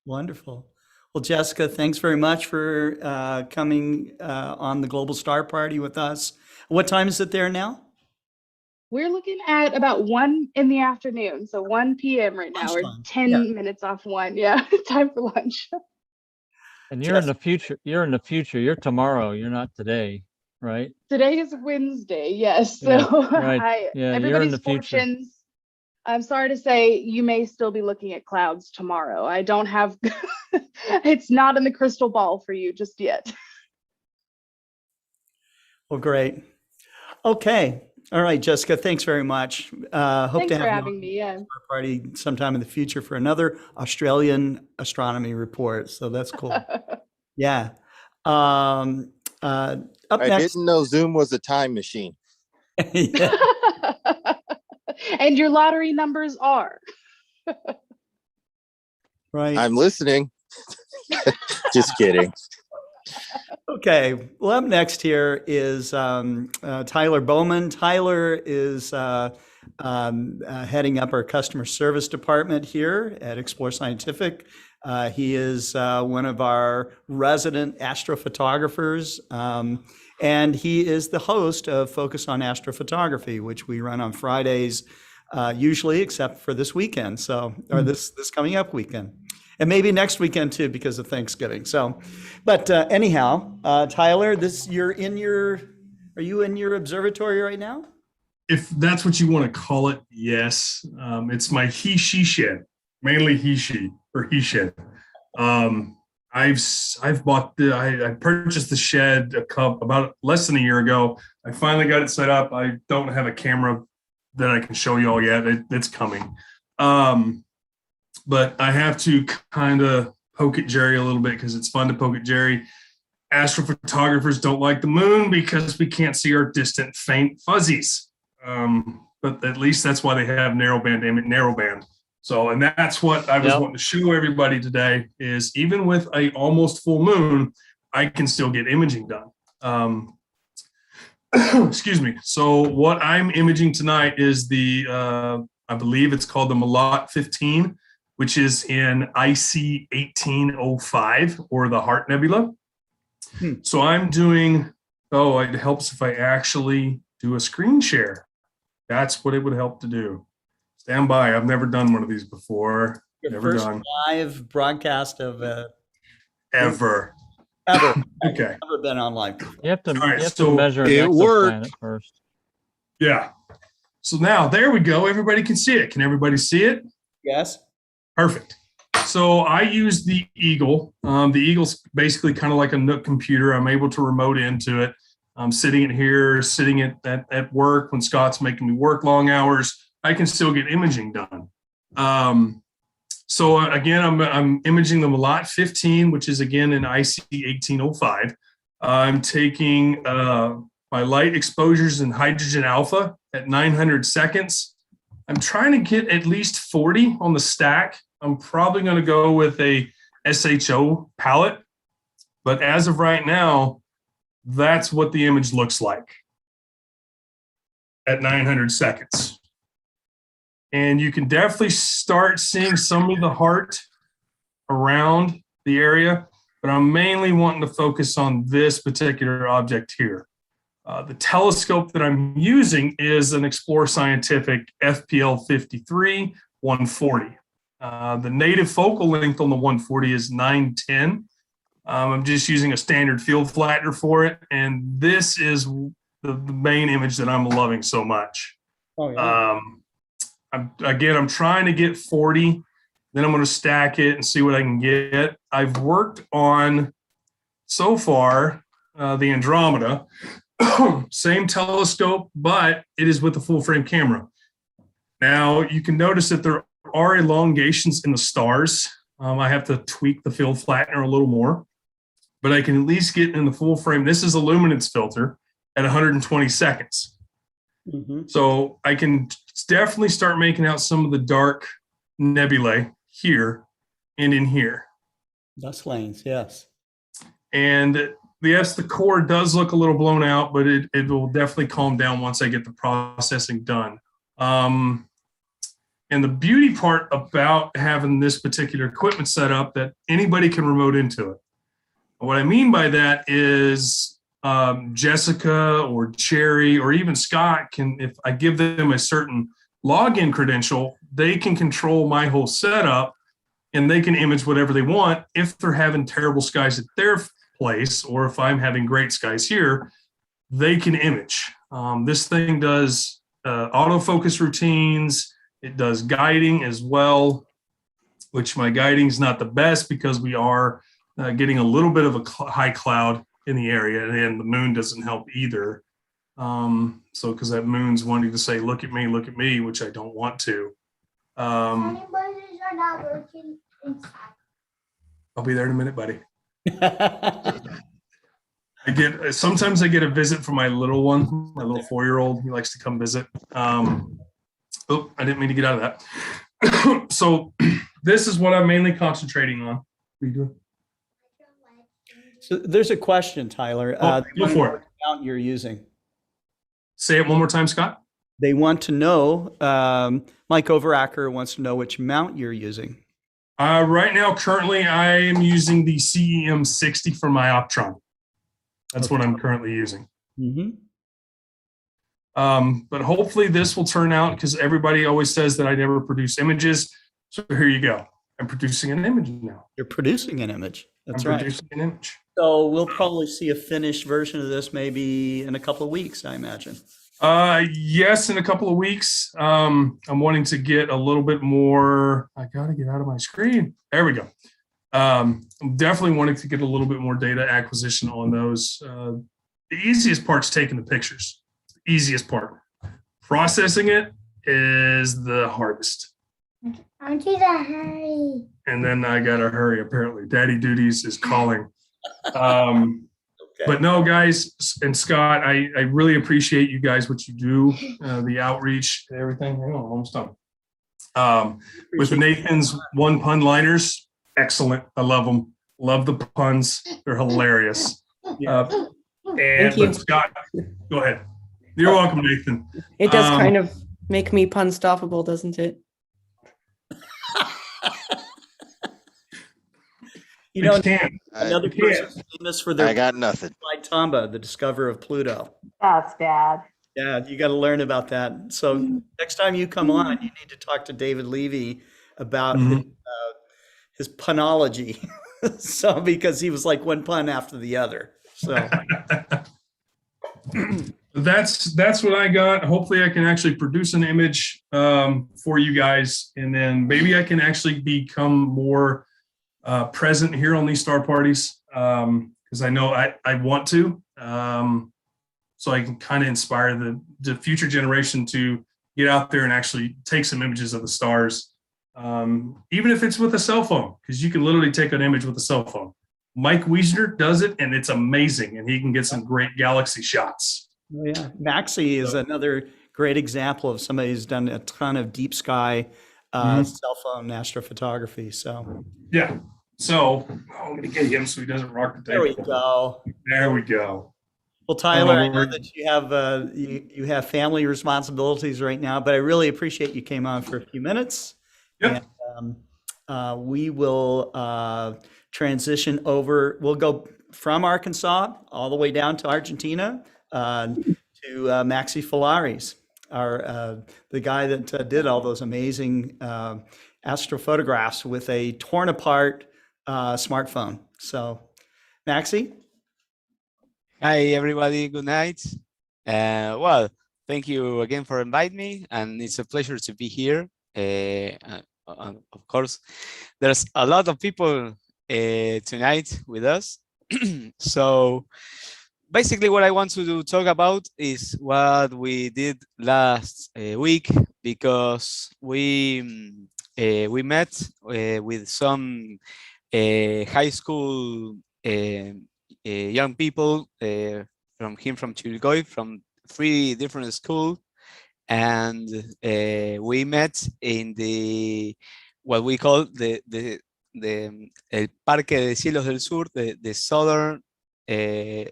Wonderful. Well, Jessica, thanks very much for coming on the Global Star Party with us. What time is it there now?
We're looking at about 1 in the afternoon, so 1 p.m. right now. We're 10 minutes off 1. Yeah, time for lunch.
And you're in the future. You're in the future. You're tomorrow. You're not today, right?
Today is Wednesday, yes. So
Yeah, right. Yeah, you're in
everybody's
the future.
fortunes. I'm sorry to say you may still be looking at clouds tomorrow. I don't have, it's not in the crystal ball for you just yet.
Well, great. Okay. All right, Jessica, thanks very much. Hope
Thanks
to
for
have you
having
on
me. Yeah.
our party sometime in the future for another Australian astronomy report. So that's cool. Yeah. Up
I
next.
didn't know Zoom was a time machine.
Yeah.
And your lottery numbers are.
Right.
I'm listening. Just kidding.
Okay. Well, up next here is Tyler Bowman. Tyler is heading up our customer service department here at Explore Scientific. He is one of our resident astrophotographers, and he is the host of Focus on Astrophotography, which we run on Fridays, usually, except for this weekend. So, or this coming up weekend. And maybe next weekend too, because of Thanksgiving. So, but anyhow, Tyler, are you in your observatory right now?
If that's what you want to call it, yes. It's my he-she shed, mainly he-she or he-shed. I purchased the shed about less than a year ago. I finally got it set up. I don't have a camera that I can show you all yet. It's coming. But I have to kind of poke at Jerry a little bit because it's fun to poke at Jerry. Astrophotographers don't like the moon because we can't see our distant, faint fuzzies. But at least that's why they have narrowband. So, and that's what I was wanting to show everybody today is even with a almost full moon, I can still get imaging done. Excuse me. So what I'm imaging tonight is I believe it's called the Malot 15, which is in IC 1805 or the Heart Nebula. So I'm doing, it helps if I actually do a screen share. That's what it would help to do. Stand by. I've never done one of these before.
Your
Never
first
done.
live broadcast of
Ever.
ever.
Okay.
Never been online.
You have to,
All right,
you have
so
to measure an
it worked.
exoplanet first.
Yeah. So now there we go. Everybody can see it. Can everybody see it?
Yes.
Perfect. So I use the Eagle. The Eagle's basically kind of like a Nook computer. I'm able to remote into it. I'm sitting at work when Scott's making me work long hours. I can still get imaging done. So again, I'm imaging the Malot 15, which is again in IC 1805. I'm taking my light exposures in hydrogen alpha at 900 seconds. I'm trying to get at least 40 on the stack. I'm probably going to go with a SHO palette, but as of right now, that's what the image looks like at 900 seconds. And you can definitely start seeing some of the heart around the area, but I'm mainly wanting to focus on this particular object here. The telescope that I'm using is an Explore Scientific FPL 53 140. The native focal length on the 140 is 910. I'm just using a standard field flattener for it, and this is the main image that I'm loving so much.
Oh, yeah.
I'm trying to get 40, then I'm going to stack it and see what I can get. I've worked on, so far, the Andromeda, same telescope, but it is with a full frame camera. Now, you can notice that there are elongations in the stars. I have to tweak the field flattener a little more, but I can at least get in the full frame. This is a luminance filter at 120 seconds. So I can definitely start making out some of the dark nebulae here and in here.
Dust lanes, yes.
And yes, the core does look a little blown out, but it will definitely calm down once I get the processing done. And the beauty part about having this particular equipment set up that anybody can remote into it. What I mean by that is Jessica or Cherry or even Scott can, if I give them a certain login credential, they can control my whole setup and they can image whatever they want if they're having terrible skies at their place, or if I'm having great skies here, they can image. This thing does autofocus routines. It does guiding as well, which my guiding is not the best because we are getting a little bit of a high cloud in the area, and the moon doesn't help either. So because that moon's wanting to say, look at me, which I don't want to. I'll be there in a minute, buddy. Sometimes I get a visit from my little one, my little 4-year-old. He likes to come visit. Oh, I didn't mean to get out of that. So this is what I'm mainly concentrating on. What are you doing?
So there's a question, Tyler.
Go for it.
Mount you're using.
Say it one more time, Scott.
They want to know, Mike Overacker wants to know which mount you're using.
Right now, currently, I am using the CEM 60 for my Optron. That's what I'm currently using. But hopefully this will turn out, because everybody always says that I never produce images. So here you go. I'm producing an image now.
You're producing an image. That's
I'm
right.
producing an image.
So we'll probably see a finished version of this maybe in a couple of weeks, I imagine.
Yes, in a couple of weeks. I'm wanting to get a little bit more. I got to get out of my screen. There we go. I'm definitely wanting to get a little bit more data acquisition on those. The easiest part's taking the pictures. The easiest part. Processing it is the hardest.
I need to hurry.
And then I got to hurry, apparently. Daddy duties is calling. But no, guys, and Scott, I really appreciate you guys, what you do, the outreach and everything. Hang on, I'm almost done. With Nathan's one pun liners, excellent. I love them. Love the puns. They're hilarious.
Thank you.
But Scott, go ahead. You're welcome, Nathan.
It does kind of make me pun-stoppable, doesn't it?
You know,
another
person famous for their.
I got nothing.
Tomba, the discoverer of Pluto.
That's bad.
Yeah, you got to learn about that. So next time you come on, you need to talk to David Levy about his punology. So because he was like one pun after the other. So
that's what I got. Hopefully I can actually produce an image for you guys, and then maybe I can actually become more present here on these star parties, because I know I want to, so I can kind of inspire the future generation to get out there and actually take some images of the stars, even if it's with a cell phone, because you can literally take an image with a cell phone. Mike Wiesner does it, and it's amazing, and he can get some great galaxy shots.
Oh, yeah, Maxi is another great example of somebody who's done a ton of deep sky cell phone astrophotography. So
yeah. So I'm going to get him so he doesn't rock the table.
There we go.
There we go.
Well, Tyler, I know that you have you have family responsibilities right now, but I really appreciate you came on for a few minutes.
Yep.
And we will transition over. We'll go from Arkansas all the way down to Argentina to Maxi Falieres, the guy that did all those amazing astrophotographs with a torn apart smartphone. So, Maxi.
Hi, everybody. Good night. Well, thank you again for inviting me, and it's a pleasure to be here. Of course, there's a lot of people tonight with us. So basically what I want to talk about is what we did last week, because we we met with some high school young people from Chilgoy, from 3 different schools, and we met in the what we call the El Parque de Cielos del Sur, the Southern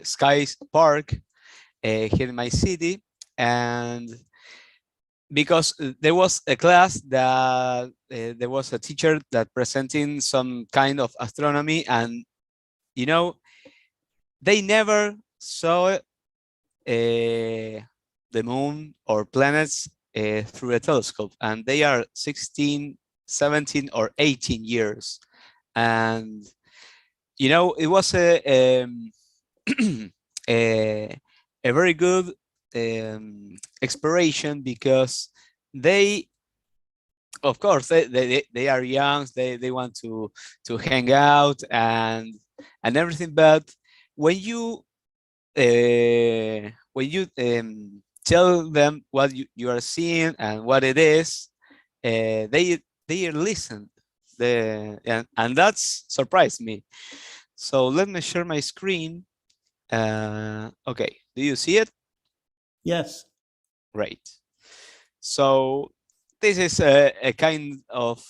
Skies Park here in my city. And because there was a class that there was a teacher that presenting some kind of astronomy, and you know, they never saw the moon or planets through a telescope, and they are 16, 17 or 18 years. And you know, it was a a very good exploration, because they, of course, they are young, they want to hang out and everything, but when you tell them what you are seeing and what it is, they listen, and that's surprised me. So let me share my screen. Okay, do you see it?
Yes.
Great. So this is a kind of,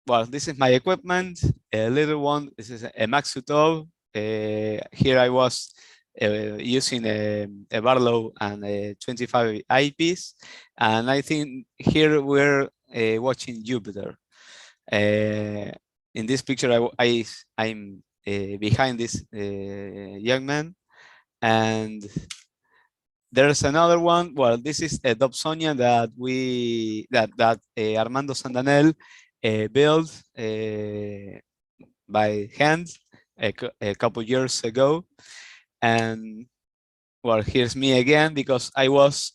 well, this is my equipment, a little one. This is a Maxi. Here I was using a Barlow and a 25 eyepiece, and I think here we're watching Jupiter. In this picture, I'm behind this young man, and there's another one. Well, this is a Dobsonia that Armando Sandanel built by hand a couple years ago. And well, here's me again, because I was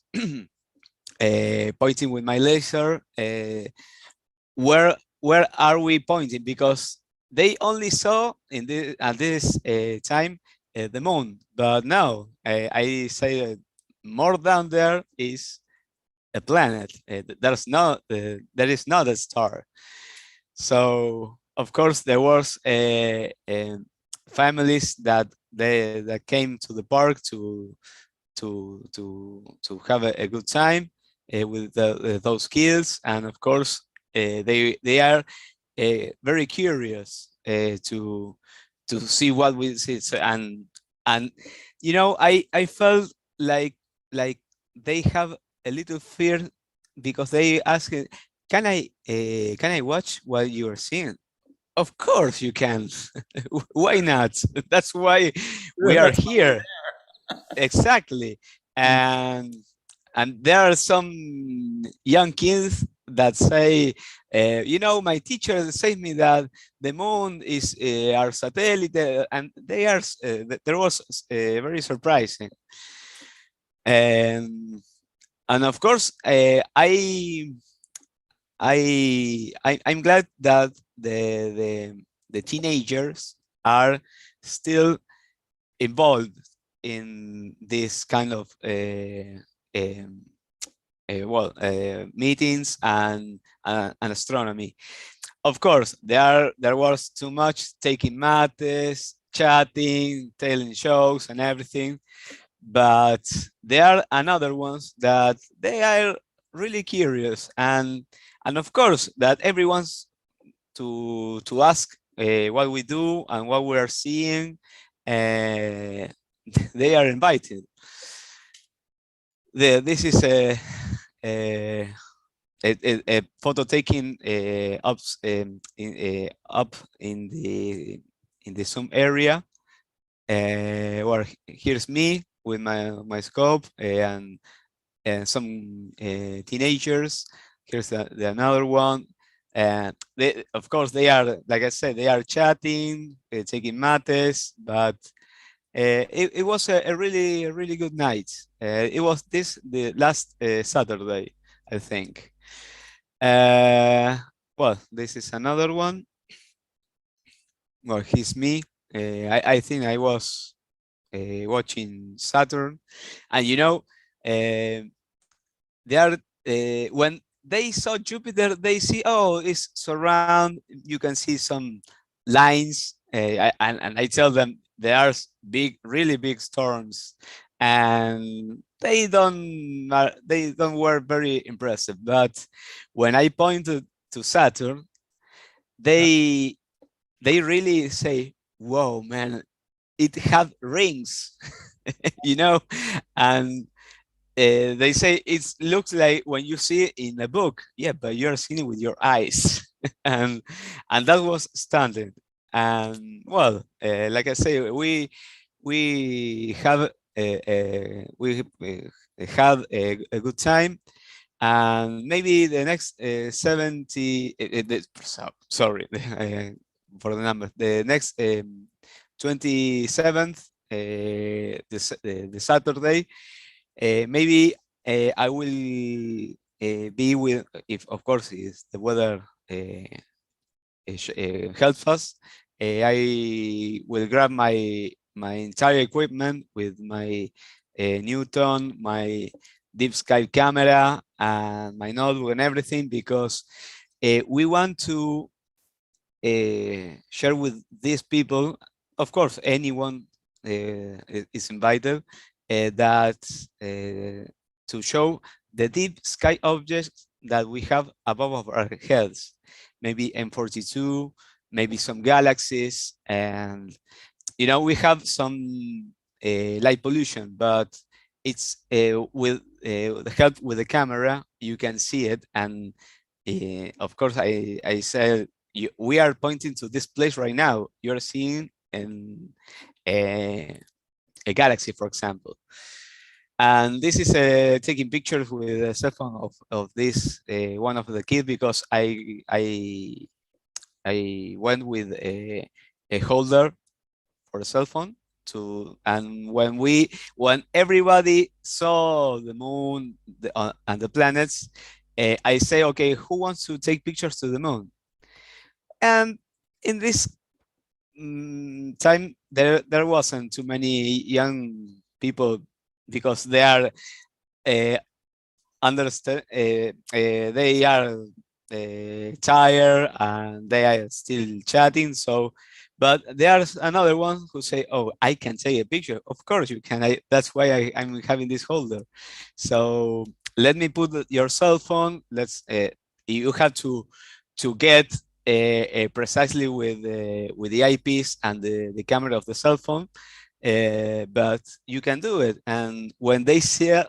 pointing with my laser. Where are we pointing? Because they only saw at this time the moon, but now I say that more down there is a planet. There is not a star. So of course there was families that came to the park to have a good time with those kids, and of course they are very curious to see what we see. So, and you know, I felt like they have a little fear, because they ask, can I watch what you are seeing? Of course you can. Why not? That's why we are here. Exactly. And there are some young kids that say, you know, my teacher said me that the moon is our satellite, and they are. There was very surprising. And of course, I'm glad that the teenagers are still involved in this kind of meetings and astronomy. Of course, there was too much taking mates, chatting, telling shows and everything, but there are another ones that they are really curious, and of course that everyone's to ask what we do and what we are seeing. They are invited. This is a photo taking up in the Zoom area, where here's me with my scope and some teenagers. Here's another one. And of course, they are, like I said, they are chatting, taking mates, but it was a really good night. It was the last Saturday, I think. Well, this is another one. Well, here's me. I think I was watching Saturn, and you know, they are when they saw Jupiter, they see, oh, it's surround. You can see some lines, and I tell them there are big, really big storms, and they don't were very impressive. But when I pointed to Saturn, they really say, "Whoa, man, it had rings," you know, and they say it looks like when you see it in a book, yeah, but you're seeing it with your eyes, and that was stunning. And well, like I say, we have we had a good time, and maybe the next 70 sorry for the number, the next 27th, the Saturday, maybe I will be with, if of course if the weather helps us, I will grab my entire equipment with my Newton, my deep sky camera, and my notebook and everything, because we want to share with these people. Of course, anyone is invited, that to show the deep sky objects that we have above our heads, maybe M42, maybe some galaxies, and we have some light pollution, but it's with the help with the camera, you can see it. And of course, I said, we are pointing to this place right now. You're seeing a galaxy, for example. And this is taking pictures with a cell phone of this one of the kids, because I went with a holder for a cell phone and when everybody saw the moon and the planets, I say, okay, who wants to take pictures to the moon? And in this time, there wasn't too many young people, because they are they are tired and they are still chatting. So, but there's another one who say, "Oh, I can take a picture." Of course you can. That's why I'm having this holder. So let me put your cell phone. You have to get precisely with the eyepiece and the camera of the cell phone. But you can do it. And when they saw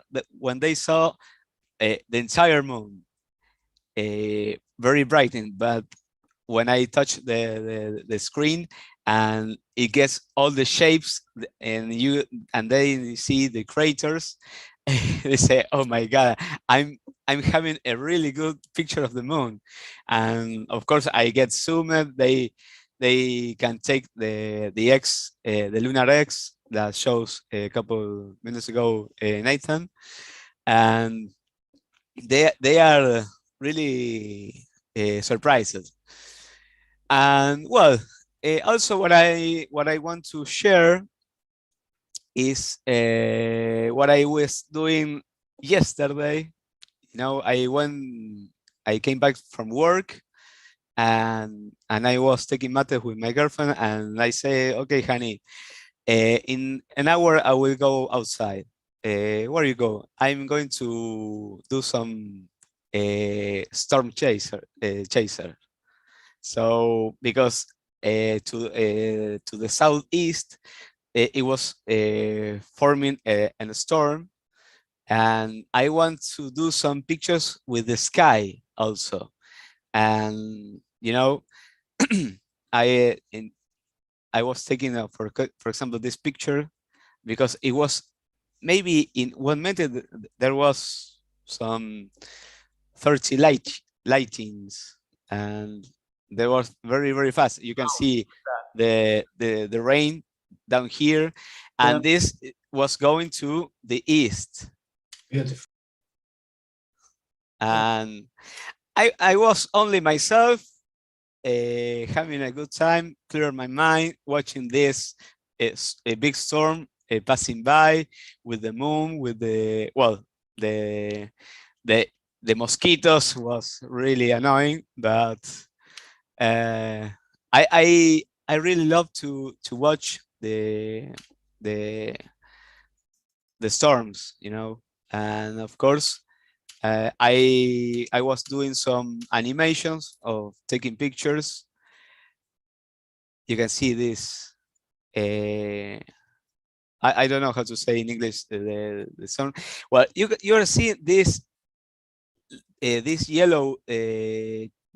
the entire moon, very brightened, but when I touch the screen and it gets all the shapes, and they see the craters, they say, "Oh my God, I'm having a really good picture of the moon." And of course, I get zoomed. They can take the lunar X that shows a couple minutes ago, Nathan, and they are really surprised. And well, also what I want to share is what I was doing yesterday. I came back from work, and I was taking mate with my girlfriend, and I say, "Okay, honey, in an hour I will go outside." Where you go? I'm going to do some storm chaser. So because to the southeast, it was forming a storm, and I want to do some pictures with the sky also. And I was taking for example this picture, because it was maybe in 1 minute there was some 30 lightings, and they were very, very fast. You can see the rain down here, and this was going to the east.
Beautiful.
And I was only myself, having a good time, clear my mind, watching this a big storm passing by, with the moon, with the the mosquitoes was really annoying, but I really love to watch the the storms, you know, and of course I was doing some animations of taking pictures. You can see this. I don't know how to say in English the storm. Well, you are seeing this these yellow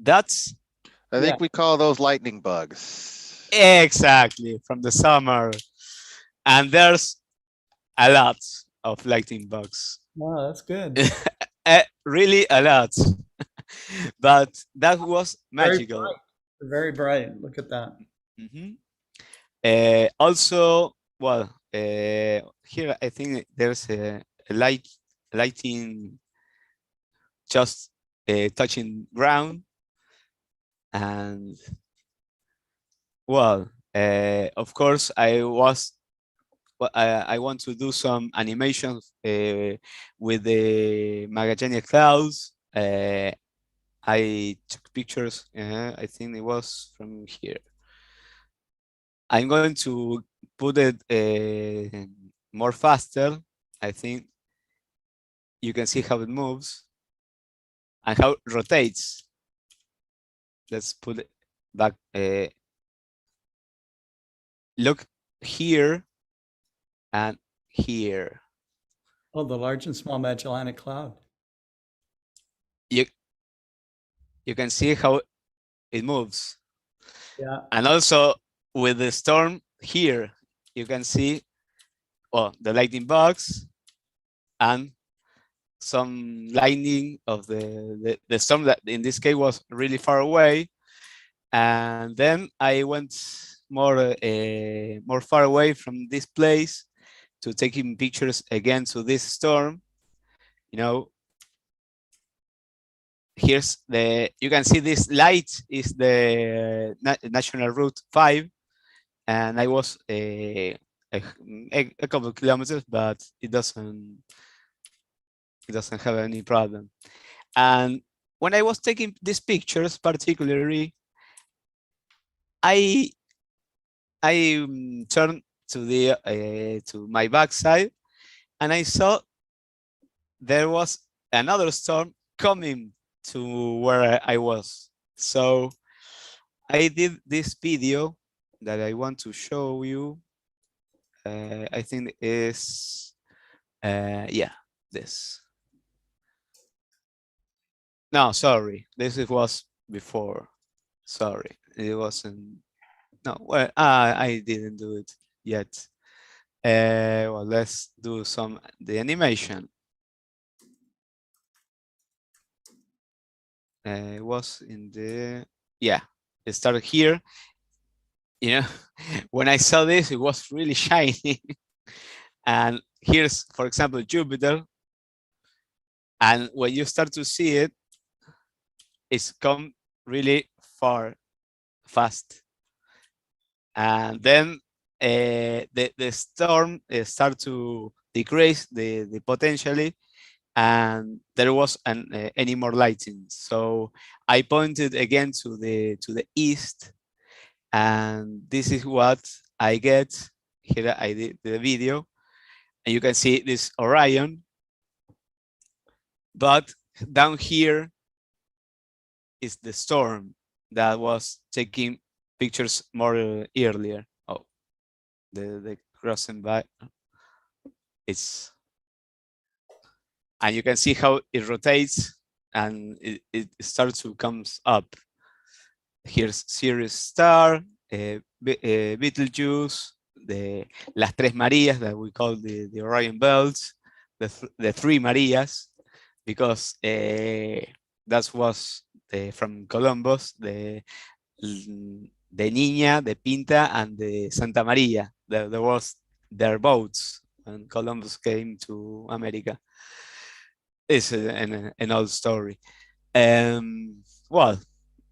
dots.
I think we call those lightning bugs.
Exactly, from the summer, and there's a lot of lightning bugs.
Wow, that's good.
Really a lot. But that was magical.
Very bright. Look at that.
Also, well, here I think there's a lighting just touching ground, and well, of course I want to do some animations with the Magellanic clouds. I took pictures. I think it was from here. I'm going to put it more faster. I think you can see how it moves and how it rotates. Let's put it back. Look here and here.
Oh, the large and small Magellanic Cloud.
You can see how it moves.
Yeah.
And also with the storm here, you can see, well, the lightning bugs and some lightning of the storm that in this case was really far away. And then I went more far away from this place to taking pictures again to this storm. You know, here's you can see this light is the National Route 5, and I was a couple of kilometers, but it doesn't have any problem. And when I was taking these pictures, particularly, I turned to the to my backside, and I saw there was another storm coming to where I was. So I did this video that I want to show you. I think is yeah, this. No, sorry, this was before. Sorry, it wasn't. No, well, I didn't do it yet. Well, let's do the animation. It was in the, yeah, it started here. You know, when I saw this, it was really shiny. And here's, for example, Jupiter. And when you start to see it, it's come really fast. And then the storm start to decrease the potentially, and there was any more lighting. So I pointed again to the east, and this is what I get. Here I did the video, and you can see this Orion, but down here is the storm that was taking pictures more earlier. Oh, the crossing by. And you can see how it rotates and it starts to come up. Here's Sirius Star, Betelgeuse, las Tres Marías that we call the Orion belts, the Three Marias, because that was from Columbus, the Niña, the Pinta, and the Santa Maria. There was their boats when Columbus came to America. It's an old story. Well,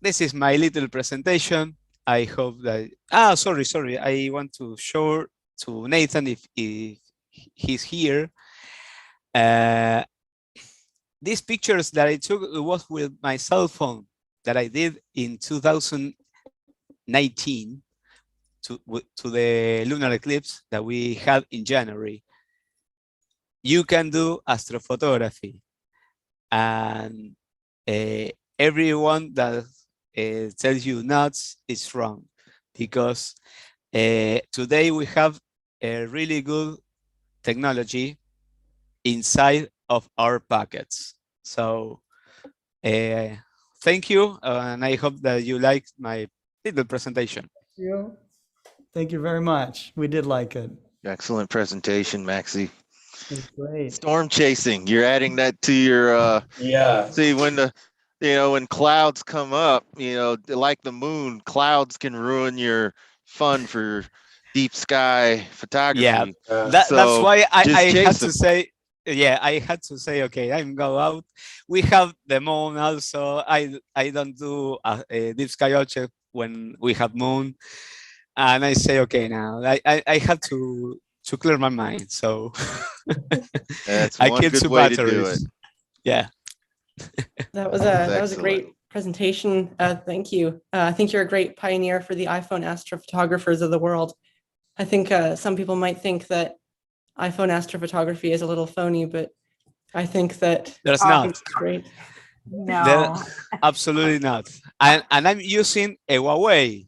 this is my little presentation. I hope that, sorry. I want to show to Nathan if he's here. these pictures that I took, it was with my cell phone that I did in 2019 to the lunar eclipse that we had in January. You can do astrophotography, and everyone that tells you nuts is wrong, because today we have a really good technology inside of our packets. So thank you, and I hope that you liked my little presentation.
Thank you very much. We did like it.
Excellent presentation, Maxi.
It's great.
Storm chasing. You're adding that to your
yeah.
See, when when clouds come up, like the moon, clouds can ruin your fun for deep sky photography.
Yeah, that's why I had to say, I had to say, okay, I'm go out. We have the moon also. I don't do a deep sky object when we have moon, and I say, okay, now I have to clear my mind. So
that's
I
one
killed
good
two
way
batteries.
to do it.
Yeah.
That was a great presentation. Thank you. I think you're a great pioneer for the iPhone astrophotographers of the world. I think some people might think that iPhone astrophotography is a little phony, but I think that
there's not.
It's great.
No,
absolutely not. And I'm using a Huawei,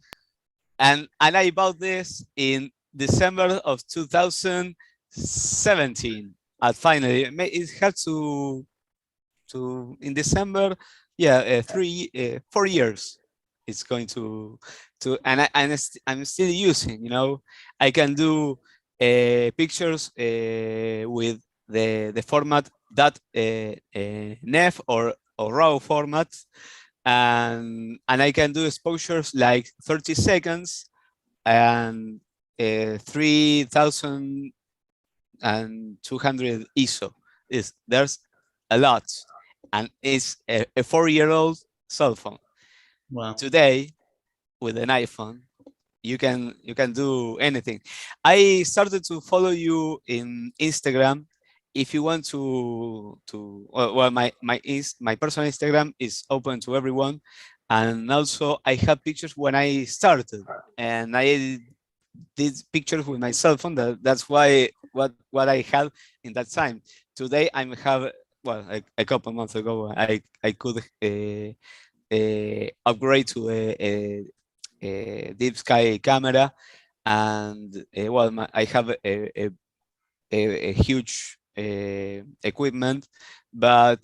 and I bought this in December of 2017. And finally, it had to in December, 4 years. It's going to and I'm still using. I can do pictures with the format that NEF or RAW format, and I can do exposures like 30 seconds and 3200 ISO. There's a lot, and it's a 4-year-old cell phone.
Wow.
Today, with an iPhone, you can do anything. I started to follow you in Instagram. If you want to my personal Instagram is open to everyone, and also I have pictures when I started, and I did pictures with my cell phone. That's why what I had in that time. Today I have a couple months ago I could upgrade to a deep sky camera, and I have a huge equipment, but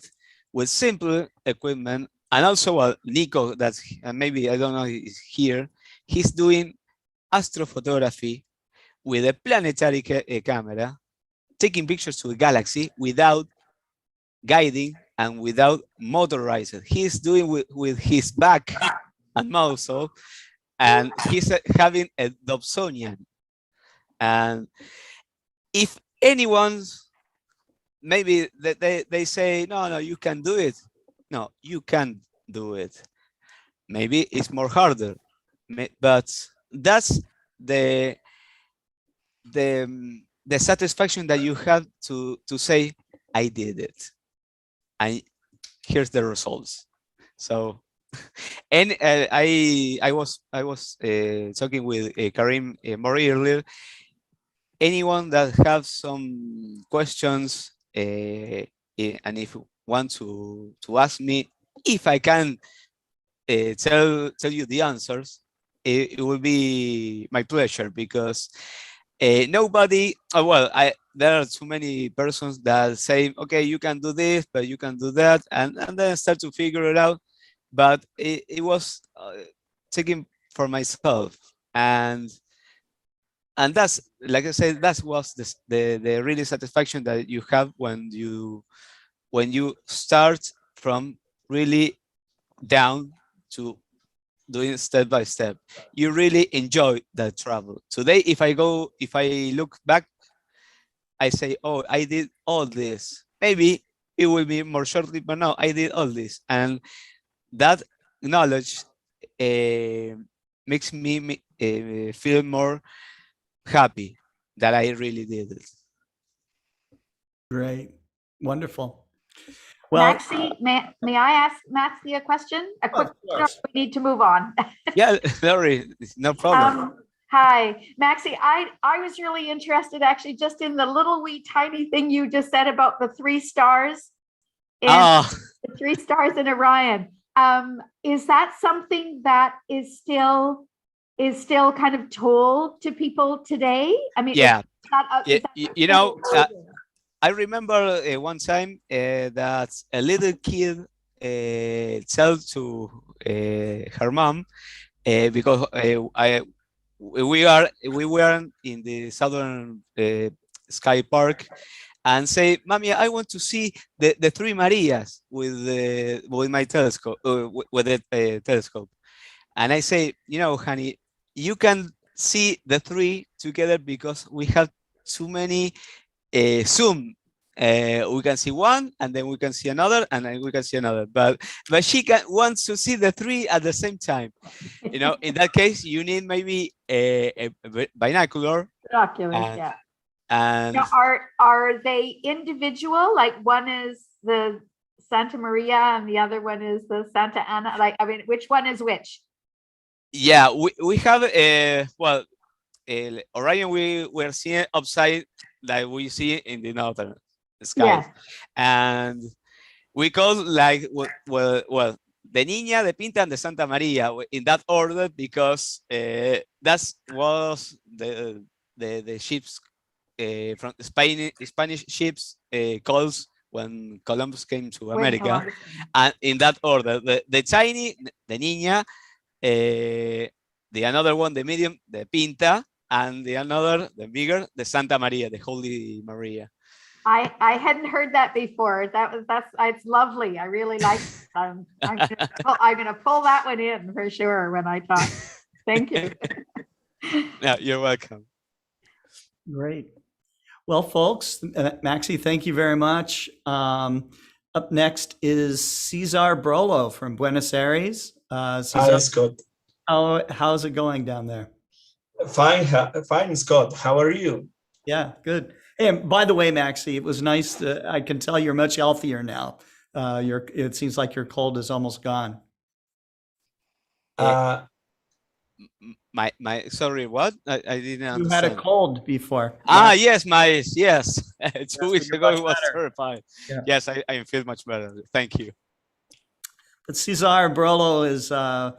with simple equipment. And also Nico, that's maybe I don't know, is here. He's doing astrophotography with a planetary camera, taking pictures to the galaxy without guiding and without motorized. He's doing with his back and muscle, and he's having a Dobsonian. And if anyone's maybe they say no, you can do it. No, you can't do it. Maybe it's more harder, but that's the satisfaction that you have to say I did it, and here's the results. So, and I was talking with Karim more earlier. Anyone that have some questions and if you want to ask me if I can tell you the answers, it will be my pleasure, because nobody, there are too many persons that say, okay, you can do this, but you can do that, and then start to figure it out. But it was taking for myself, and that's, like I said, that was the really satisfaction that you have when you start from really down to doing step by step. You really enjoy that travel. Today, if I look back, I say, oh, I did all this. Maybe it will be more shortly, but no, I did all this. And that knowledge makes me feel more happy that I really did it.
Great. Wonderful. Well,
Maxi, may I ask Maxi a question? A quick, we need to move on.
Yeah, Lauri, no problem.
Hi, Maxi. I was really interested actually just in the little wee tiny thing you just said about the 3 stars. And the 3 stars in Orion. Is that something that is still kind of told to people today? I mean,
yeah,
you know,
I remember one time that a little kid told to her mom because we were in the southern sky park, and say, "Mommy, I want to see the 3 Marias with my telescope, with the telescope." And I say, honey, you can see the 3 together because we have too many zoom. We can see one, and then we can see another, and then we can see another. But she wants to see the 3 at the same time. In that case, you need maybe a binocular.
Binoculars, yeah.
And
now, are they individual? Like one is the Santa Maria and the other one is the Santa Ana? Like, I mean, which one is which?
Yeah, we have Orion we're seeing upside like we see in the northern sky.
Yeah.
And we call like well the Niña, the Pinta, and the Santa Maria in that order because that was the ships from Spanish ships calls when Columbus came to America, and in that order, the tiny, the Niña, the another one, the medium, the Pinta, and the another, the bigger, the Santa Maria, the Holy Maria.
I hadn't heard that before. It's lovely. I really like it. I'm gonna pull that one in for sure when I talk. Thank you.
Yeah, you're welcome.
Great. Well, folks, Maxi, thank you very much. Up next is César Brolo from Buenos Aires. César,
Hi, Scott.
How's it going down there?
Fine, Scott. How are you?
Yeah, good. And by the way, Maxi, it was nice. I can tell you're much healthier now. It seems like your cold is almost gone.
My sorry, what? I didn't understand.
You had a cold before.
Yes. 2 weeks ago it was terrifying.
Yeah.
Yes, I feel much better. Thank you.
But César Brolo is an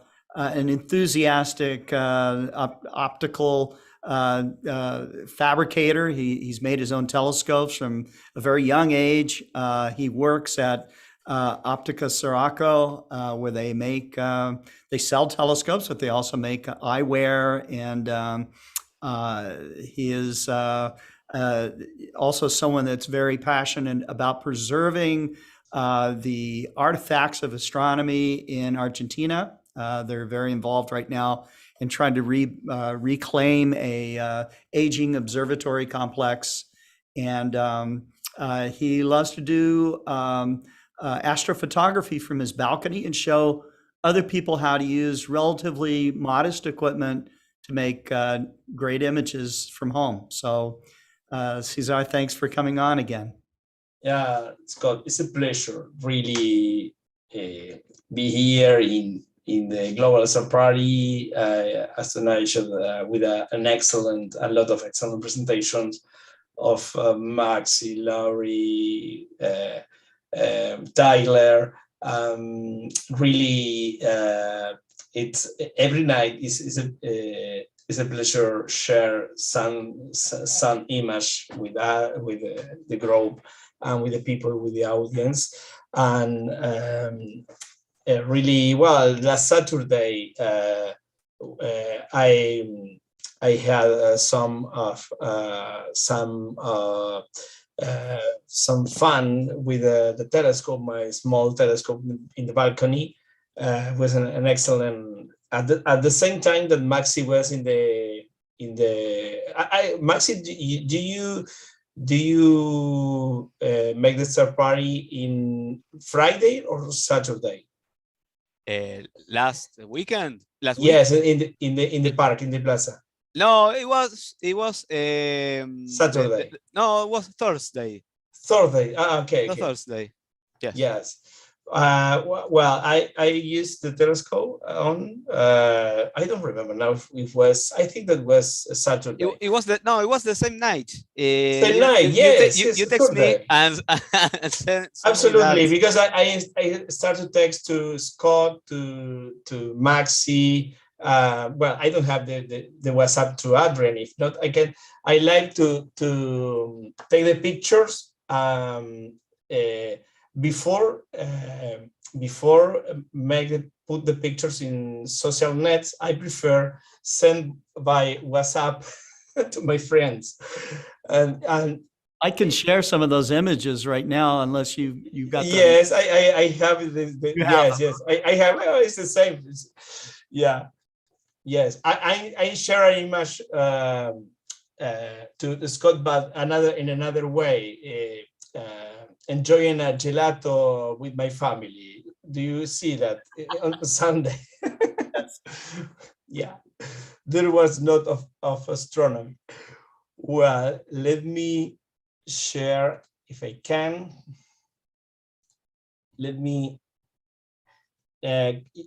enthusiastic optical fabricator. He's made his own telescopes from a very young age. He works at Optica Sirocco, where they sell telescopes, but they also make eyewear, and he is also someone that's very passionate about preserving the artifacts of astronomy in Argentina. They're very involved right now in trying to reclaim a aging observatory complex, and he loves to do astrophotography from his balcony and show other people how to use relatively modest equipment to make great images from home. So, César, thanks for coming on again.
Yeah, Scott, it's a pleasure really be here in the Global Star Party, as I showed, with a lot of excellent presentations of Maxi, Lauri, Tyler. Really, it's every night is a pleasure share some image with the group and with the people, with the audience. And really, well, last Saturday I had some fun with the telescope, my small telescope in the balcony. Was an excellent. At the same time that Maxi was in the Maxi, do you make the star party in Friday or Saturday?
Last weekend.
Yes, in the park, in the plaza.
No, it was
Saturday.
No, it was Thursday.
Thursday. Okay.
Thursday. Yes.
Yes. Well, I used the telescope on. I don't remember now if it was. I think that was a Saturday.
It was it was the same night.
Same night, yes,
You text me
Saturday.
and, and send me
Absolutely,
that.
because I started text to Scott, to Maxi. Well, I don't have the WhatsApp to Adrian. If not, I like to take the pictures before put the pictures in social nets. I prefer send by WhatsApp to my friends, and
I can share some of those images right now, unless you've got them.
Yes, I have yes, I have. Oh, it's the same. Yeah, yes. I share an image to Scott, but in another way. Enjoying a gelato with my family. Do you see that on Sunday? Yeah, there was not of astronomy. Well, let me share if I can. Let me.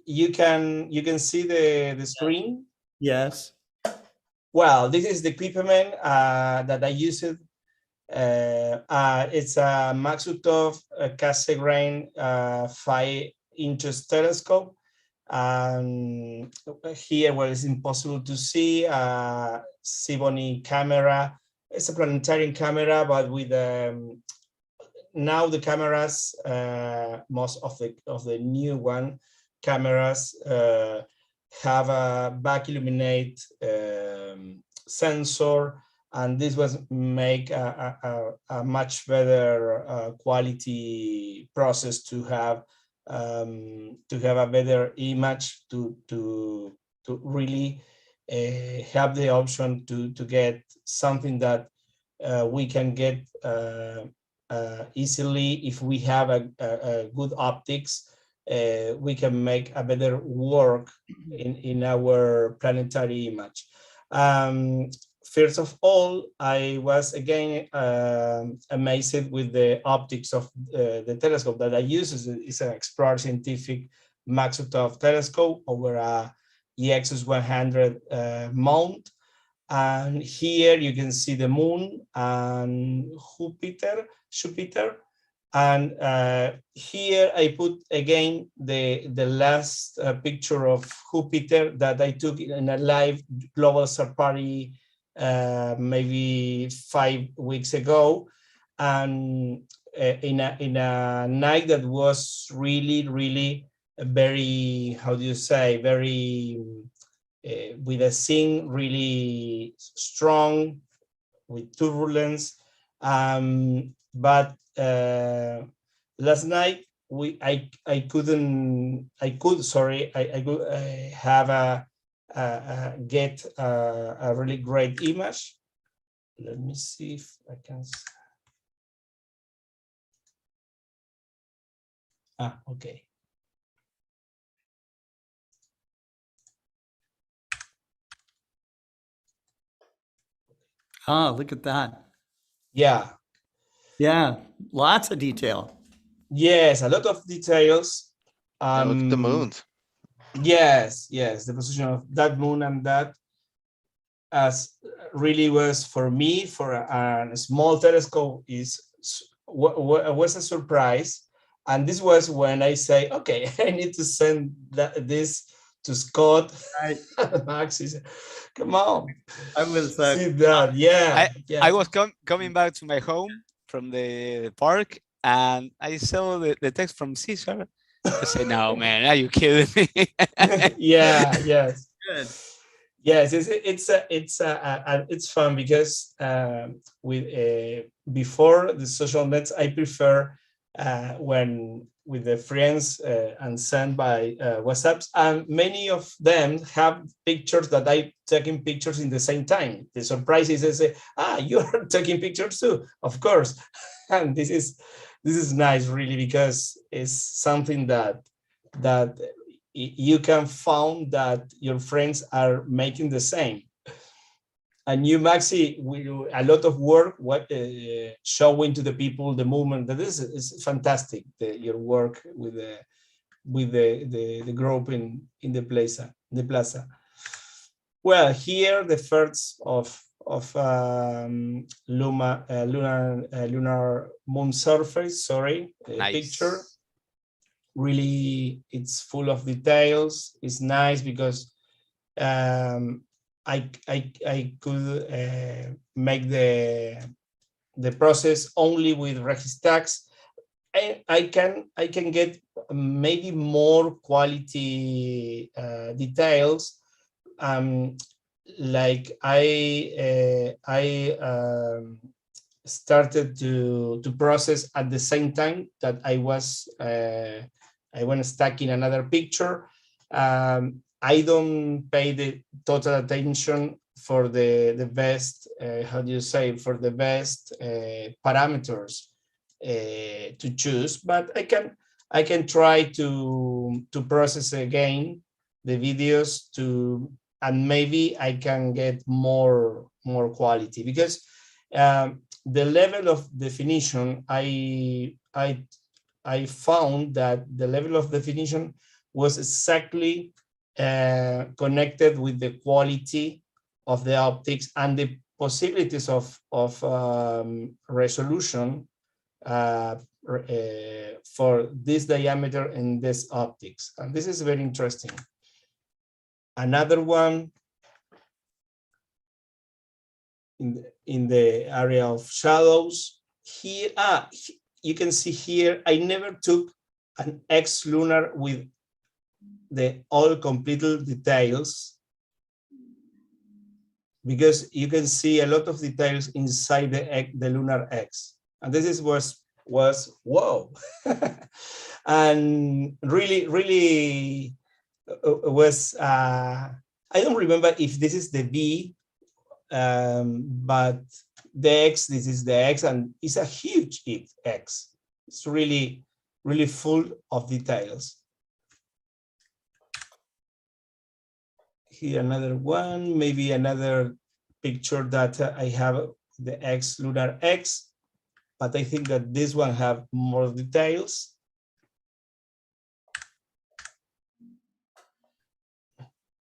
You can see the screen.
Yes.
Well, this is the equipment that I used. It's a Maxutov Cassegrain 5-inch telescope. Here, where it's impossible to see, Sibony camera. It's a planetarium camera, but with now the cameras, most of the new cameras have a back illuminate sensor, and this was make a much better quality process to have a better image to really have the option to get something that we can get easily. If we have a good optics, we can make a better work in our planetary image. First of all, I was again amazed with the optics of the telescope that I use. It's an Explorer Scientific Maxutov telescope over a EXS 100 mount. And here you can see the moon and Jupiter. And here I put again the last picture of Jupiter that I took in a live global star party maybe 5 weeks ago, and in a night that was really very, how do you say, very with a scene really strong with turbulence, but last night I could have get a really great image. Let me see if I can. Okay.
Look at that.
Yeah.
Yeah, lots of detail.
Yes, a lot of details.
And look at the moons.
Yes, the position of that moon and that as really was for me, for a small telescope, was a surprise. And this was when I say, okay, I need to send this to Scott.
Right.
Maxi said, come on.
I was
see that. Yeah.
I was coming back to my home from the park, and I saw the text from César. I said, no, man, are you kidding me?
Yeah, yes.
Good.
Yes, it's fun because with before the social nets, I prefer when with the friends and sent by WhatsApps, and many of them have pictures that I taking pictures in the same time. The surprise is they say, you are taking pictures too, of course. And this is nice, really, because it's something that you can find that your friends are making the same. And you, Maxi, we do a lot of work showing to the people the movement. That is fantastic. Your work with the group in the plaza. Well, here the first of lunar moon surface.
Nice.
Picture. Really, it's full of details. It's nice because I could make the process only with Registax. I can get maybe more quality details. Like I started to process at the same time that I went stuck in another picture. I don't pay the total attention for the best, for the best parameters to choose, but I can try to process again the videos and maybe I can get more quality, because the level of definition, I found that the level of definition was exactly connected with the quality of the optics and the possibilities of resolution for this diameter and this optics. And this is very interesting. Another one in the area of shadows. Here, you can see here, I never took an X lunar with the all complete details, because you can see a lot of details inside the lunar X. And this was whoa. And really was, I don't remember if this is the B, but the X, this is the X, and it's a huge X. It's really full of details. Here another one, maybe another picture that I have the X, lunar X, but I think that this one have more details.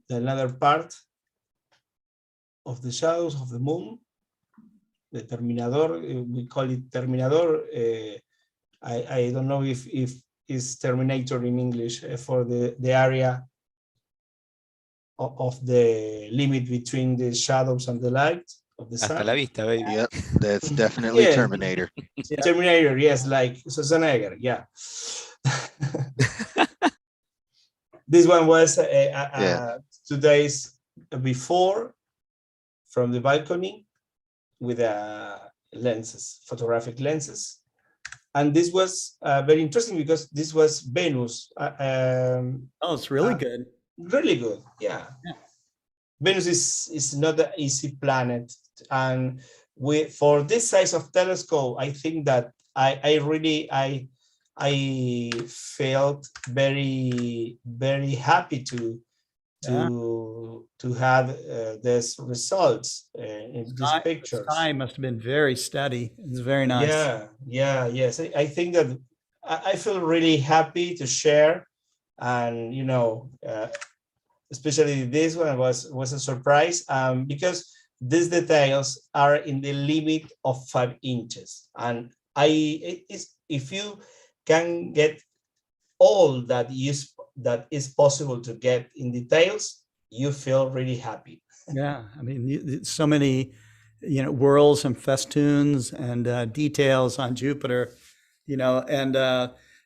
Another part of the shadows of the moon, the terminador, we call it terminador. I don't know if it's terminator in English for the area of the limit between the shadows and the light of the sun.
Hasta la vista, baby.
Yep, that's definitely
Yeah.
Terminator.
Terminator, yes, like Schwarzenegger, yeah. This one was 2 days before from the balcony with lenses, photographic lenses. And this was very interesting because this was Venus.
Oh, it's really good.
Really good, yeah. Venus is not an easy planet, and for this size of telescope, I think that I felt very happy to have these results in these pictures.
The sky must have been very steady. It's very nice.
Yes. I think that I feel really happy to share, and especially this one was a surprise because these details are in the limit of 5 inches, and if you can get all that is possible to get in details, you feel really happy.
Yeah, I mean, so many, whirls and festoons and details on Jupiter, and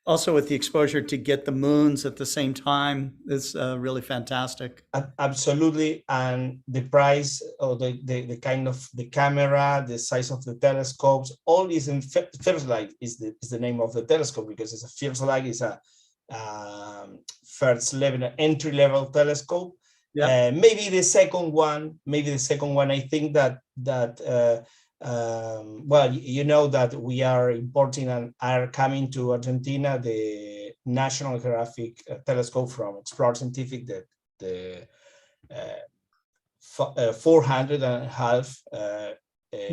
also with the exposure to get the moons at the same time is really fantastic.
Absolutely, and the price or the kind of the camera, the size of the telescopes, all is in first light is the name of the telescope, because it's a first light is a first level entry level telescope.
Yeah.
Maybe the second one. I think that well, that we are importing and are coming to Argentina the National Geographic Telescope from Explore Scientific, the 400.5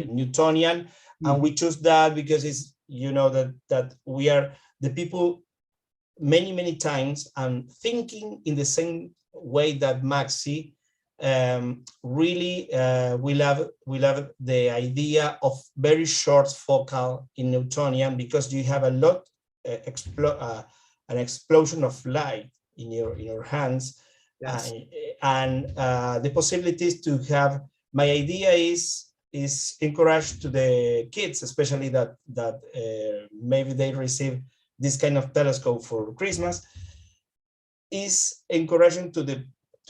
Newtonian, and we choose that because it's, you know, that we are the people many times and thinking in the same way that Maxi. Really, we love the idea of very short focal in Newtonian, because you have a lot an explosion of light in your hands.
Yes.
And the possibilities to have, my idea is encourage to the kids, especially that maybe they receive this kind of telescope for Christmas, is encouraging to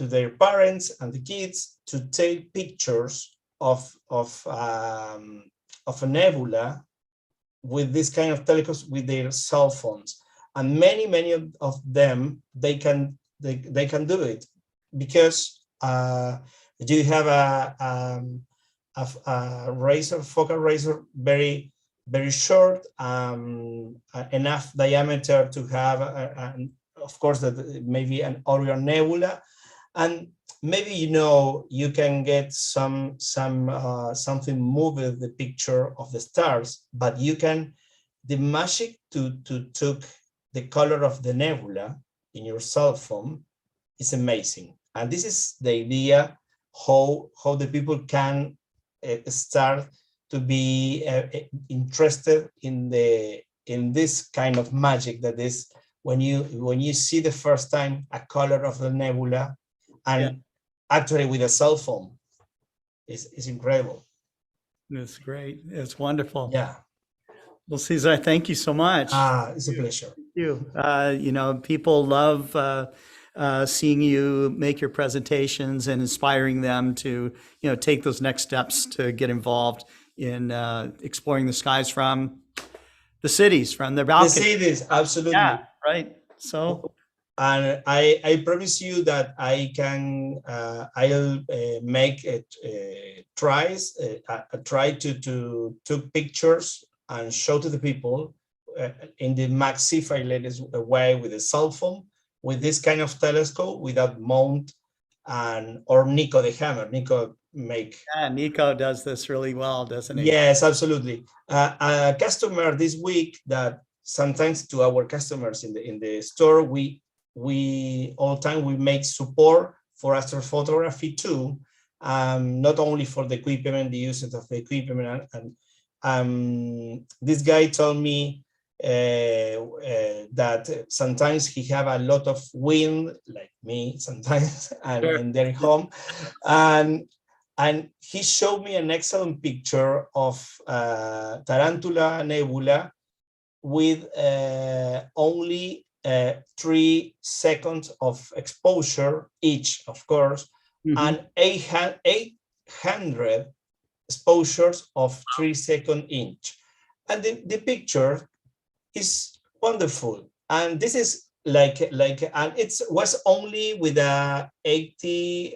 their parents and the kids to take pictures of a nebula with this kind of telescopes with their cell phones, and many of them they can do it, because you have a focal razor very short, enough diameter to have of course that maybe an Orion nebula, and maybe, you know, you can get something move with the picture of the stars, but you can, the magic to took the color of the nebula in your cell phone is amazing. And this is the idea how the people can start to be interested in this kind of magic, that is when you see the first time a color of the nebula, and actually with a cell phone, it's incredible.
It's great. It's wonderful.
Yeah.
Well, César, thank you so much.
It's a pleasure.
Thank you. You know, people love seeing you make your presentations and inspiring them to, you know, take those next steps to get involved in exploring the skies from the cities, from their balcony.
The cities, absolutely.
Yeah, right. So.
And I promise you that I can, I'll make it try to take pictures and show to the people in the Maxi Falieres way with a cell phone, with this kind of telescope without mount, or Nico the hammer. Nico make.
Yeah, Nico does this really well, doesn't he?
Yes, absolutely. A customer this week, that sometimes to our customers in the store, we all time we make support for astrophotography too, not only for the equipment, the usage of the equipment, and this guy told me that sometimes he have a lot of wind, like me sometimes, and they're home, and he showed me an excellent picture of Tarantula Nebula with only 3 seconds of exposure each, of course, and 800 exposures of 3 seconds each. And the picture is wonderful. And this is like and it was only with a 80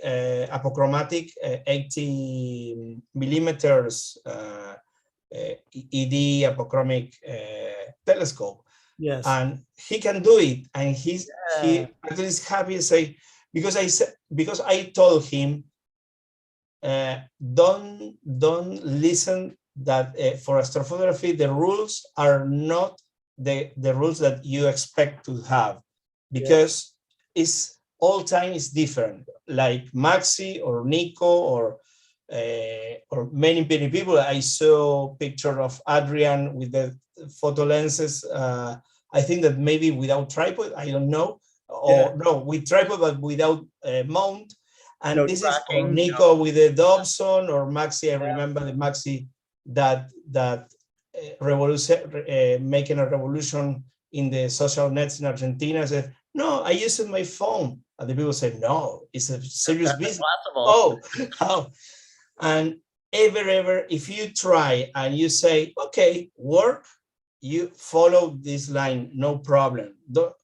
apochromatic 80 millimeters ED apochromic telescope.
Yes.
And he can do it, and he actually is happy to say, because I told him don't listen that for astrophotography the rules are not the rules that you expect to have, because it's all time is different, like Maxi or Nico or many people. I saw a picture of Adrian with the photo lenses. I think that maybe without tripod, I don't know, or no, with tripod but without mount. And this tracking, is Nico with the Dobson or Maxi. I remember the Maxi that revolution, making a revolution in the social nets in Argentina. I said, no, I use my phone. And the people said, no, it's a serious business. Oh, how? And ever, if you try and you say, okay, work, you follow this line, no problem. The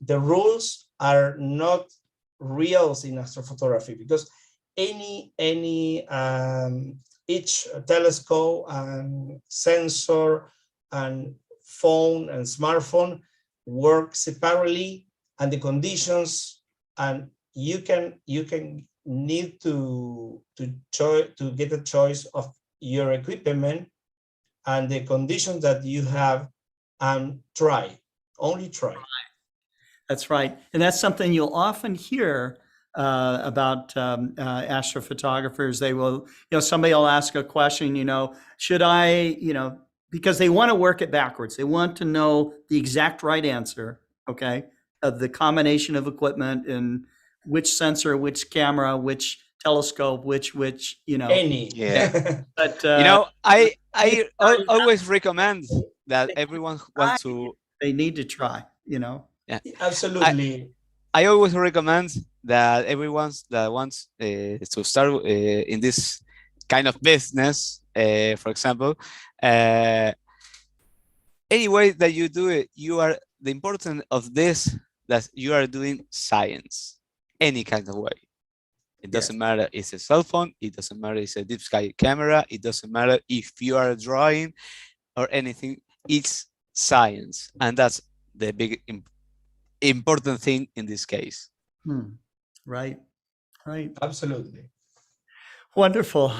rules are not reals in astrophotography, because each telescope and sensor and phone and smartphone work separately, and the conditions, and you can need to get a choice of your equipment and the conditions that you have, and only try.
That's right. And that's something you'll often hear about astrophotographers. They will, somebody will ask a question, should I, because they want to work it backwards. They want to know the exact right answer, okay, of the combination of equipment and which sensor, which camera, which telescope, which
Any.
Yeah.
But
I always recommend that everyone wants to.
They need to try.
Yeah,
absolutely.
I always recommend that everyone that wants to start in this kind of business, for example, any way that you do it, the importance of this that you are doing science, any kind of way. It doesn't matter if it's a cell phone, it doesn't matter if it's a deep sky camera, it doesn't matter if you are drawing or anything, it's science. And that's the big important thing in this case.
Right.
Absolutely.
Wonderful.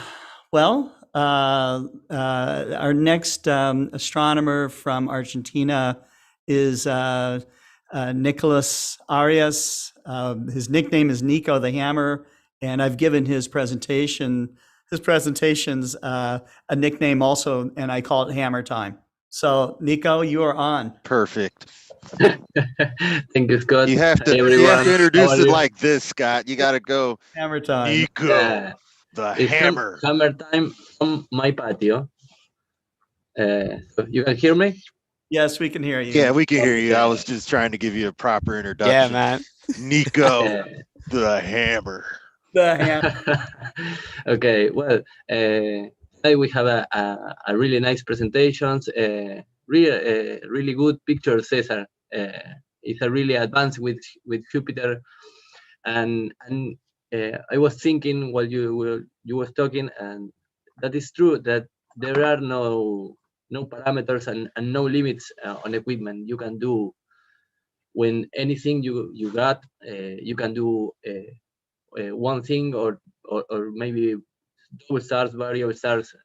Well, our next astronomer from Argentina is Nicolas Arias. His nickname is Nico the Hammer, and I've given his presentations a nickname also, and I call it Hammer Time. So, Nico, you are on.
Perfect.
Thank you, Scott.
You have to introduce it like this, Scott. You got to go.
Hammer Time.
Nico, the Hammer.
Hammer Time from my patio. So you can hear me?
Yes, we can hear you.
Yeah, we can hear you. I was just trying to give you a proper introduction.
Yeah, man.
Nico, the Hammer.
The Hammer.
Okay, well, today we have a really nice presentations. Really good picture, César. It's a really advanced with Jupiter, and I was thinking while you were talking, and that is true that there are no parameters and no limits on equipment. You can do when anything you got. You can do one thing or maybe double stars, variable stars.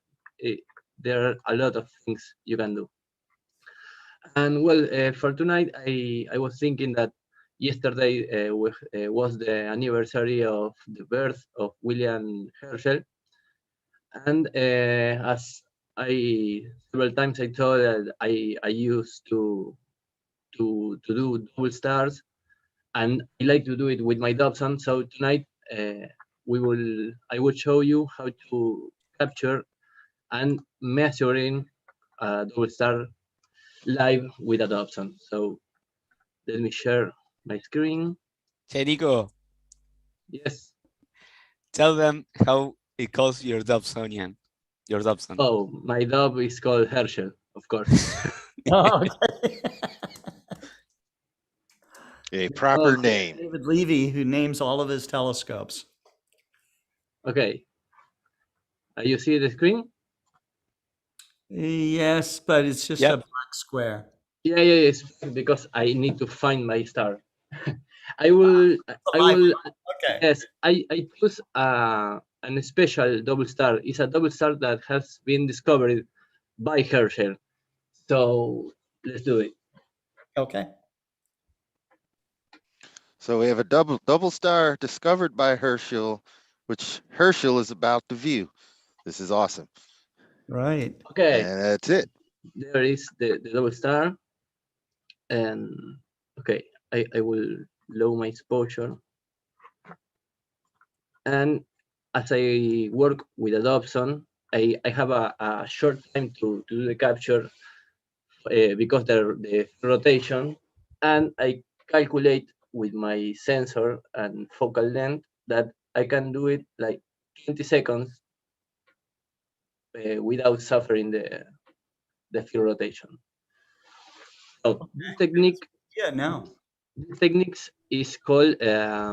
There are a lot of things you can do. And well, for tonight, I was thinking that yesterday was the anniversary of the birth of William Herschel, and as several times I told that I used to do double stars, and I like to do it with my Dobson. So tonight I will show you how to capture and measuring a double star live with a Dobson. So let me share my screen.
Hey, Nico.
Yes.
Tell them how it calls your Dobsonian. Your Dobson.
Oh, my dog is called Herschel, of course.
Oh, okay.
A proper name.
David Levy, who names all of his telescopes.
Okay. You see the screen?
Yes, but it's just a black square.
Yeah, it's because I need to find my star. I will.
Okay.
Yes, I choose a special double star. It's a double star that has been discovered by Herschel. So let's do it.
Okay.
So we have a double star discovered by Herschel, which Herschel is about to view. This is awesome.
Right.
Okay.
And that's it.
There is the double star. And okay, I will lower my exposure. And as I work with a Dobson, I have a short time to do the capture because the rotation, and I calculate with my sensor and focal length that I can do it like 20 seconds without suffering the field rotation. So this technique, this technique is called a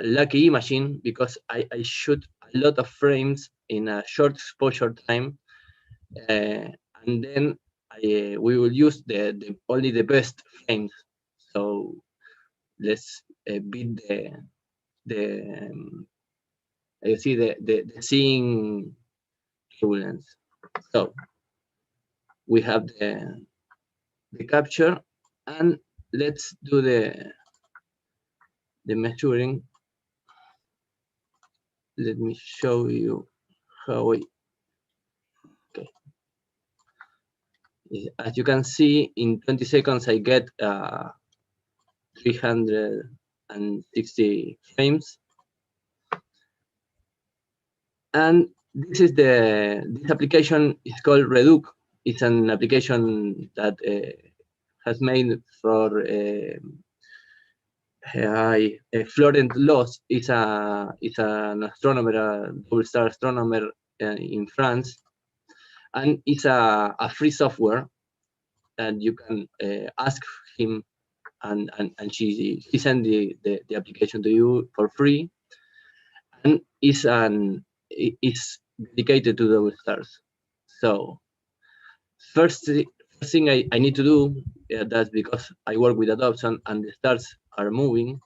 lucky imaging because I shoot a lot of frames in a short exposure time, and then we will use only the best frames. So let's beat the You see the seeing turbulence. So we have the capture, and let's do the measuring. Let me show you how I. Okay. As you can see, in 20 seconds, I get 360 frames. And this application is called Reduc. It's an application that has made for Florent Loss. Is an astronomer, a double star astronomer in France, and it's a free software, and you can ask him, and he sent the application to you for free, and it's dedicated to double stars. So first thing I need to do, that's because I work with adoption and the stars are moving,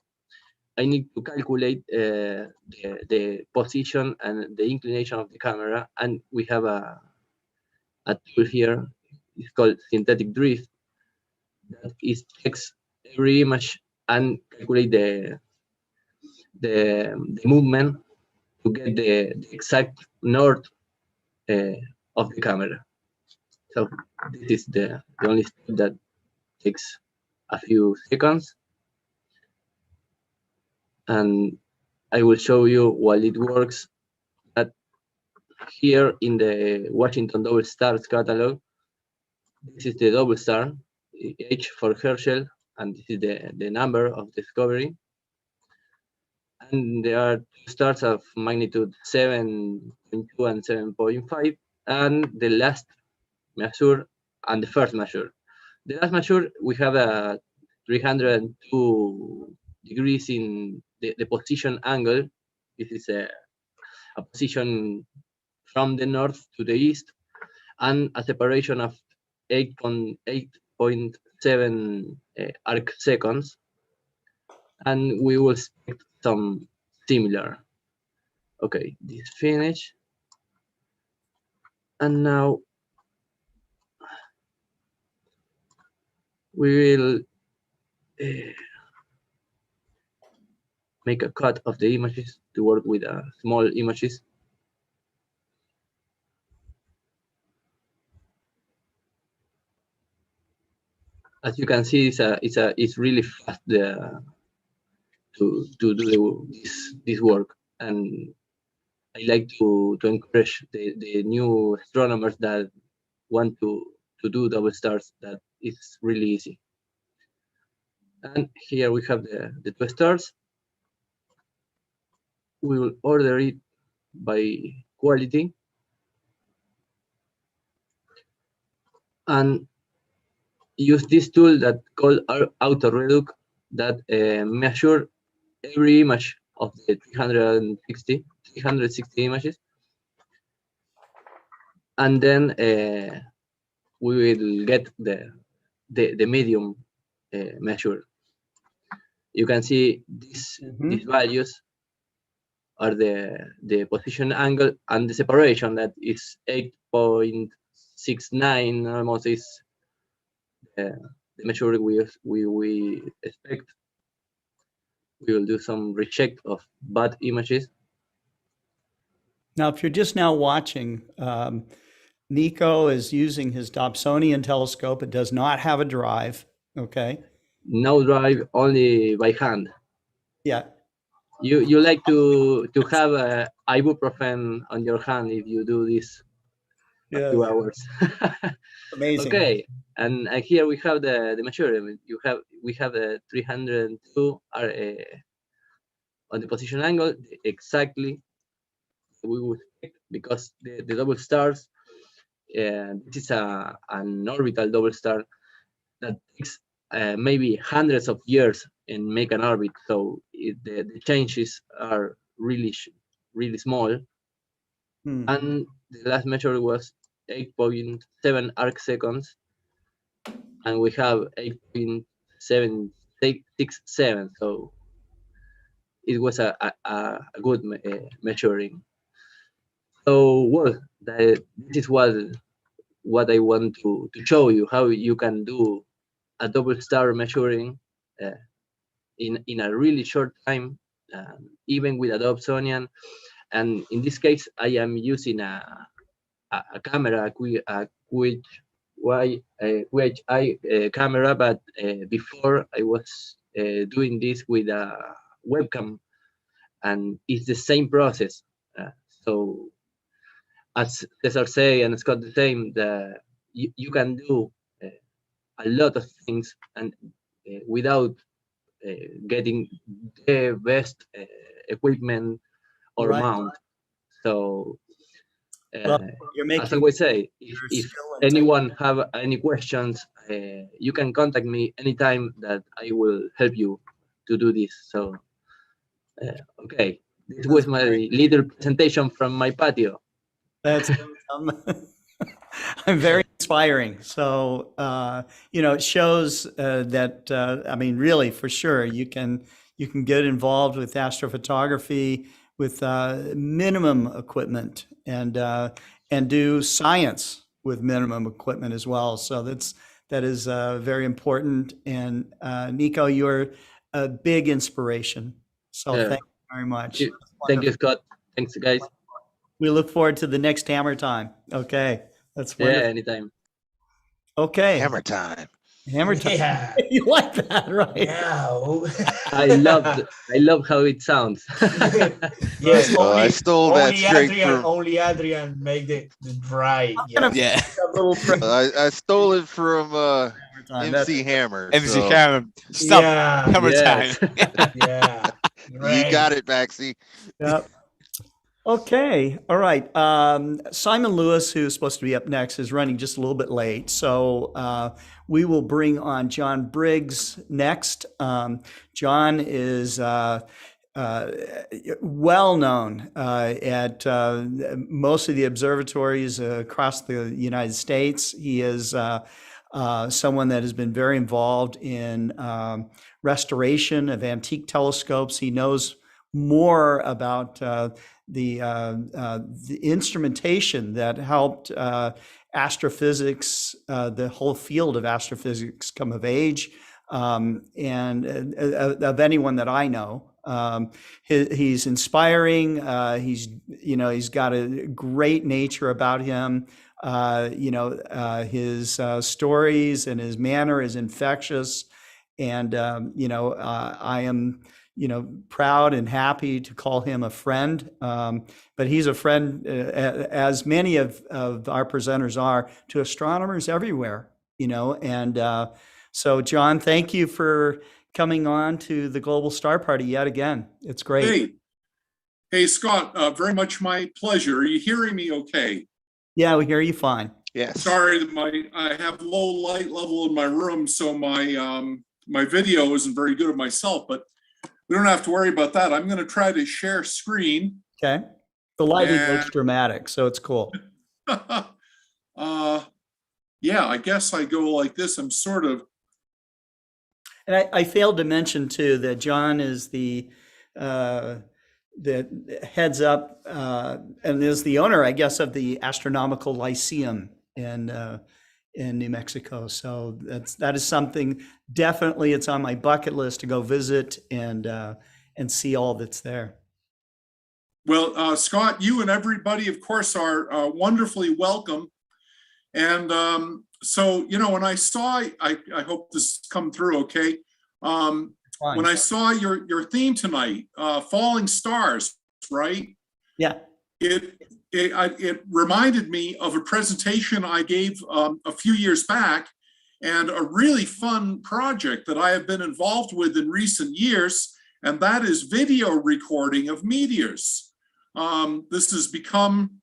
I need to calculate the position and the inclination of the camera, and we have a tool here. It's called synthetic drift. That is takes every image and calculate the movement to get the exact north of the camera. So this is the only step that takes a few seconds, and I will show you while it works. That here in the Washington double stars catalog, this is the double star, H for Herschel, and this is the number of discovery. And there are two stars of magnitude 7.2 and 7.5, and the last measure and the first measure. The last measure, we have a 302 degrees in the position angle. This is a position from the north to the east, and a separation of 8.7 arc seconds. And we will expect some similar. Okay, this finish. And now we will make a cut of the images to work with small images. As you can see, it's really fast to do this work, and I like to encourage the new astronomers that want to do double stars, that it's really easy. And here we have the two stars. We will order it by quality, and use this tool that called Auto Reduc, that measure every image of the 360 images, and then we will get the medium measure. You can see these values are the position angle and the separation, that is 8.69 almost, is the measure we expect. We will do some recheck of bad images.
Now, if you're just now watching, Nico is using his Dobsonian telescope. It does not have a drive, okay?
No drive, only by hand.
Yeah.
You like to have ibuprofen on your hand if you do this 2 hours.
Amazing.
Okay, and here we have the measurement. We have a 302 on the position angle, exactly we would expect, because the double stars, this is an orbital double star that takes maybe hundreds of years and make an orbit, so the changes are really small. And the last measure was 8.7 arc seconds, and we have 8.767, so it was a good measuring. So well, this is what I want to show you, how you can do a double star measuring in a really short time, even with a Dobsonian. And in this case, I am using a camera, QHI camera, but before I was doing this with a webcam, and it's the same process. So as César say and Scott the same, you can do a lot of things and without getting the best equipment or
Right.
mount. So
Well, you're
as I always say, if anyone have any questions, you can contact me anytime that I will help you to do this. So okay, this was my little presentation from my patio.
That's I'm very inspiring. So it shows that I mean, really, for sure, you can get involved with astrophotography with minimum equipment and do science with minimum equipment as well. So that is very important. And Nico, you're a big inspiration. So thank you very much.
Thank you, Scott. Thanks, guys.
We look forward to the next hammer time. Okay, that's wonderful.
Yeah, anytime.
Okay.
Hammer time.
Hammer time.
Yeah.
You like that, right?
Yeah.
I love how it sounds.
Yes, only,
I stole that
only
straight
Adrian,
from.
only Adrian make the dry.
Yeah. I stole it from MC Hammer.
MC
so-
Hammer. Stop.
Yeah.
Hammer
Yes.
time.
Yeah.
You got it, Maxi.
Yep. Okay. All right. Simon Lewis, who's supposed to be up next, is running just a little bit late. So we will bring on John Briggs next. John is well known at most of the observatories across the United States. He is someone that has been very involved in restoration of antique telescopes. He knows more about the instrumentation that helped astrophysics, the whole field of astrophysics, come of age, and of anyone that I know. He's inspiring. He's got a great nature about him. His stories and his manner is infectious, and I am proud and happy to call him a friend. But he's a friend, as many of our presenters are, to astronomers everywhere, And so, John, thank you for coming on to the Global Star Party yet again. It's great.
Hey, Scott, very much my pleasure. Are you hearing me okay?
Yeah, we hear you fine.
Yes.
Sorry that I have low light level in my room, so my video isn't very good of myself, but we don't have to worry about that. I'm going to try to share screen.
Okay. The lighting looks dramatic, so it's cool.
Yeah, I guess I go like this. I'm sort of.
And I failed to mention too that John is the heads up and is the owner, I guess, of the Astronomical Lyceum in New Mexico. So that is something, definitely it's on my bucket list to go visit and see all that's there.
Well, Scott, you and everybody, of course, are wonderfully welcome. And so, when I saw, I hope this come through okay. When I saw your theme tonight, Falling Stars, right?
Yeah.
It reminded me of a presentation I gave a few years back, and a really fun project that I have been involved with in recent years, and that is video recording of meteors. This has become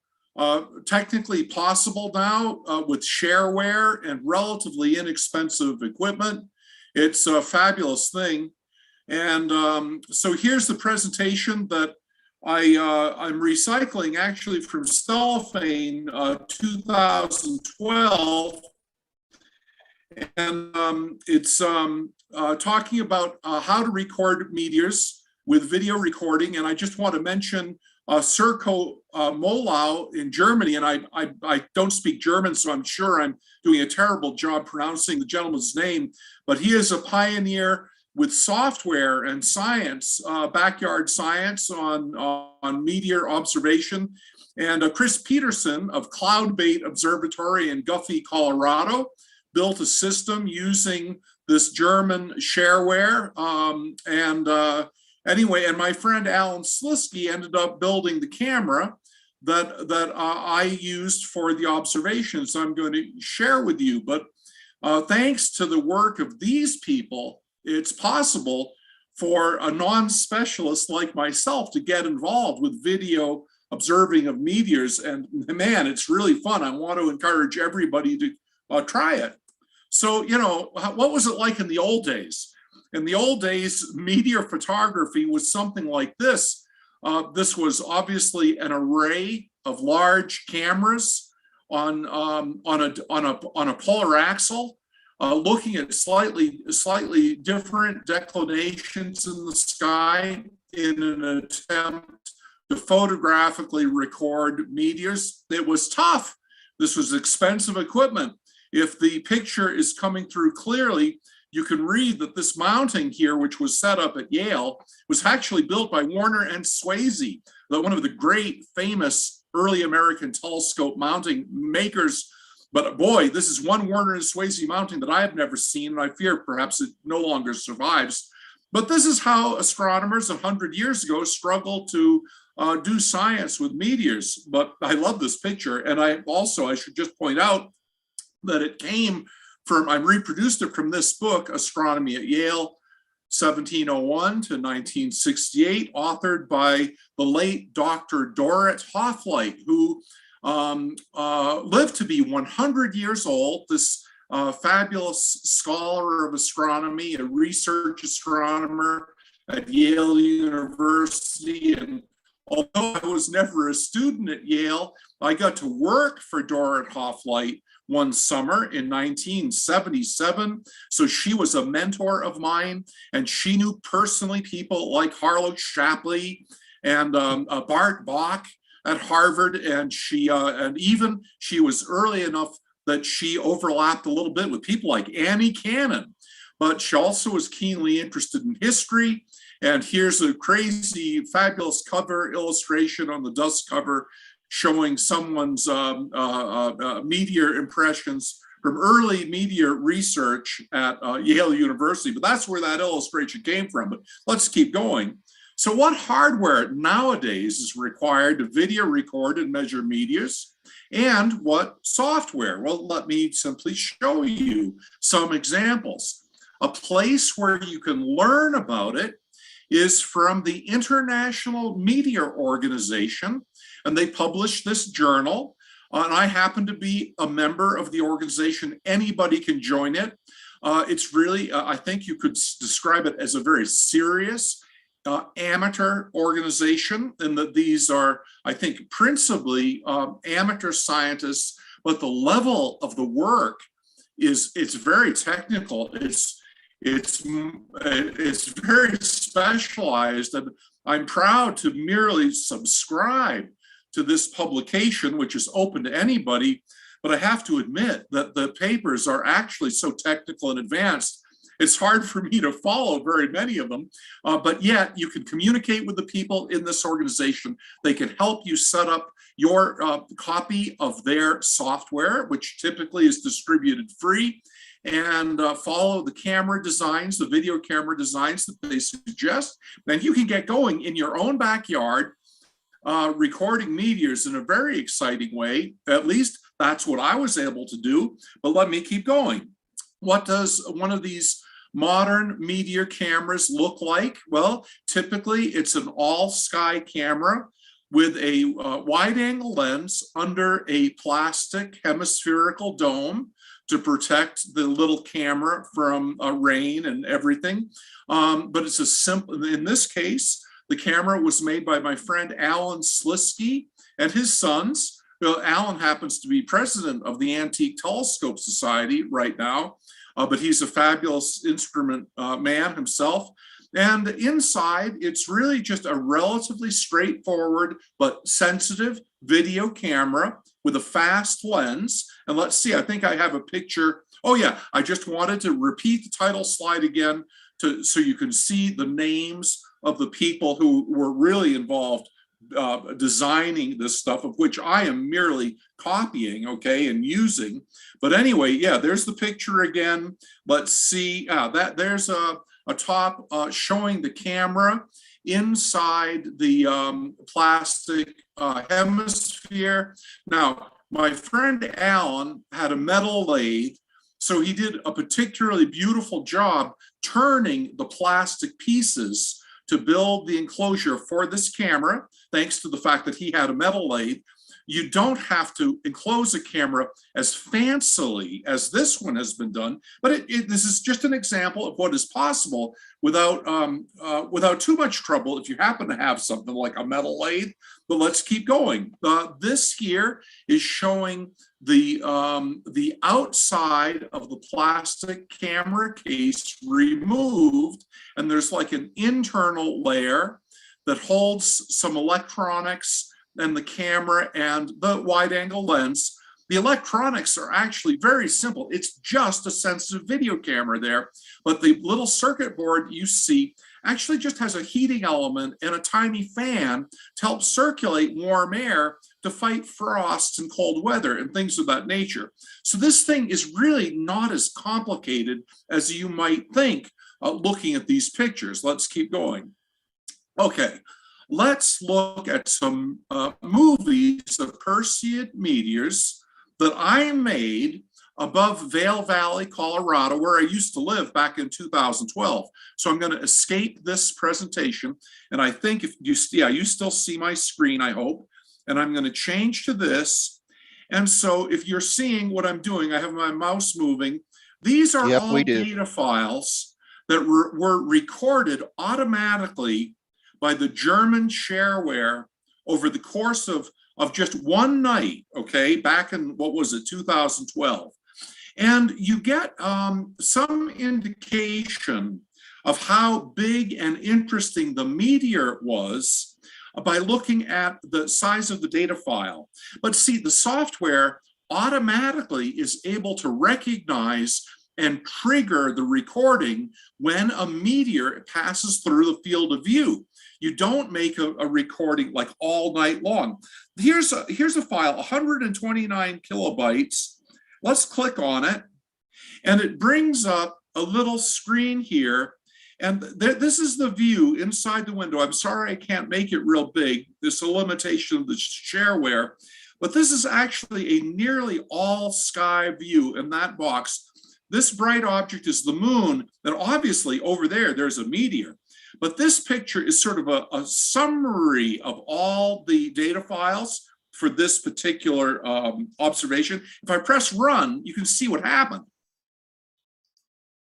technically possible now with shareware and relatively inexpensive equipment. It's a fabulous thing. And so here's the presentation that I'm recycling actually from Stellafane 2012. And it's talking about how to record meteors with video recording. And I just want to mention Sirko Molau in Germany. And I don't speak German, so I'm sure I'm doing a terrible job pronouncing the gentleman's name, but he is a pioneer with software and science, backyard science on meteor observation. And Chris Peterson of Cloudbait Observatory in Guffey, Colorado, built a system using this German shareware. Anyway, and my friend Alan Slisky ended up building the camera that I used for the observations I'm going to share with you. But thanks to the work of these people, it's possible for a non-specialist like myself to get involved with video observing of meteors. And man, it's really fun. I want to encourage everybody to try it. So, you know, what was it like in the old days? In the old days, meteor photography was something like this. This was obviously an array of large cameras on a polar axle, looking at slightly different declinations in the sky in an attempt to photographically record meteors. It was tough. This was expensive equipment. If the picture is coming through clearly, you can read that this mounting here, which was set up at Yale, was actually built by Warner and Swasey, one of the great famous early American telescope mounting makers. But boy, this is one Warner and Swasey mounting that I have never seen, and I fear perhaps it no longer survives. But this is how astronomers 100 years ago struggled to do science with meteors. But I love this picture. And I should just point out that it came from, I reproduced it from this book, Astronomy at Yale, 1701 to 1968, authored by the late Dr. Dorrit Hofflight, who lived to be 100 years old, this fabulous scholar of astronomy, a research astronomer at Yale University. And although I was never a student at Yale, I got to work for Dorrit Hofflight one summer in 1977. So she was a mentor of mine, and she knew personally people like Harlow Shapley and Bart Bach at Harvard. And she was early enough that she overlapped a little bit with people like Annie Cannon, but she also was keenly interested in history. And here's a crazy, fabulous cover illustration on the dust cover showing someone's meteor impressions from early meteor research at Yale University. But that's where that illustration came from. But let's keep going. So what hardware nowadays is required to video record and measure meteors? And what software? Well, let me simply show you some examples. A place where you can learn about it is from the International Meteor Organization, and they publish this journal. And I happen to be a member of the organization. Anybody can join it. It's really, I think you could describe it as a very serious amateur organization, and that these are, I think, principally amateur scientists, but the level of the work it's very technical. It's very specialized, and I'm proud to merely subscribe to this publication, which is open to anybody. But I have to admit that the papers are actually so technical and advanced, it's hard for me to follow very many of them, but yet you can communicate with the people in this organization. They can help you set up your copy of their software, which typically is distributed free, and follow the camera designs, the video camera designs that they suggest. And you can get going in your own backyard, recording meteors in a very exciting way. At least that's what I was able to do. But let me keep going. What does one of these modern meteor cameras look like? Well, typically it's an all-sky camera with a wide-angle lens under a plastic hemispherical dome to protect the little camera from rain and everything. But it's a simple, in this case, the camera was made by my friend Alan Slisky and his sons. Alan happens to be president of the Antique Telescope Society right now, but he's a fabulous instrument man himself. And inside, it's really just a relatively straightforward but sensitive video camera with a fast lens. And let's see, I think I have a picture. Oh yeah, I just wanted to repeat the title slide again so you can see the names of the people who were really involved designing this stuff, of which I am merely copying, okay, and using. But anyway, yeah, there's the picture again. Let's see, there's a top showing the camera inside the plastic hemisphere. Now, my friend Alan had a metal lathe, so he did a particularly beautiful job turning the plastic pieces to build the enclosure for this camera, thanks to the fact that he had a metal lathe. You don't have to enclose a camera as fancily as this one has been done, but this is just an example of what is possible without too much trouble if you happen to have something like a metal lathe. But let's keep going. This here is showing the outside of the plastic camera case removed, and there's like an internal layer that holds some electronics and the camera and the wide angle lens. The electronics are actually very simple. It's just a sensitive video camera there, but the little circuit board you see actually just has a heating element and a tiny fan to help circulate warm air to fight frost and cold weather and things of that nature. So this thing is really not as complicated as you might think looking at these pictures. Let's keep going. Okay. Let's look at some movies of Perseid meteors that I made above Vail Valley, Colorado, where I used to live back in 2012. So I'm going to escape this presentation. And I think if you still see my screen, I hope. And I'm going to change to this. And so if you're seeing what I'm doing, I have my mouse moving. These are all data files that were recorded automatically by the German shareware over the course of just one night, okay, back in, what was it, 2012. And you get some indication of how big and interesting the meteor was by looking at the size of the data file. But see, the software automatically is able to recognize and trigger the recording when a meteor passes through the field of view. You don't make a recording like all night long. Here's a file, 129 kilobytes. Let's click on it. And it brings up a little screen here. And this is the view inside the window. I'm sorry I can't make it real big. There's a limitation of the shareware. But this is actually a nearly all sky view in that box. This bright object is the moon. And obviously over there's a meteor. But this picture is sort of a summary of all the data files for this particular observation. If I press run, you can see what happened.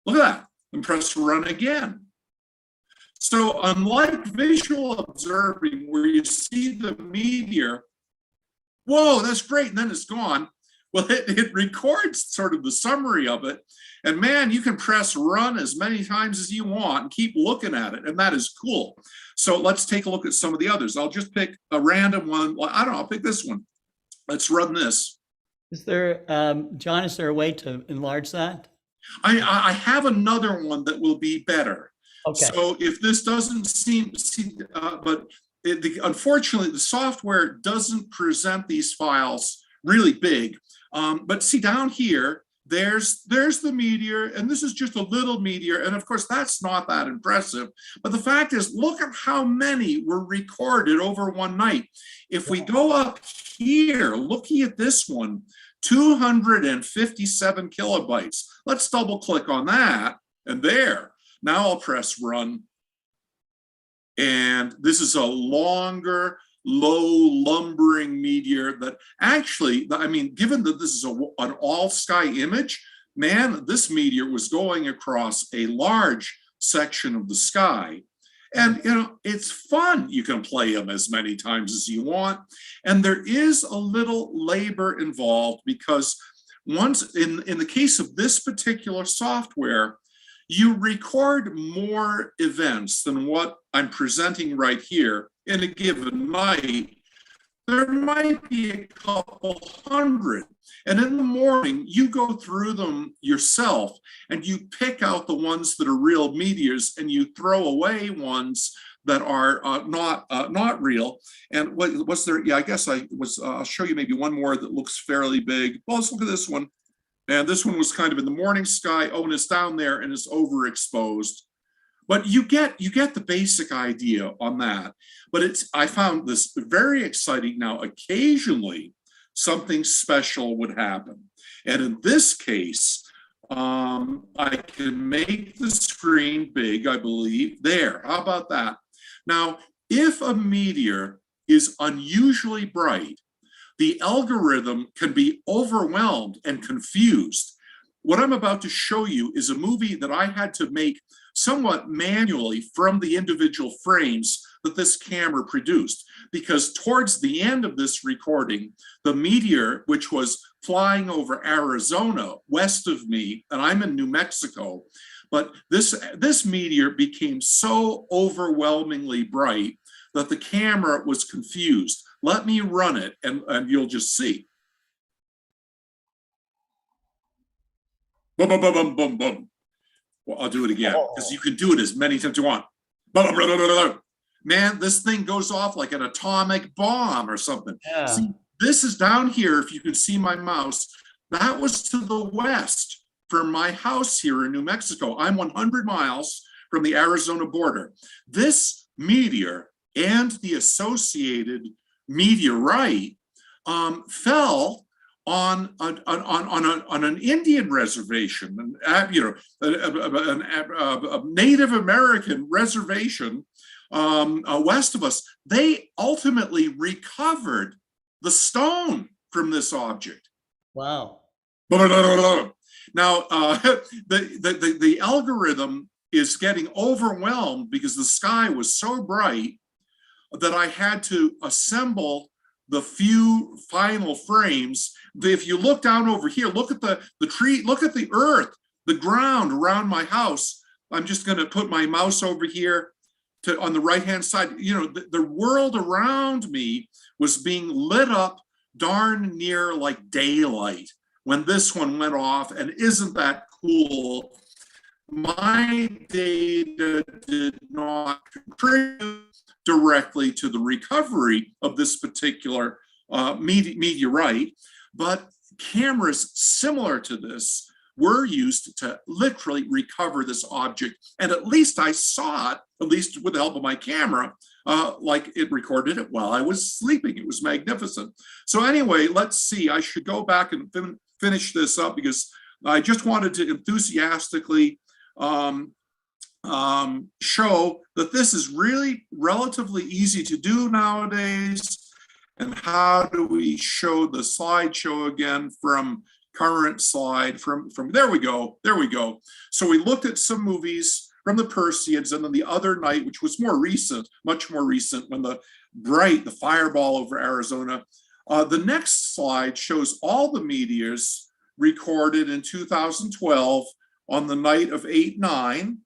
Look at that, and press run again. So unlike visual observing where you see the meteor, whoa, that's great, and then it's gone. Well, it records sort of the summary of it. And man, you can press run as many times as you want and keep looking at it. And that is cool. So let's take a look at some of the others. I'll just pick a random one. Well, I don't know, I'll pick this one. Let's run this.
Is there, John, is there a way to enlarge that?
I have another one that will be better.
Okay.
So if this doesn't seem, unfortunately, the software doesn't present these files really big. But see down here, there's the meteor, and this is just a little meteor. And of course, that's not that impressive. But the fact is, look at how many were recorded over one night. If we go up here, looking at this one, 257 kilobytes. Let's double click on that, and there. Now I'll press run. And this is a longer, low lumbering meteor that actually, I mean, given that this is an all sky image, man, this meteor was going across a large section of the sky. And, you know, it's fun. You can play them as many times as you want. And there is a little labor involved because once in the case of this particular software, you record more events than what I'm presenting right here in a given night. There might be a couple hundred. And in the morning, you go through them yourself and you pick out the ones that are real meteors and you throw away ones that are not real. And what was there? Yeah, I guess I'll show you maybe one more that looks fairly big. Well, let's look at this one. And this one was kind of in the morning sky. Oh, and it's down there and it's overexposed. But you get the basic idea on that. But I found this very exciting. Now, occasionally something special would happen. And in this case, I can make the screen big, I believe. There, how about that? Now, if a meteor is unusually bright, the algorithm can be overwhelmed and confused. What I'm about to show you is a movie that I had to make somewhat manually from the individual frames that this camera produced, because towards the end of this recording, the meteor, which was flying over Arizona west of me, and I'm in New Mexico, but this meteor became so overwhelmingly bright that the camera was confused. Let me run it and you'll just see. Boom, boom, boom, boom, boom, boom. Well, I'll do it again because you can do it as many times as you want. Boom, boom, boom, boom, boom. Man, this thing goes off like an atomic bomb or something.
Yeah.
See, this is down here, if you can see my mouse. That was to the west from my house here in New Mexico. I'm 100 miles from the Arizona border. This meteor and the associated meteorite fell on an Indian reservation, a Native American reservation west of us. They ultimately recovered the stone from this object.
Wow.
Now, the algorithm is getting overwhelmed because the sky was so bright that I had to assemble the few final frames. If you look down over here, look at the tree, look at the earth, the ground around my house. I'm just going to put my mouse over here on the right-hand side. You know, the world around me was being lit up darn near like daylight when this one went off. And isn't that cool? My data did not contribute directly to the recovery of this particular meteorite, but cameras similar to this were used to literally recover this object. And at least I saw it, at least with the help of my camera, like it recorded it while I was sleeping. It was magnificent. So anyway, let's see, I should go back and finish this up because I just wanted to enthusiastically show that this is really relatively easy to do nowadays. And how do we show the slideshow again from current slide from there we go. So we looked at some movies from the Perseids, and then the other night, which was more recent, much more recent, when the fireball over Arizona. The next slide shows all the meteors recorded in 2012 on the night of 8/9.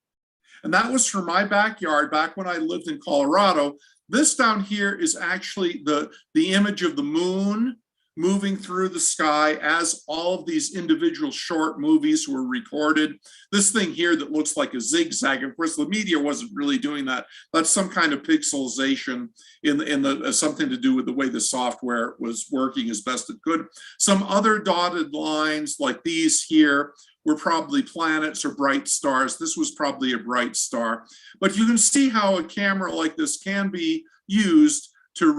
And that was from my backyard back when I lived in Colorado. This down here is actually the image of the moon moving through the sky as all of these individual short movies were recorded. This thing here that looks like a zigzag, of course, the meteor wasn't really doing that. That's some kind of pixelization in the something to do with the way the software was working as best it could. Some other dotted lines like these here were probably planets or bright stars. This was probably a bright star. But you can see how a camera like this can be used to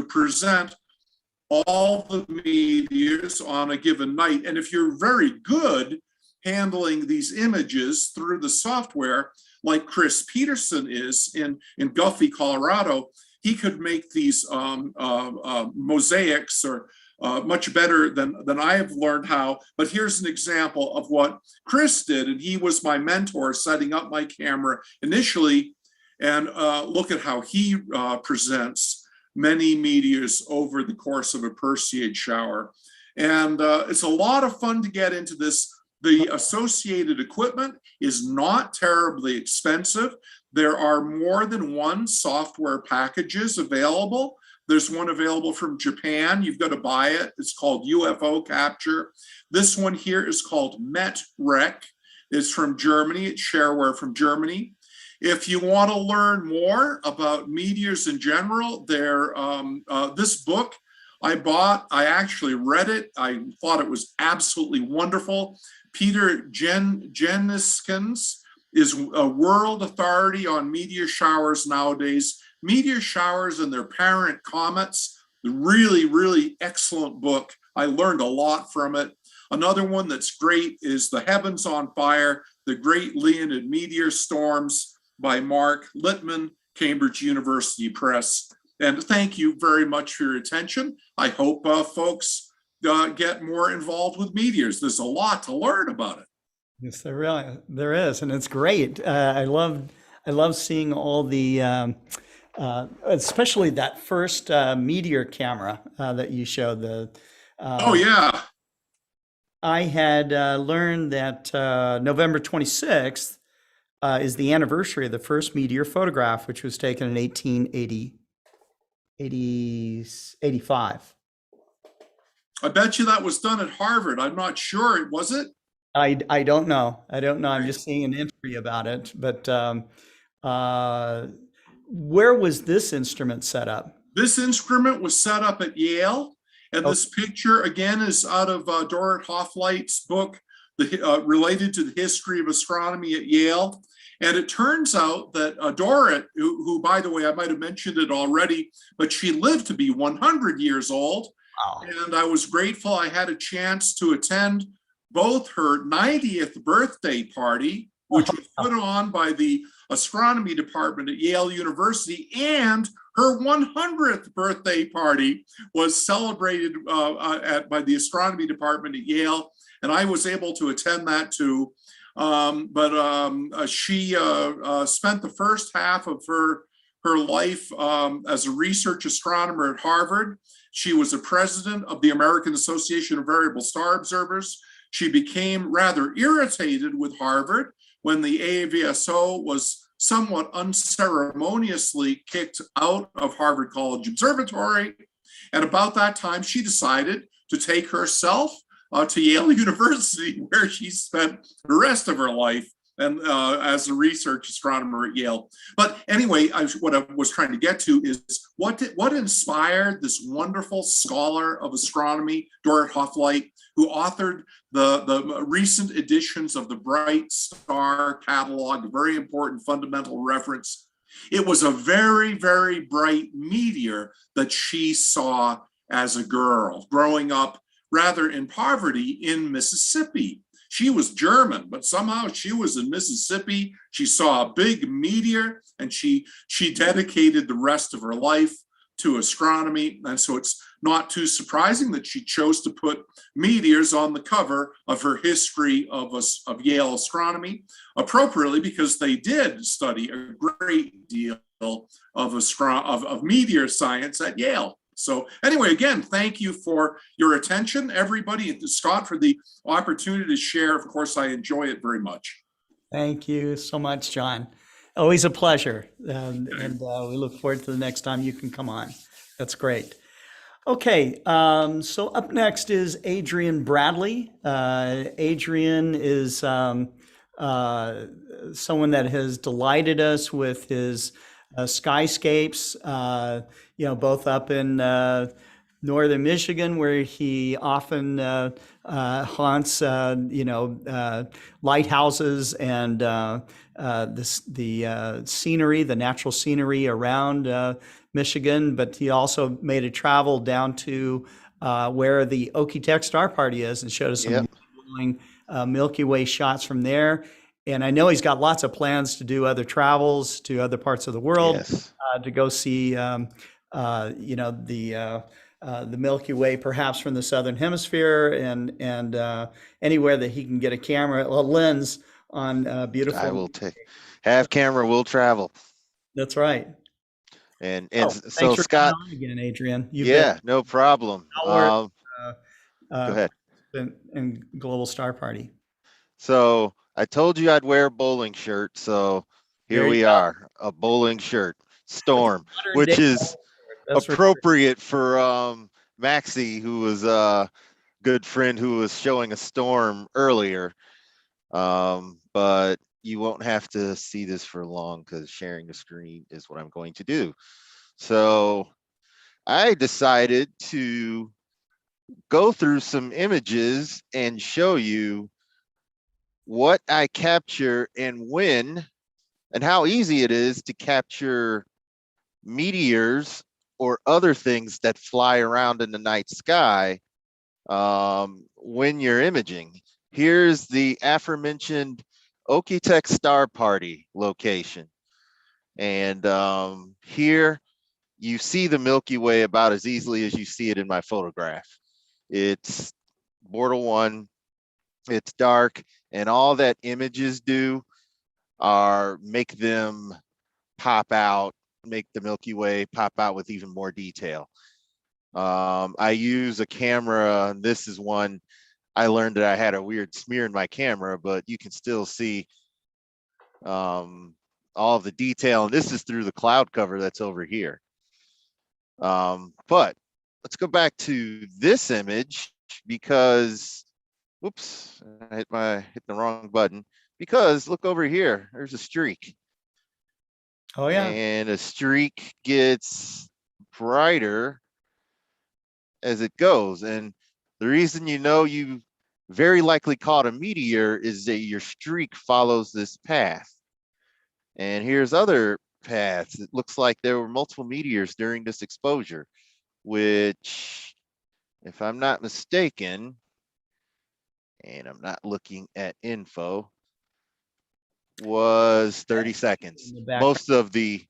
present all the meteors on a given night. And if you're very good handling these images through the software, like Chris Peterson is in Guffey, Colorado, he could make these mosaics or much better than I have learned how. But here's an example of what Chris did, and he was my mentor setting up my camera initially. And look at how he presents many meteors over the course of a Perseid shower. And it's a lot of fun to get into this The associated equipment is not terribly expensive. There are more than one software packages available. There's one available from Japan. You've got to buy it. It's called UFO Capture. This one here is called METREC. It's from Germany. It's shareware from Germany. If you want to learn more about meteors in general, this book I bought, I actually read it. I thought it was absolutely wonderful. Peter Jeniskens is a world authority on meteor showers nowadays. Meteor showers and their parent comets, really, really excellent book. I learned a lot from it. Another one that's great is The Heavens on Fire, The Great Leonid Meteor Storms by Mark Littman, Cambridge University Press. And thank you very much for your attention. I hope folks get more involved with meteors. There's a lot to learn about it.
Yes, there is, and it's great. I love seeing all the, especially that first meteor camera that you showed.
Oh yeah.
I had learned that November 26th is the anniversary of the first meteor photograph, which was taken in 1885.
I bet you that was done at Harvard. I'm not sure. Was it?
I don't know. I'm just seeing an entry about it. But where was this instrument set up?
This instrument was set up at Yale. And this picture, again, is out of Dorrit Hoffleit's book, related to the history of astronomy at Yale. And it turns out that Dorrit, who, by the way, I might have mentioned it already, but she lived to be 100 years old.
Wow.
And I was grateful I had a chance to attend both her 90th birthday party, which was put on by the astronomy department at Yale University, and her 100th birthday party was celebrated by the astronomy department at Yale, and I was able to attend that too. She spent the first half of her life as a research astronomer at Harvard. She was a president of the American Association of Variable Star Observers. She became rather irritated with Harvard when the AVSO was somewhat unceremoniously kicked out of Harvard College Observatory. And about that time, she decided to take herself to Yale University, where she spent the rest of her life and as a research astronomer at Yale. But anyway, what I was trying to get to is what inspired this wonderful scholar of astronomy, Dorrit Hoffleit, who authored the recent editions of the Bright Star Catalog, a very important fundamental reference. It was a very, very bright meteor that she saw as a girl, growing up rather in poverty in Mississippi. She was German, but somehow she was in Mississippi. She saw a big meteor, and she dedicated the rest of her life to astronomy. And so it's not too surprising that she chose to put meteors on the cover of her history of Yale astronomy, appropriately, because they did study a great deal of meteor science at Yale. So anyway, again, thank you for your attention, everybody, and to Scott for the opportunity to share. Of course, I enjoy it very much.
Thank you so much, John. Always a pleasure. And we look forward to the next time you can come on. That's great. Okay, so up next is Adrian Bradley. Adrian is someone that has delighted us with his skyscapes, both up in northern Michigan, where he often haunts, lighthouses and the scenery, the natural scenery around Michigan. But he also made a travel down to where the Okie-Tex Star Party is and showed us some Milky Way shots from there. And I know he's got lots of plans to do other travels to other parts of the world, to go see, the Milky Way, perhaps from the Southern Hemisphere, and anywhere that he can get a camera, a lens on beautiful.
I will have camera, will travel.
That's right.
And
so Scott, again, Adrian.
No problem.
Go
ahead.
In Global Star Party.
So I told you I'd wear a bowling shirt. So here
There you
we
go.
are, a bowling shirt, storm,
Modern
which
day
is
That's for sure.
appropriate for Maxi, who was a good friend who was showing a storm earlier. But you won't have to see this for long because sharing the screen is what I'm going to do. So I decided to go through some images and show you what I capture and when, and how easy it is to capture meteors or other things that fly around in the night sky when you're imaging. Here's the aforementioned Okie-Tex Star Party location. And here you see the Milky Way about as easily as you see it in my photograph. It's Bortle 1, it's dark, and all that images do are make them pop out, make the Milky Way pop out with even more detail. I use a camera, and this is one I learned that I had a weird smear in my camera, but you can still see all of the detail, and this is through the cloud cover that's over here. But let's go back to this image because, whoops, I hit the wrong button. Because look over here, there's a streak.
Oh yeah.
And a streak gets brighter as it goes. And the reason you know you very likely caught a meteor is that your streak follows this path. And here's other paths. It looks like there were multiple meteors during this exposure, which, if I'm not mistaken, and I'm not looking at info, was 30 seconds. Most of the,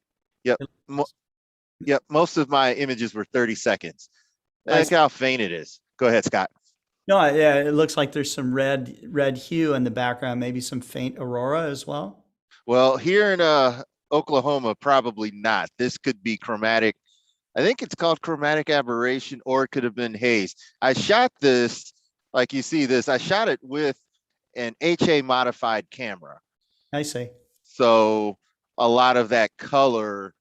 most of my images were 30 seconds. Look how faint it is. Go ahead, Scott.
No, yeah, it looks like there's some red hue in the background, maybe some faint aurora as well.
Well, here in Oklahoma, probably not. This could be chromatic. I think it's called chromatic aberration, or it could have been haze. I shot this, like you see this, I shot it with an HA modified camera.
I see.
So a lot of that color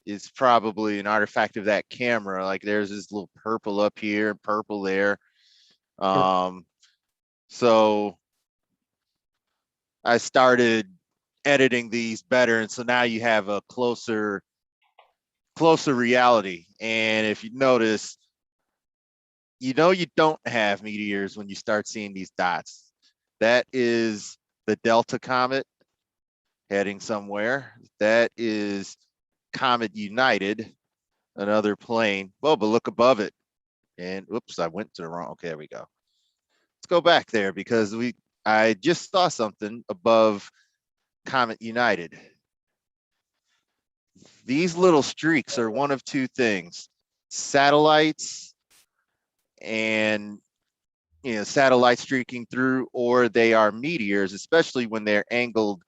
is probably an artifact of that camera. Like there's this little purple up here, purple there. So I started editing these better, and so now you have a closer reality. And if you notice, you know you don't have meteors when you start seeing these dots. That is the Delta Comet heading somewhere. That is Comet United, another plane. Well, but look above it. And oops, I went to the wrong. Okay, there we go. Let's go back there because I just saw something above Comet United. These little streaks are one of two things: satellites and satellites streaking through, or they are meteors, especially when they're angled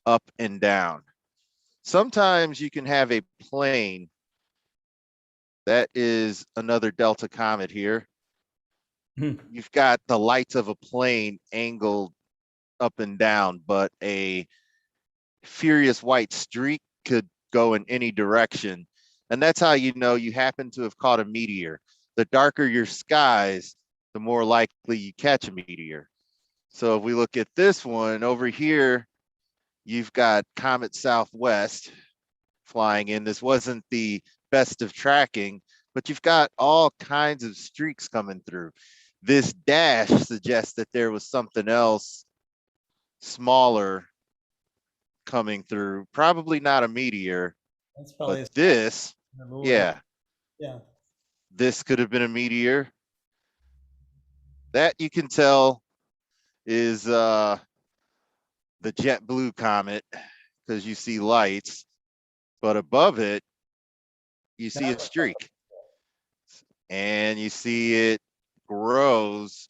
up and down. Sometimes you can have a plane. That is another Delta Comet here. You've got the lights of a plane angled up and down, but a furious white streak could go in any direction. And that's how you know you happen to have caught a meteor. The darker your skies, the more likely you catch a meteor. So if we look at this one over here, you've got Comet Southwest flying in. This wasn't the best of tracking, but you've got all kinds of streaks coming through. This dash suggests that there was something else smaller coming through, probably not a meteor, but this, yeah, this could have been a meteor. That you can tell is the JetBlue comet because you see lights, but above it, you see a streak, and you see it grows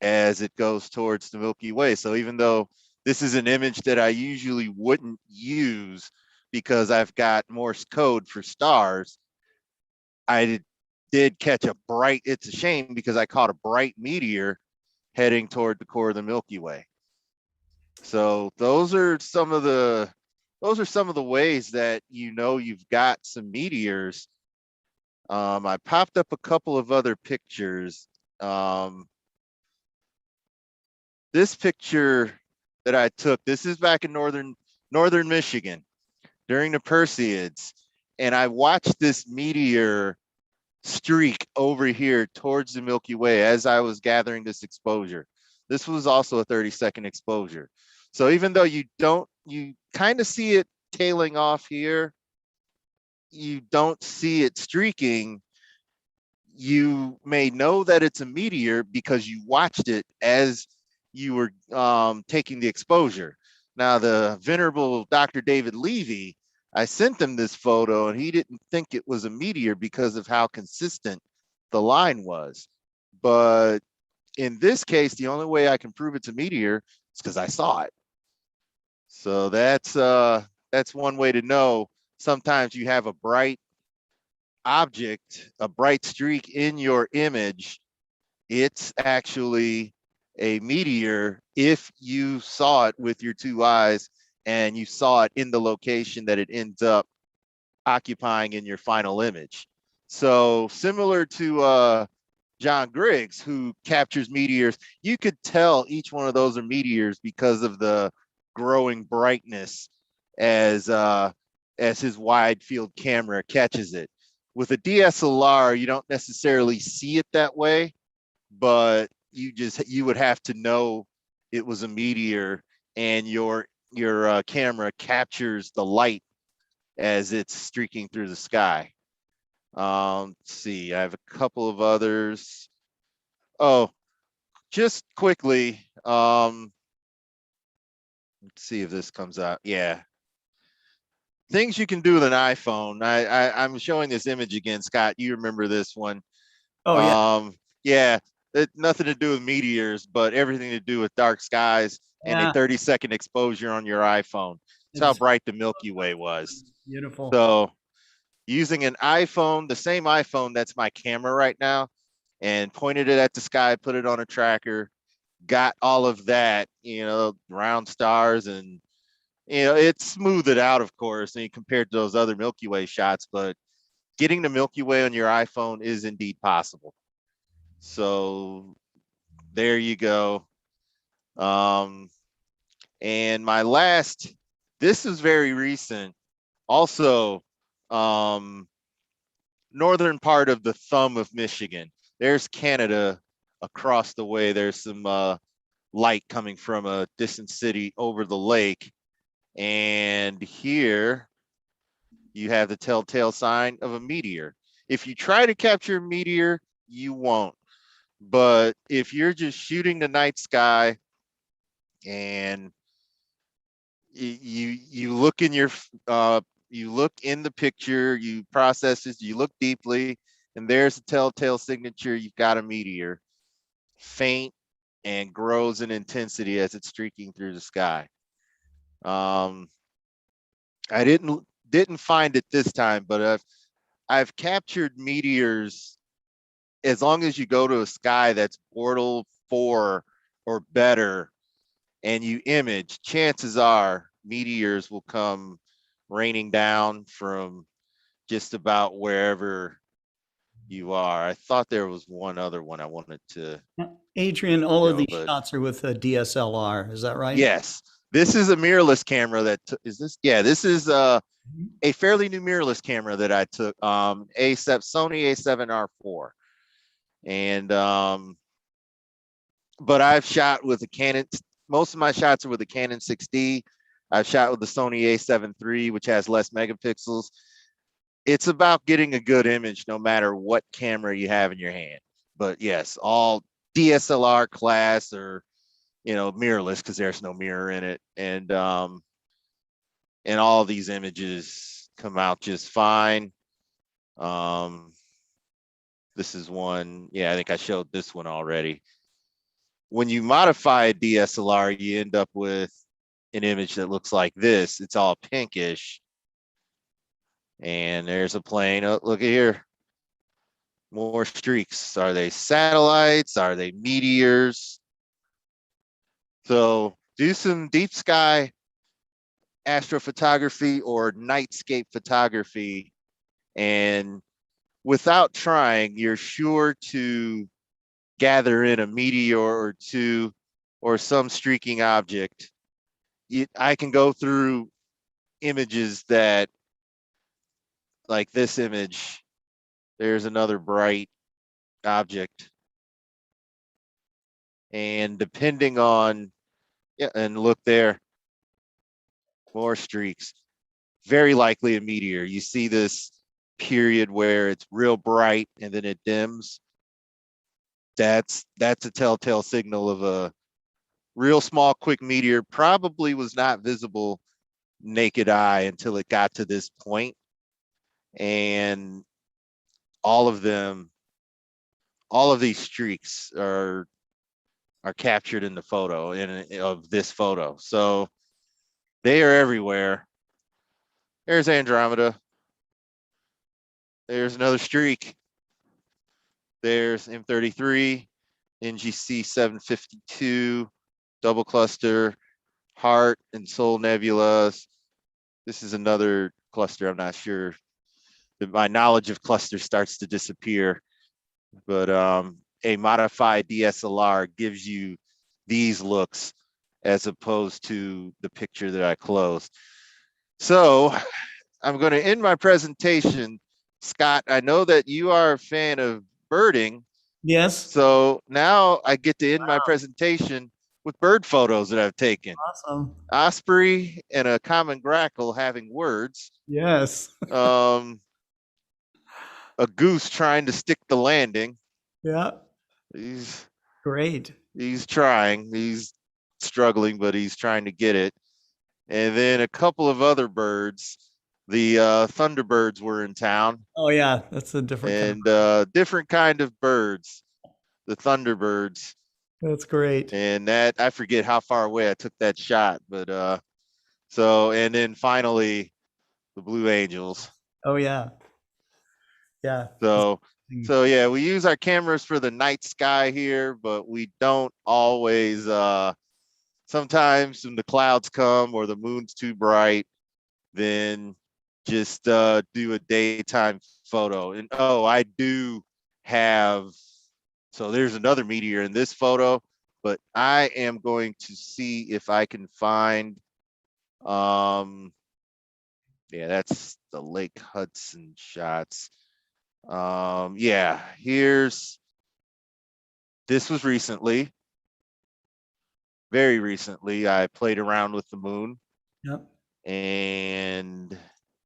as it goes towards the Milky Way. So even though this is an image that I usually wouldn't use because I've got Morse code for stars, I did catch a bright, it's a shame because I caught a bright meteor heading toward the core of the Milky Way. So those are some of the ways that you've got some meteors. I popped up a couple of other pictures. This picture that I took, this is back in northern Michigan during the Perseids, and I watched this meteor streak over here towards the Milky Way as I was gathering this exposure. This was also a 30-second exposure. So even though you kind of see it tailing off here, you don't see it streaking. You may know that it's a meteor because you watched it as you were taking the exposure. Now, the venerable Dr. David Levy, I sent him this photo and he didn't think it was a meteor because of how consistent the line was. But in this case, the only way I can prove it's a meteor is because I saw it. So that's one way to know. Sometimes you have a bright object, a bright streak in your image. It's actually a meteor if you saw it with your two eyes and you saw it in the location that it ends up occupying in your final image. So similar to John Griggs, who captures meteors, you could tell each one of those are meteors because of the growing brightness as his wide field camera catches it. With a DSLR, you don't necessarily see it that way, but you would have to know it was a meteor, and your camera captures the light as it's streaking through the sky. Let's see, I have a couple of others. Oh, just quickly, let's see if this comes out. Yeah. Things you can do with an iPhone. I'm showing this image again, Scott. You remember this one?
Oh, yeah.
Yeah, it nothing to do with meteors, but everything to do with dark skies and a 30-second exposure on your iPhone. That's how bright the Milky Way was.
Beautiful.
So using an iPhone, the same iPhone that's my camera right now, and pointed it at the sky, put it on a tracker, got all of that, round stars, and it's smoothed it out, of course, and compared to those other Milky Way shots, but getting the Milky Way on your iPhone is indeed possible. So there you go. And my last, this is very recent, also northern part of the thumb of Michigan. There's Canada across the way. There's some light coming from a distant city over the lake. And here you have the telltale sign of a meteor. If you try to capture a meteor, you won't. But if you're just shooting the night sky and you look in your you look in the picture, you process it, you look deeply, and there's a telltale signature, you've got a meteor. Faint and grows in intensity as it's streaking through the sky. I didn't find it this time, but I've captured meteors. As long as you go to a sky that's Bortle 4 or better and you image, chances are meteors will come raining down from just about wherever you are. I thought there was one other one I wanted to.
Adrian, all of these
but
shots are with a DSLR. Is that right?
yes, this is a mirrorless camera that is this. Yeah, this is a fairly new mirrorless camera that I took. Sony A7R4. And but I've shot with a Canon. Most of my shots are with a Canon 6D. I've shot with the Sony A7 III, which has less megapixels. It's about getting a good image no matter what camera you have in your hand. But yes, all DSLR class or mirrorless, because there's no mirror in it, and all these images come out just fine. This is one, yeah, I think I showed this one already. When you modify a DSLR, you end up with an image that looks like this. It's all pinkish. And there's a plane. Oh, look at here. More streaks. Are they satellites? Are they meteors? So do some deep sky astrophotography or nightscape photography, and without trying, you're sure to gather in a meteor or two or some streaking object. I can go through images that, like this image, there's another bright object. And depending on, yeah, and look there, more streaks, very likely a meteor. You see this period where it's real bright and then it dims. That's a telltale signal of a real small, quick meteor. Probably was not visible naked eye until it got to this point. And all of these streaks are captured in the photo of this photo. So they are everywhere. There's Andromeda. There's another streak. There's M33, NGC 752, double cluster, Heart and Soul nebulas. This is another cluster. I'm not sure. My knowledge of clusters starts to disappear, but a modified DSLR gives you these looks as opposed to the picture that I closed. So I'm going to end my presentation. Scott, I know that you are a fan of birding.
Yes.
So now I get to end my presentation with bird photos that I've taken.
Awesome.
Osprey and a common grackle having words.
Yes.
A goose trying to stick the landing.
Yeah.
He's
great.
He's trying. He's struggling, but he's trying to get it. And then a couple of other birds. The thunderbirds were in town.
Oh yeah, that's a different
and different kind of birds. The thunderbirds.
That's great.
And that, I forget how far away I took that shot, but so, and then finally the Blue Angels.
Oh yeah. Yeah.
So yeah, we use our cameras for the night sky here, but we don't always, sometimes when the clouds come or the moon's too bright, then just do a daytime photo. And oh, I do have, so there's another meteor in this photo, but I am going to see if I can find, yeah, that's the Lake Hudson shots. Yeah, this was recently, very recently, I played around with the moon.
Yep.
And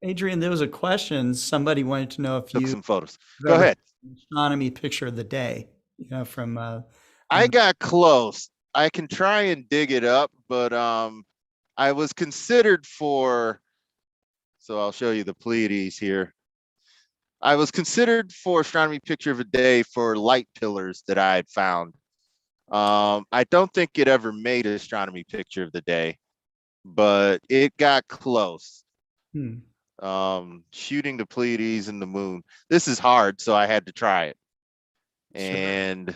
Adrian, there was a question. Somebody wanted to know if you
took some photos. Go ahead.
Astronomy picture of the day, from
I got close. I can try and dig it up, but I was considered for, so I'll show you the Pleiades here. I was considered for astronomy picture of a day for light pillars that I had found. I don't think it ever made an astronomy picture of the day, but it got close. Shooting the Pleiades and the moon. This is hard, so I had to try it. And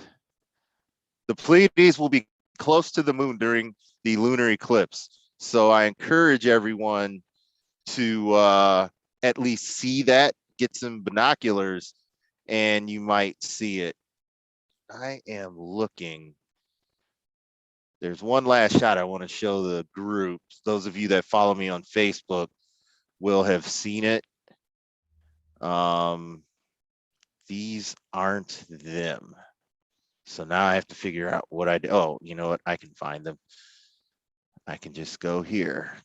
the Pleiades will be close to the moon during the lunar eclipse. So I encourage everyone to at least see that, get some binoculars, and you might see it. I am looking. There's one last shot I want to show the group. Those of you that follow me on Facebook will have seen it. These aren't them. So now I have to figure out what I do. Oh, you know what? I can find them. I can just go here.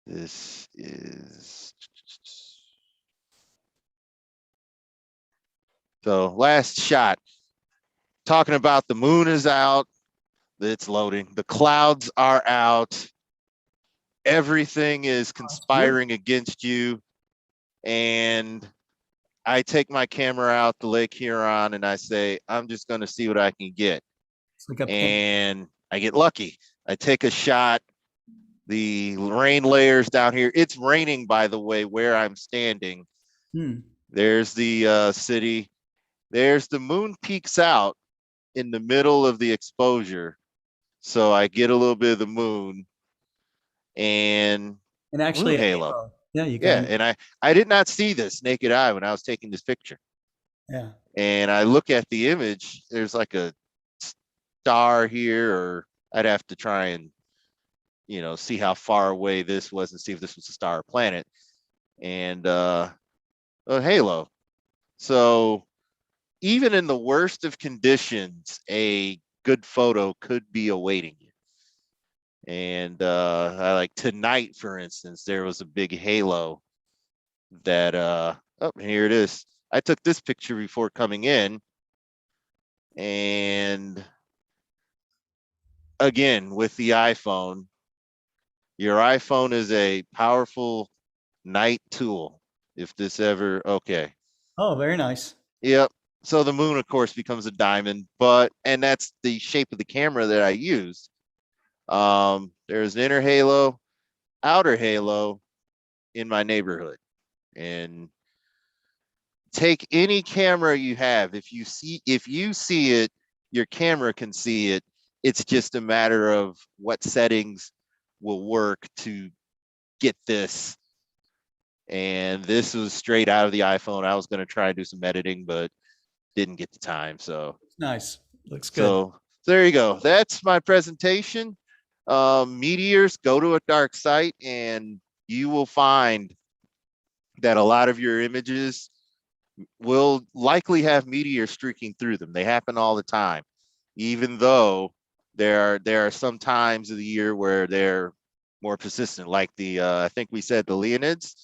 This is, so last shot, talking about the moon is out, it's loading, the clouds are out, everything is conspiring against you, and I take my camera out to Lake Huron and I say, I'm just going to see what I can get. And I get lucky. I take a shot. The rain layers down here. It's raining, by the way, where I'm standing. There's the city. There's the moon peaks out. in the middle of the exposure, so I get a little bit of the moon and
actually
moon
a
halo.
Yeah, you
Yeah,
got
and I did not see this naked eye when I was taking this picture.
Yeah.
And I look at the image, there's like a star here, or I'd have to try and, see how far away this was and see if this was a star or planet. And a halo. So even in the worst of conditions, a good photo could be awaiting you. And I like tonight, for instance, there was a big halo that oh, here it is. I took this picture before coming in, and again with the iPhone, your iPhone is a powerful night tool. If this ever, okay.
Oh, very nice.
Yep. So the moon, of course, becomes a diamond, and that's the shape of the camera that I use. There's an inner halo, outer halo in my neighborhood. And take any camera you have. If you see it, your camera can see it. It's just a matter of what settings will work to get this. And this was straight out of the iPhone. I was going to try and do some editing, but didn't get the time. So
nice. Looks good.
So there you go. That's my presentation. Meteors, go to a dark site and you will find that a lot of your images will likely have meteors streaking through them. They happen all the time, even though there are some times of the year where they're more persistent, like the I think we said the Leonids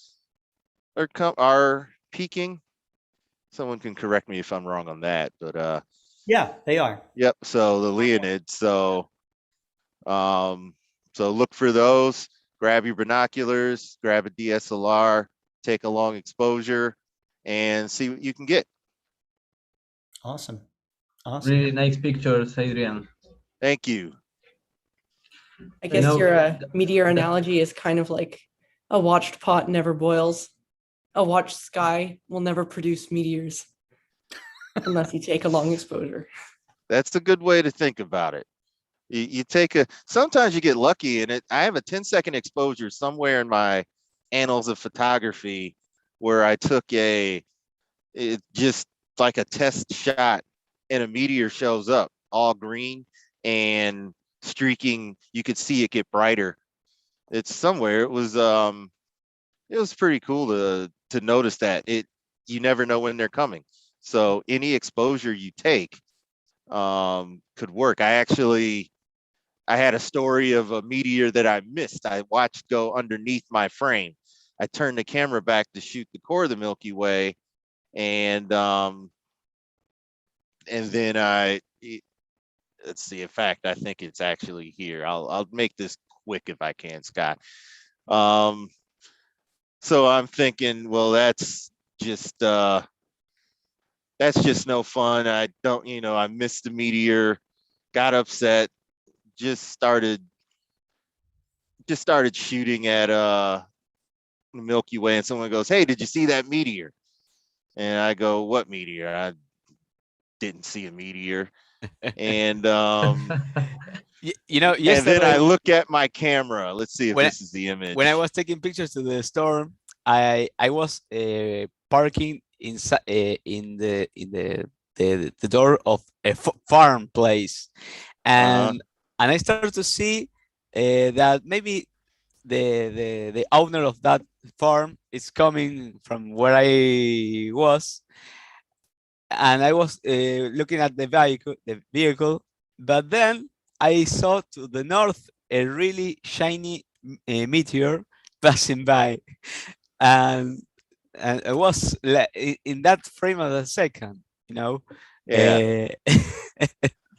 are peaking. Someone can correct me if I'm wrong on that, but
yeah, they are.
Yep. So the Leonids. So look for those. Grab your binoculars, grab a DSLR, take a long exposure, and see what you can get.
Awesome.
Really nice pictures, Adrian.
Thank you.
I guess your meteor analogy is kind of like a watched pot never boils. A watched sky will never produce meteors unless you take a long exposure.
That's a good way to think about it. You take sometimes you get lucky, and I have a 10-second exposure somewhere in my annals of photography where I took just like a test shot, and a meteor shows up all green and streaking. You could see it get brighter. It's somewhere. It was pretty cool to notice that. You never know when they're coming. So any exposure you take could work. I had a story of a meteor that I missed. I watched go underneath my frame. I turned the camera back to shoot the core of the Milky Way, and then let's see. In fact, I think it's actually here. I'll make this quick if I can, Scott. So I'm thinking, well, that's just no fun. I missed the meteor, got upset, just started shooting at the Milky Way, and someone goes, "Hey, did you see that meteor?" And I go, "What meteor?" I didn't see a meteor. And
yesterday,
and then I look at my camera. Let's see if this is the image.
When I was taking pictures to the storm, I was parking inside in the door of a farm place, and I started to see that maybe the owner of that farm is coming from where I was, and I was looking at the vehicle, but then I saw to the north a really shiny meteor passing by, and it was in that frame of a second,
Yeah.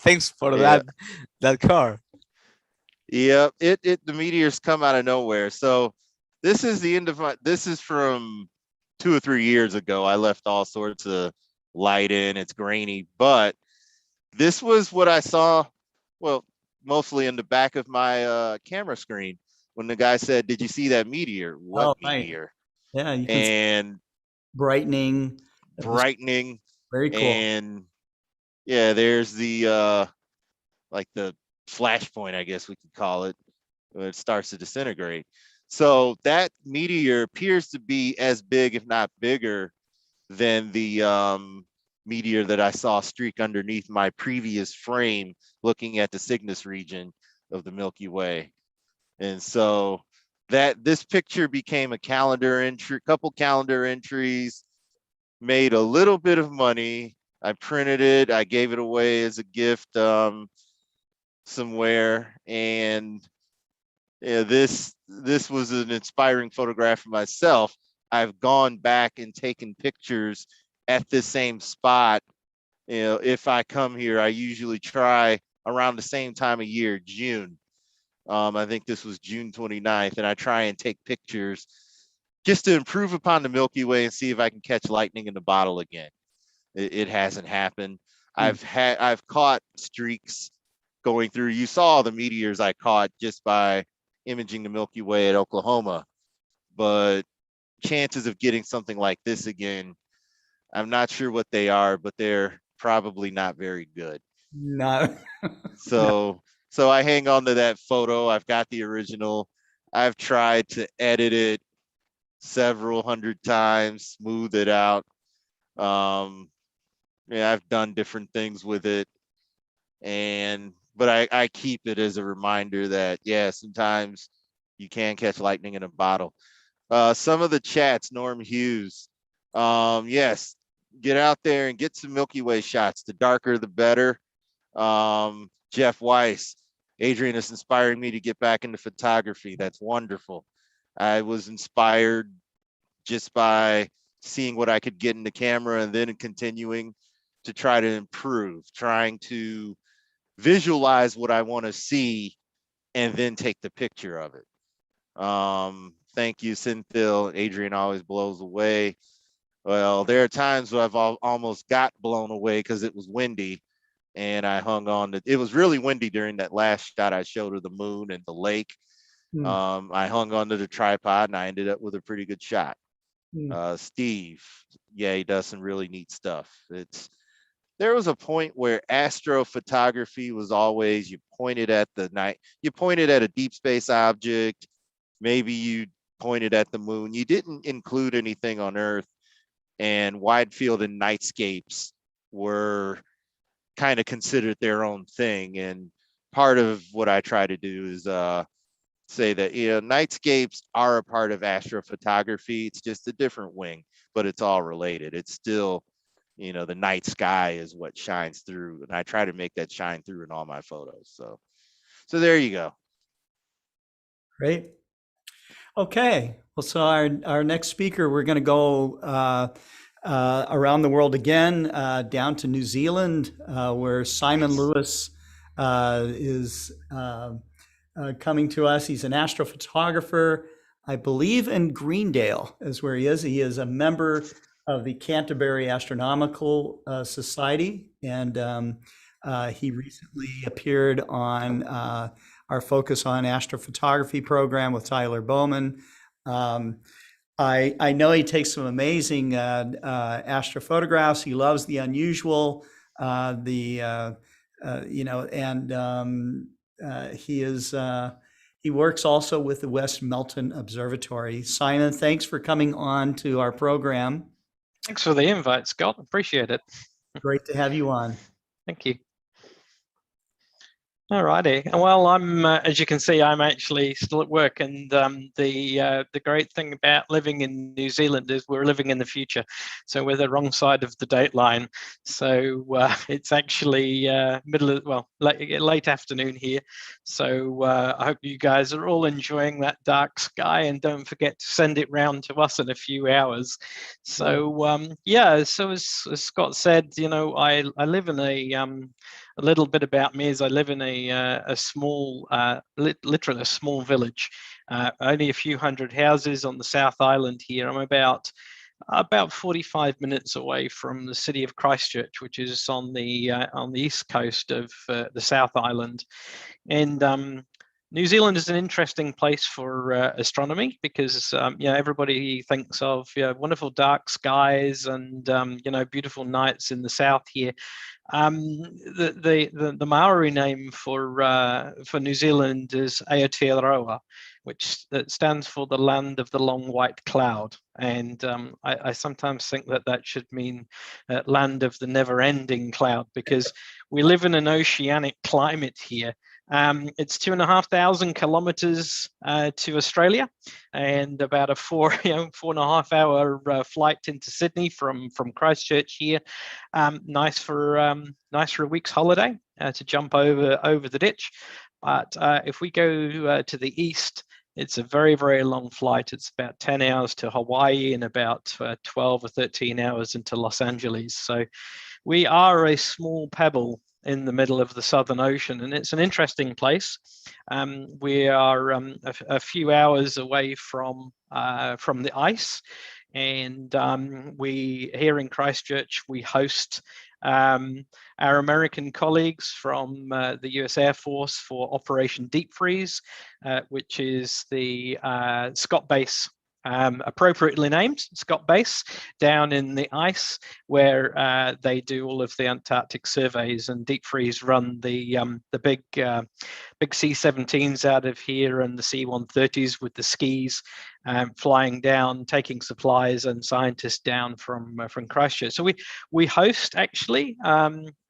Thanks for that car.
Yeah, the meteors come out of nowhere. So this is the end of this is from 2 or 3 years ago. I left all sorts of light in. It's grainy, but this was what I saw. Well, mostly in the back of my camera screen when the guy said, "Did you see that meteor?" What meteor?
Right. Yeah, you can
and
brightening.
Very cool. yeah, there's the like the flashpoint, I guess we could call it, when it starts to disintegrate. So that meteor appears to be as big, if not bigger, than the meteor that I saw streak underneath my previous frame looking at the Cygnus region of the Milky Way. And so that this picture became a calendar entry, couple calendar entries, made a little bit of money. I printed it, I gave it away as a gift somewhere, and yeah, this was an inspiring photograph for myself. I've gone back and taken pictures at this same spot. You know, if I come here, I usually try around the same time of year, June. I think this was June 29th, and I try and take pictures just to improve upon the Milky Way and see if I can catch lightning in the bottle again. It hasn't happened. I've caught streaks going through. You saw the meteors I caught just by imaging the Milky Way at Oklahoma, but chances of getting something like this again, I'm not sure what they are, but they're probably not very good.
No.
So I hang on to that photo. I've got the original. I've tried to edit it several hundred times, smooth it out. Yeah, I've done different things with it, but I keep it as a reminder that, yeah, sometimes you can catch lightning in a bottle. Some of the chats, Norm Hughes, yes, get out there and get some Milky Way shots. The darker, the better. Jeff Weiss, Adrian is inspiring me to get back into photography. That's wonderful. I was inspired just by seeing what I could get in the camera and then continuing to try to improve, trying to visualize what I want to see and then take the picture of it. Thank you, Senthil. Adrian always blows away. Well, there are times where I've almost got blown away because it was windy, and I hung on to it. Was really windy during that last shot I showed of the moon and the lake. I hung onto the tripod and I ended up with a pretty good shot. Steve, yeah, he does some really neat stuff. There was a point where astrophotography was always, you pointed at a deep space object, maybe you pointed at the moon. You didn't include anything on Earth, and wide field and nightscapes were kind of considered their own thing. And part of what I try to do is say that, you know, nightscapes are a part of astrophotography. It's just a different wing, but it's all related. It's still, you know, the night sky is what shines through, and I try to make that shine through in all my photos. So there you go.
Great. Okay. Well, so our next speaker, we're going to go around the world again, down to New Zealand, where Simon Lewis is coming to us. He's an astrophotographer, I believe in Greendale is where he is. He is a member of the Canterbury Astronomical Society, and he recently appeared on our Focus on Astrophotography program with Tyler Bowman. I know he takes some amazing astrophotographs. He loves the unusual, he works also with the West Melton Observatory. Simon, thanks for coming on to our program.
Thanks for the invite, Scott. Appreciate it.
Great to have you on.
Thank you. All righty. Well, I'm, as you can see, I'm actually still at work, and the great thing about living in New Zealand is we're living in the future, so we're the wrong side of the date line. So it's actually late afternoon here. So I hope you guys are all enjoying that dark sky, and don't forget to send it round to us in a few hours. So yeah. So as Scott said, you know, I live in a little bit about me is I live in a small, literally a small village, only a few hundred houses on the South Island here. I'm about 45 minutes away from the city of Christchurch, which is on the east coast of the South Island. And New Zealand is an interesting place for astronomy because everybody thinks of wonderful dark skies and beautiful nights in the south here. The Maori name for New Zealand is Aotearoa, which stands for the land of the long white cloud. And I sometimes think that should mean land of the never-ending cloud, because we live in an oceanic climate here. It's 2,500 kilometers to Australia, and about a 4.5 hour flight into Sydney from Christchurch here. Nice for a week's holiday to jump over the ditch. But if we go to the east, it's a very, very long flight. It's about 10 hours to Hawaii and about 12 or 13 hours into Los Angeles. So we are a small pebble in the middle of the Southern Ocean, and it's an interesting place. We are a few hours away from the ice, and we here in Christchurch we host our American colleagues from the US Air Force for Operation Deep Freeze, which is the Scott Base. Appropriately named Scott Base, down in the ice, where they do all of the Antarctic surveys, and Deep Freeze run the big C-17s out of here and the C-130s with the skis, flying down, taking supplies and scientists down from Christchurch. So we host, actually.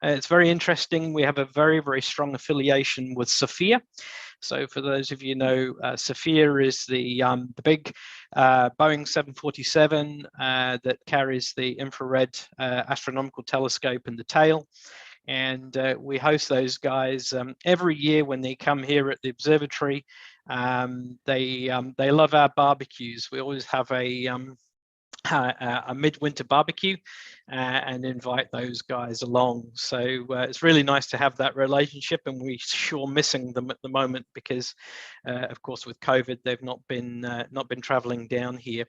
It's very interesting. We have a very, very strong affiliation with SOFIA. So for those of you know, SOFIA is the big Boeing 747 that carries the infrared astronomical telescope in the tail. And we host those guys every year when they come here at the observatory. They love our barbecues. We always have a midwinter barbecue and invite those guys along. So it's really nice to have that relationship, and we're sure missing them at the moment because, of course, with COVID, they've not been traveling down here.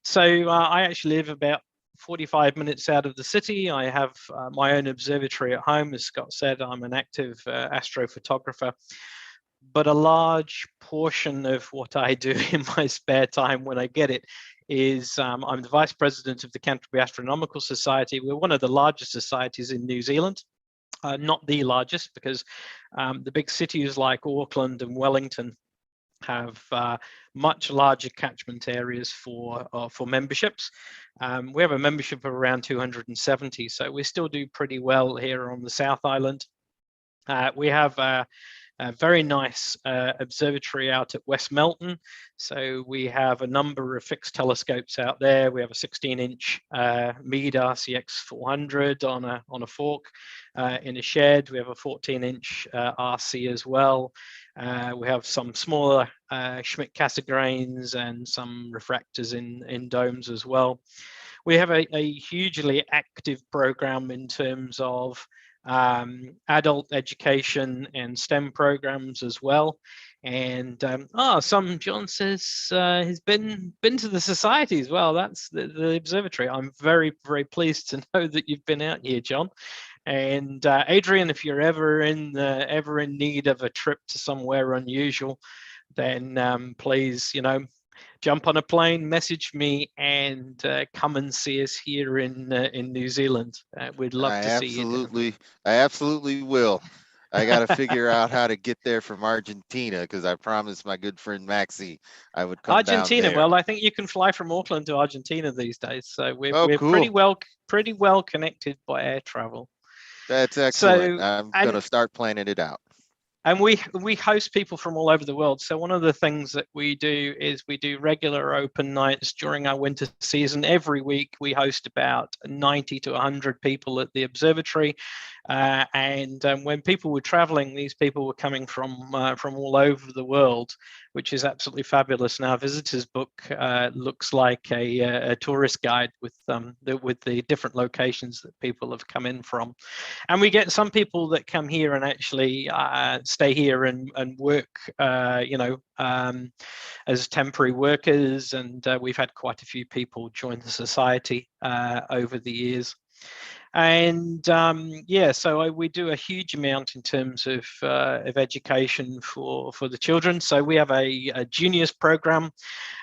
So I actually live about 45 minutes out of the city. I have my own observatory at home. As Scott said, I'm an active astrophotographer. But a large portion of what I do in my spare time when I get it is I'm the vice president of the Canterbury Astronomical Society. We're one of the largest societies in New Zealand. Not the largest, because the big cities like Auckland and Wellington have much larger catchment areas for memberships. We have a membership of around 270, so we still do pretty well here on the South Island. We have a very nice observatory out at West Melton. So we have a number of fixed telescopes out there. We have a 16-inch Meade RCX 400 on a fork in a shed. We have a 14-inch RC as well. We have some smaller Schmidt-Cassegrains and some refractors in domes as well. We have a hugely active program in terms of adult education and STEM programs as well. And John says he's been to the society as well. That's the observatory. I'm very, very pleased to know that you've been out here, John. And Adrian, if you're ever in need of a trip to somewhere unusual, then please, jump on a plane, message me, and come and see us here in New Zealand. We'd love to see you.
I absolutely will. I got to figure out how to get there from Argentina, because I promised my good friend Maxi I would come
Argentina.
down there.
Well, I think you can fly from Auckland to Argentina these days, so we're
cool.
pretty well connected by air travel.
That's excellent. I'm going to start planning it out.
And we host people from all over the world. So one of the things that we do is we do regular open nights during our winter season. Every week we host about 90 to 100 people at the observatory. And when people were traveling, these people were coming from all over the world, which is absolutely fabulous. Now, our visitors book looks like a tourist guide with the different locations that people have come in from. And we get some people that come here and actually stay here and work, as temporary workers. And we've had quite a few people join the society over the years. And yeah, so we do a huge amount in terms of education for the children. So we have a juniors program.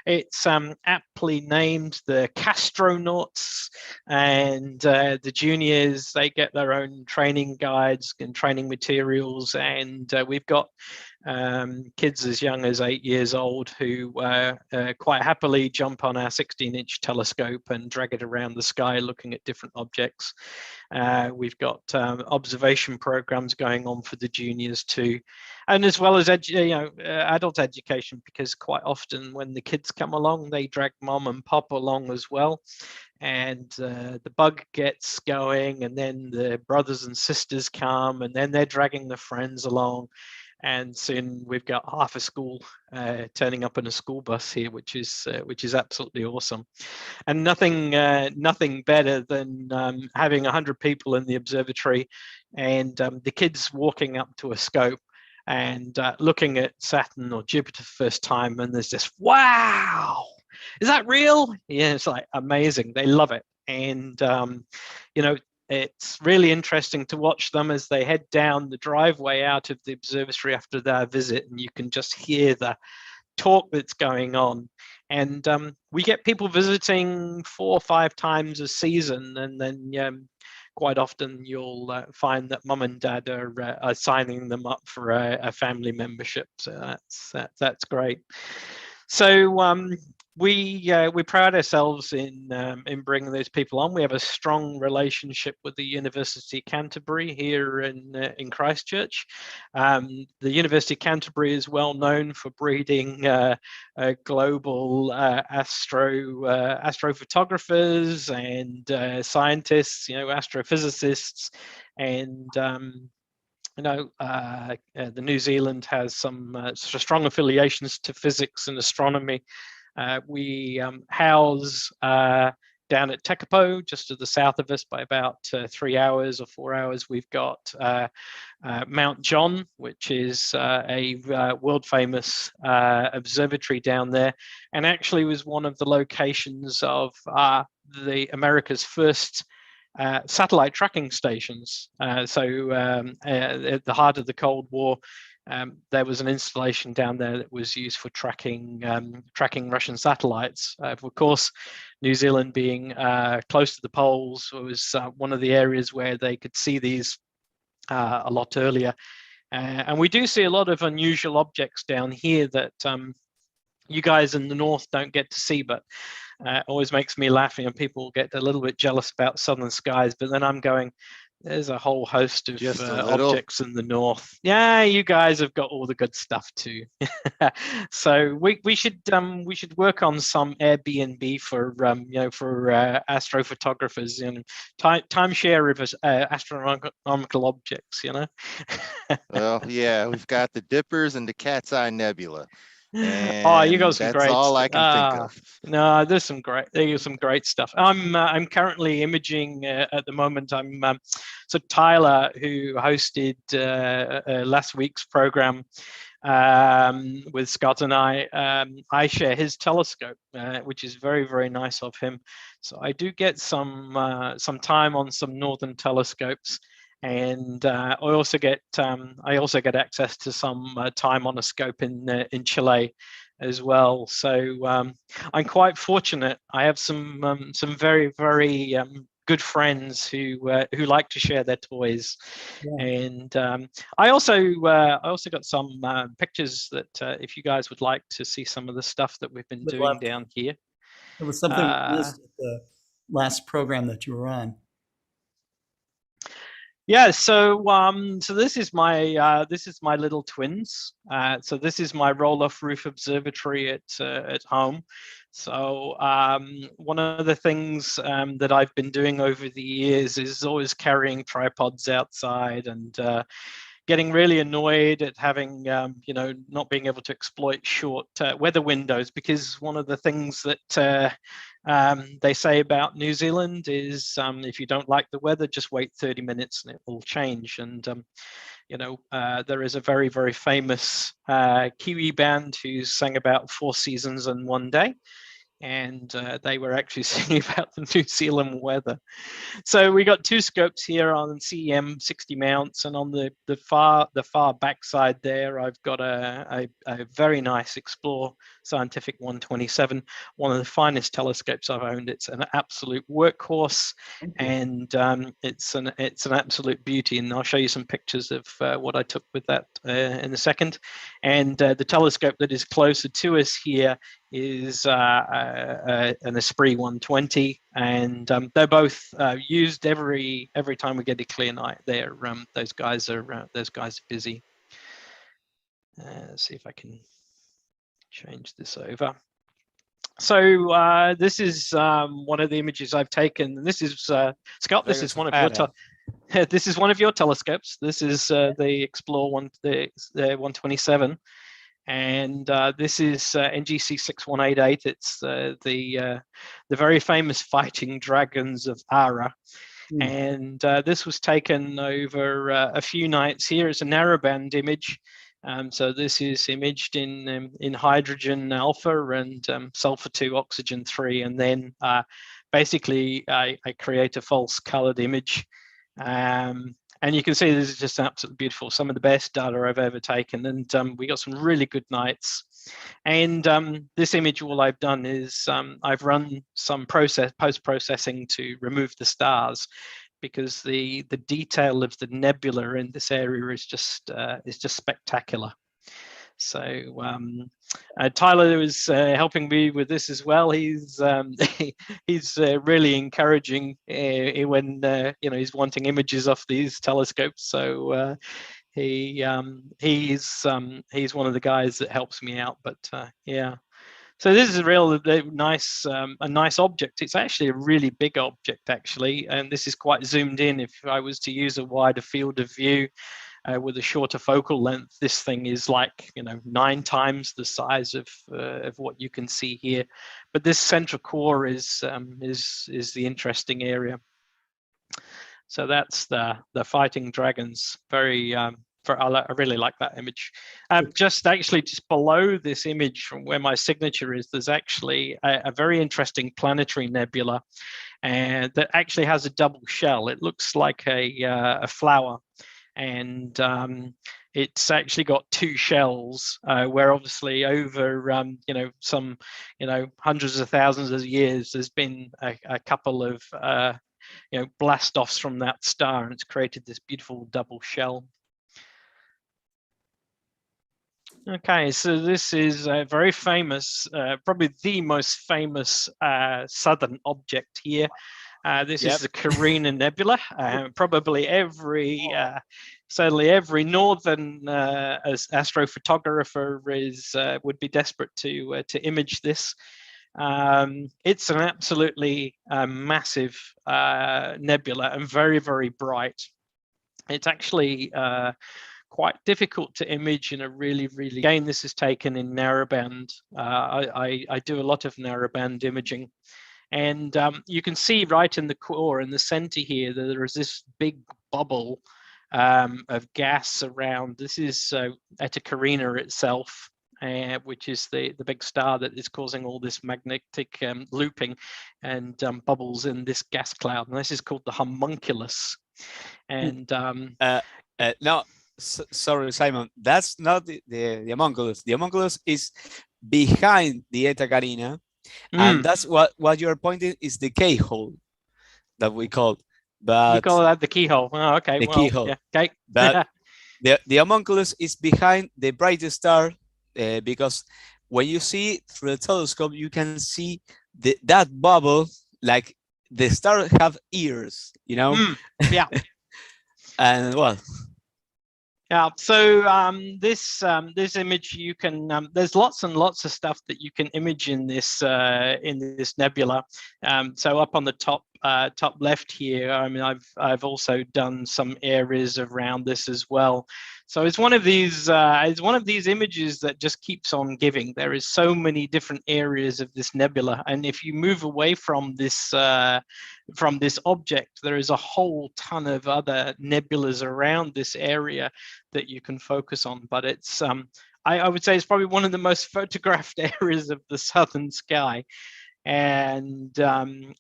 It's aptly named the Castronauts, and the juniors, they get their own training guides and training materials, and we've got kids as young as 8 years old who quite happily jump on our 16-inch telescope and drag it around the sky looking at different objects. We've got observation programs going on for the juniors too, and as well as adult education, because quite often when the kids come along, they drag mom and pop along as well. And the bug gets going, and then the brothers and sisters come, and then they're dragging the friends along. And soon we've got half a school turning up in a school bus here, which is absolutely awesome. And nothing better than having 100 people in the observatory, and the kids walking up to a scope and looking at Saturn or Jupiter first time, and there's this, wow, is that real? Yeah, it's like amazing. They love it. And it's really interesting to watch them as they head down the driveway out of the observatory after their visit, and you can just hear the talk that's going on. And we get people visiting 4 or 5 times a season, and then quite often you'll find that mum and dad are signing them up for a family membership. So that's great. So we pride ourselves in bringing those people on. We have a strong relationship with the University of Canterbury here in Christchurch. The University of Canterbury is well known for breeding global astrophotographers and scientists, astrophysicists, and the New Zealand has some strong affiliations to physics and astronomy. We house down at Tekapo, just to the south of us by about 3 hours or 4 hours, we've got Mount John, which is a world famous observatory down there, and actually was one of the locations of the America's first satellite tracking stations. At the heart of the Cold War, there was an installation down there that was used for tracking Russian satellites. Of course, New Zealand being close to the poles was one of the areas where they could see these a lot earlier. And we do see a lot of unusual objects down here that you guys in the north don't get to see, but always makes me laughing, and people get a little bit jealous about southern skies. But then I'm going, there's a whole host of objects in the north. Yeah, you guys have got all the good stuff too. So we should work on some Airbnb for astrophotographers, timeshare of astronomical objects.
Well, yeah, we've got the Dippers and the Cat's Eye Nebula.
Oh, you got some
that's
great.
all I can think of.
No, there's some great stuff. I'm currently imaging at the moment. So Tyler, who hosted last week's program with Scott and I share his telescope, which is very, very nice of him. So I do get some time on some northern telescopes. And I also get access to some time on a scope in Chile as well. So I'm quite fortunate. I have some very, very good friends who like to share their toys. Yeah. And I also got some pictures that if you guys would like to see some of the stuff that we've been doing down here.
It was something we missed at the last program that you were on.
Yeah, so this is my little twins. So this is my roll-off roof observatory at home. So one of the things that I've been doing over the years is always carrying tripods outside and getting really annoyed at having not being able to exploit short weather windows, because one of the things that they say about New Zealand is if you don't like the weather, just wait 30 minutes and it will change. And there is a very, very famous Kiwi band who sang about 4 seasons in one day. and they were actually singing about the New Zealand weather. So we got 2 scopes here on CEM 60 mounts, and on the far back side there, I've got a very nice Explore Scientific 127, one of the finest telescopes I've owned. It's an absolute workhorse, and it's an absolute beauty. And I'll show you some pictures of what I took with that in a second. And the telescope that is closer to us here is an Esprit 120, and they're both used every time we get a clear night. They're those guys are busy. See if I can change this over. So this is one of the images I've taken. This is Scott. This is one of your this is one of your telescopes. This is the Explore the 127. And this is NGC 6188. It's the very famous fighting dragons of Ara. And this was taken over a few nights here. It's a narrowband image. So this is imaged in hydrogen alpha and sulfur 2, oxygen 3, and then basically I create a false colored image. And you can see this is just absolutely beautiful. Some of the best data I've ever taken, and we got some really good nights. And this image, all I've done is I've run some post-processing to remove the stars, because the detail of the nebula in this area is just spectacular. So Tyler was helping me with this as well. He's really encouraging when he's wanting images off these telescopes. So he's one of the guys that helps me out. But yeah. So this is a real nice object. It's actually a really big object, actually, and this is quite zoomed in. If I was to use a wider field of view with a shorter focal length, this thing is like 9 times the size of what you can see here. But this central core is the interesting area. So that's the fighting dragons. I really like that image. Just below this image from where my signature is, there's actually a very interesting planetary nebula, and that actually has a double shell. It looks like a flower, and it's actually got 2 shells, where obviously over some hundreds of thousands of years, there's been a couple of blast offs from that star, and it's created this beautiful double shell. Okay, so this is a very famous, probably the most famous southern object here. This is the Carina Nebula. Probably certainly every northern astrophotographer would be desperate to image this. It's an absolutely massive nebula and very, very bright. It's actually quite difficult to image in a really, again, this is taken in narrowband. I do a lot of narrowband imaging, and you can see right in the core, in the center here, that there is this big bubble of gas around. This is Eta Carina itself, which is the big star that is causing all this magnetic looping and bubbles in this gas cloud. And this is called the homunculus. And
no, sorry, Simon, that's not the homunculus. The homunculus is behind the Eta Carina, and that's what you're pointing is the keyhole that we call. But
you call that the keyhole? Oh, okay.
The keyhole.
Yeah, okay.
But the homunculus is behind the brightest star, because when you see through the telescope, you can see that bubble, like the star have ears,
Yeah.
And well.
Yeah, so this image, you can there's lots and lots of stuff that you can image in this nebula. So up on the top left here, I mean, I've also done some areas around this as well. So it's one of these images that just keeps on giving. There is so many different areas of this nebula, and if you move away from this object, there is a whole ton of other nebulas around this area that you can focus on. But it's I would say it's probably one of the most photographed areas of the southern sky. and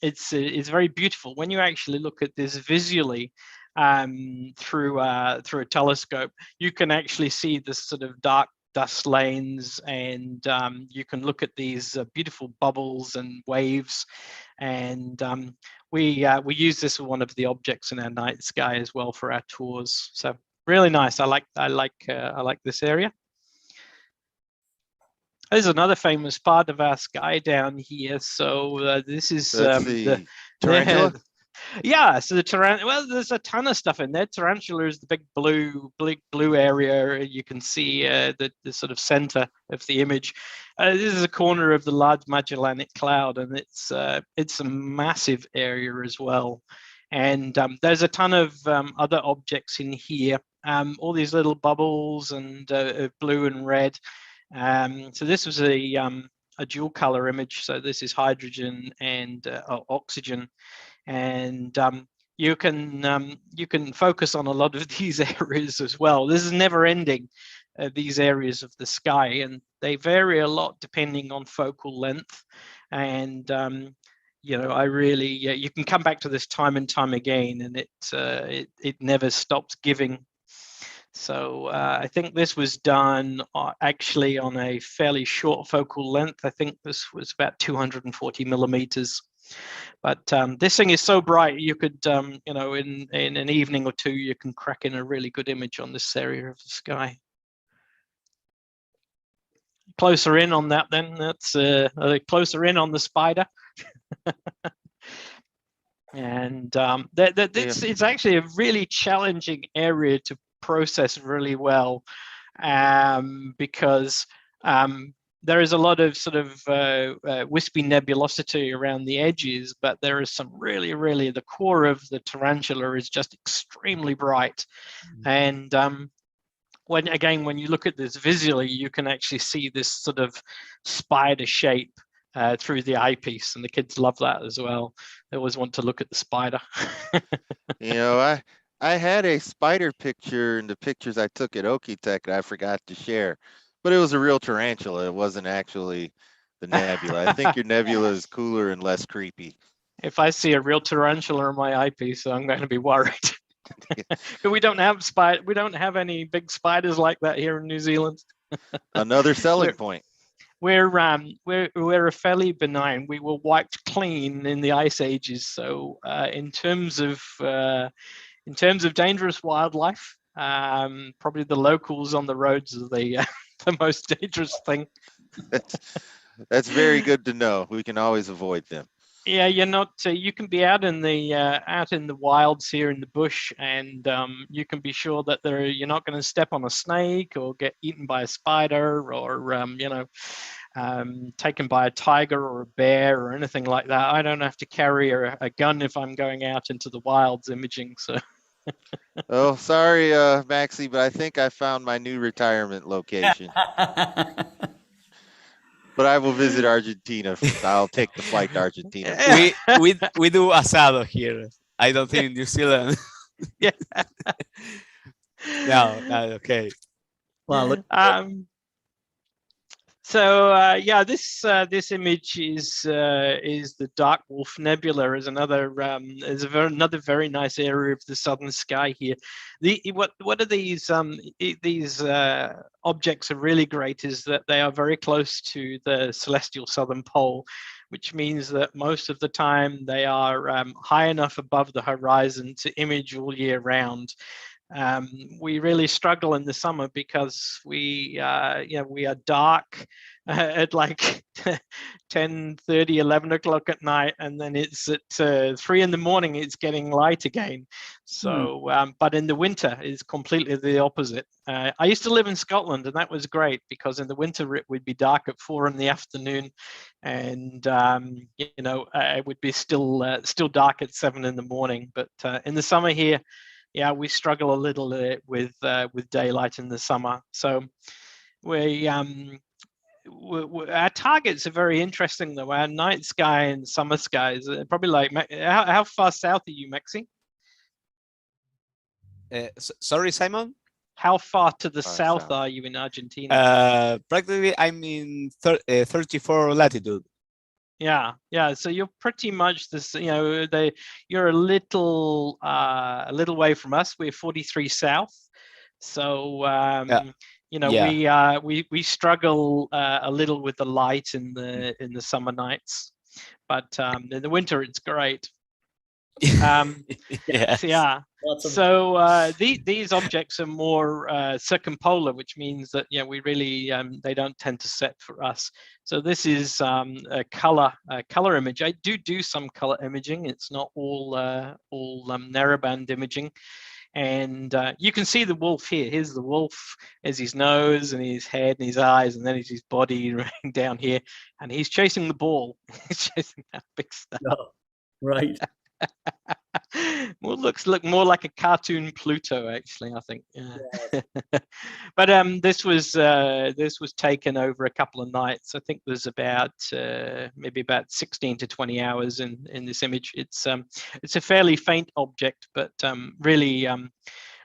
it's very beautiful when you actually look at this visually through a telescope. You can actually see this sort of dark dust lanes, and you can look at these beautiful bubbles and waves, and we use this as one of the objects in our night sky as well for our tours. So really nice. I like this area. There's another famous part of our sky down here. So this is
the tarantula.
Yeah, so the tarantula. Well, there's a ton of stuff in there. Tarantula is the big blue area. You can see the sort of center of the image. This is a corner of the Large Magellanic Cloud, and it's a massive area as well. And there's a ton of other objects in here. All these little bubbles and blue and red. So this was a dual color image. So this is hydrogen and oxygen, and you can focus on a lot of these areas as well. This is never ending, these areas of the sky, and they vary a lot depending on focal length. And you know, you can come back to this time and time again, and it never stops giving. So I think this was done actually on a fairly short focal length. I think this was about 240 millimeters. But this thing is so bright, you could, you know, in an evening or two, you can crack in a really good image on this area of the sky. Closer in on that, then that's closer in on the spider. And it's actually a really challenging area to process really well, because there is a lot of sort of wispy nebulosity around the edges, but there is some really the core of the tarantula is just extremely bright. And when you look at this visually, you can actually see this sort of spider shape through the eyepiece, and the kids love that as well. They always want to look at the spider.
You know, I had a spider picture in the pictures I took at Okie-Tech that I forgot to share, but it was a real tarantula. It wasn't actually the nebula. I think your nebula is cooler and less creepy.
If I see a real tarantula in my eyepiece, I'm going to be worried. We don't have any big spiders like that here in New Zealand.
Another selling point.
We're a fairly benign. We were wiped clean in the ice ages. So in terms of dangerous wildlife, probably the locals on the roads are the most dangerous thing.
That's very good to know. We can always avoid them.
Yeah, you're not. You can be out in the wilds here in the bush, and you can be sure that you're not going to step on a snake or get eaten by a spider or you know, taken by a tiger or a bear or anything like that. I don't have to carry a gun if I'm going out into the wilds imaging. So.
Oh, sorry, Maxi, but I think I found my new retirement location. But I will visit Argentina. I'll take the flight to Argentina.
We do asado here. I don't think in New Zealand.
Yeah.
No, okay.
Well,
so yeah, this image is the Dark Wolf Nebula. Is another another very nice area of the southern sky here. What are these objects are really great is that they are very close to the celestial southern pole, which means that most of the time they are high enough above the horizon to image all year round. We really struggle in the summer because we are dark at like 10:30, 11 o'clock at night, and then it's at 3 in the morning it's getting light again. So but in the winter it's completely the opposite. I used to live in Scotland, and that was great because in the winter it would be dark at 4 in the afternoon, and you know, it would be still dark at 7 in the morning. But in the summer here, yeah, we struggle a little with daylight in the summer. So our targets are very interesting though. Our night sky and summer skies are probably like, how far south are you, Maxi?
Sorry, Simon?
How far to the south are you in Argentina?
Practically, I'm in 34 latitude.
Yeah. So you're pretty much this. You're a little way from us. We're 43 south. So we struggle a little with the light in the summer nights, but in the winter it's great. So these objects are more circumpolar, which means that we really they don't tend to set for us. So this is a color image. I do some color imaging. It's not all narrowband imaging. And you can see the wolf here. Here's the wolf as his nose and his head and his eyes, and then it's his body down here. And he's chasing the ball. He's chasing that big stuff.
Oh, right.
Well, look more like a cartoon Pluto, actually, I think. Yeah. But this was taken over a couple of nights. I think there's about maybe about 16 to 20 hours in this image. It's a fairly faint object, but really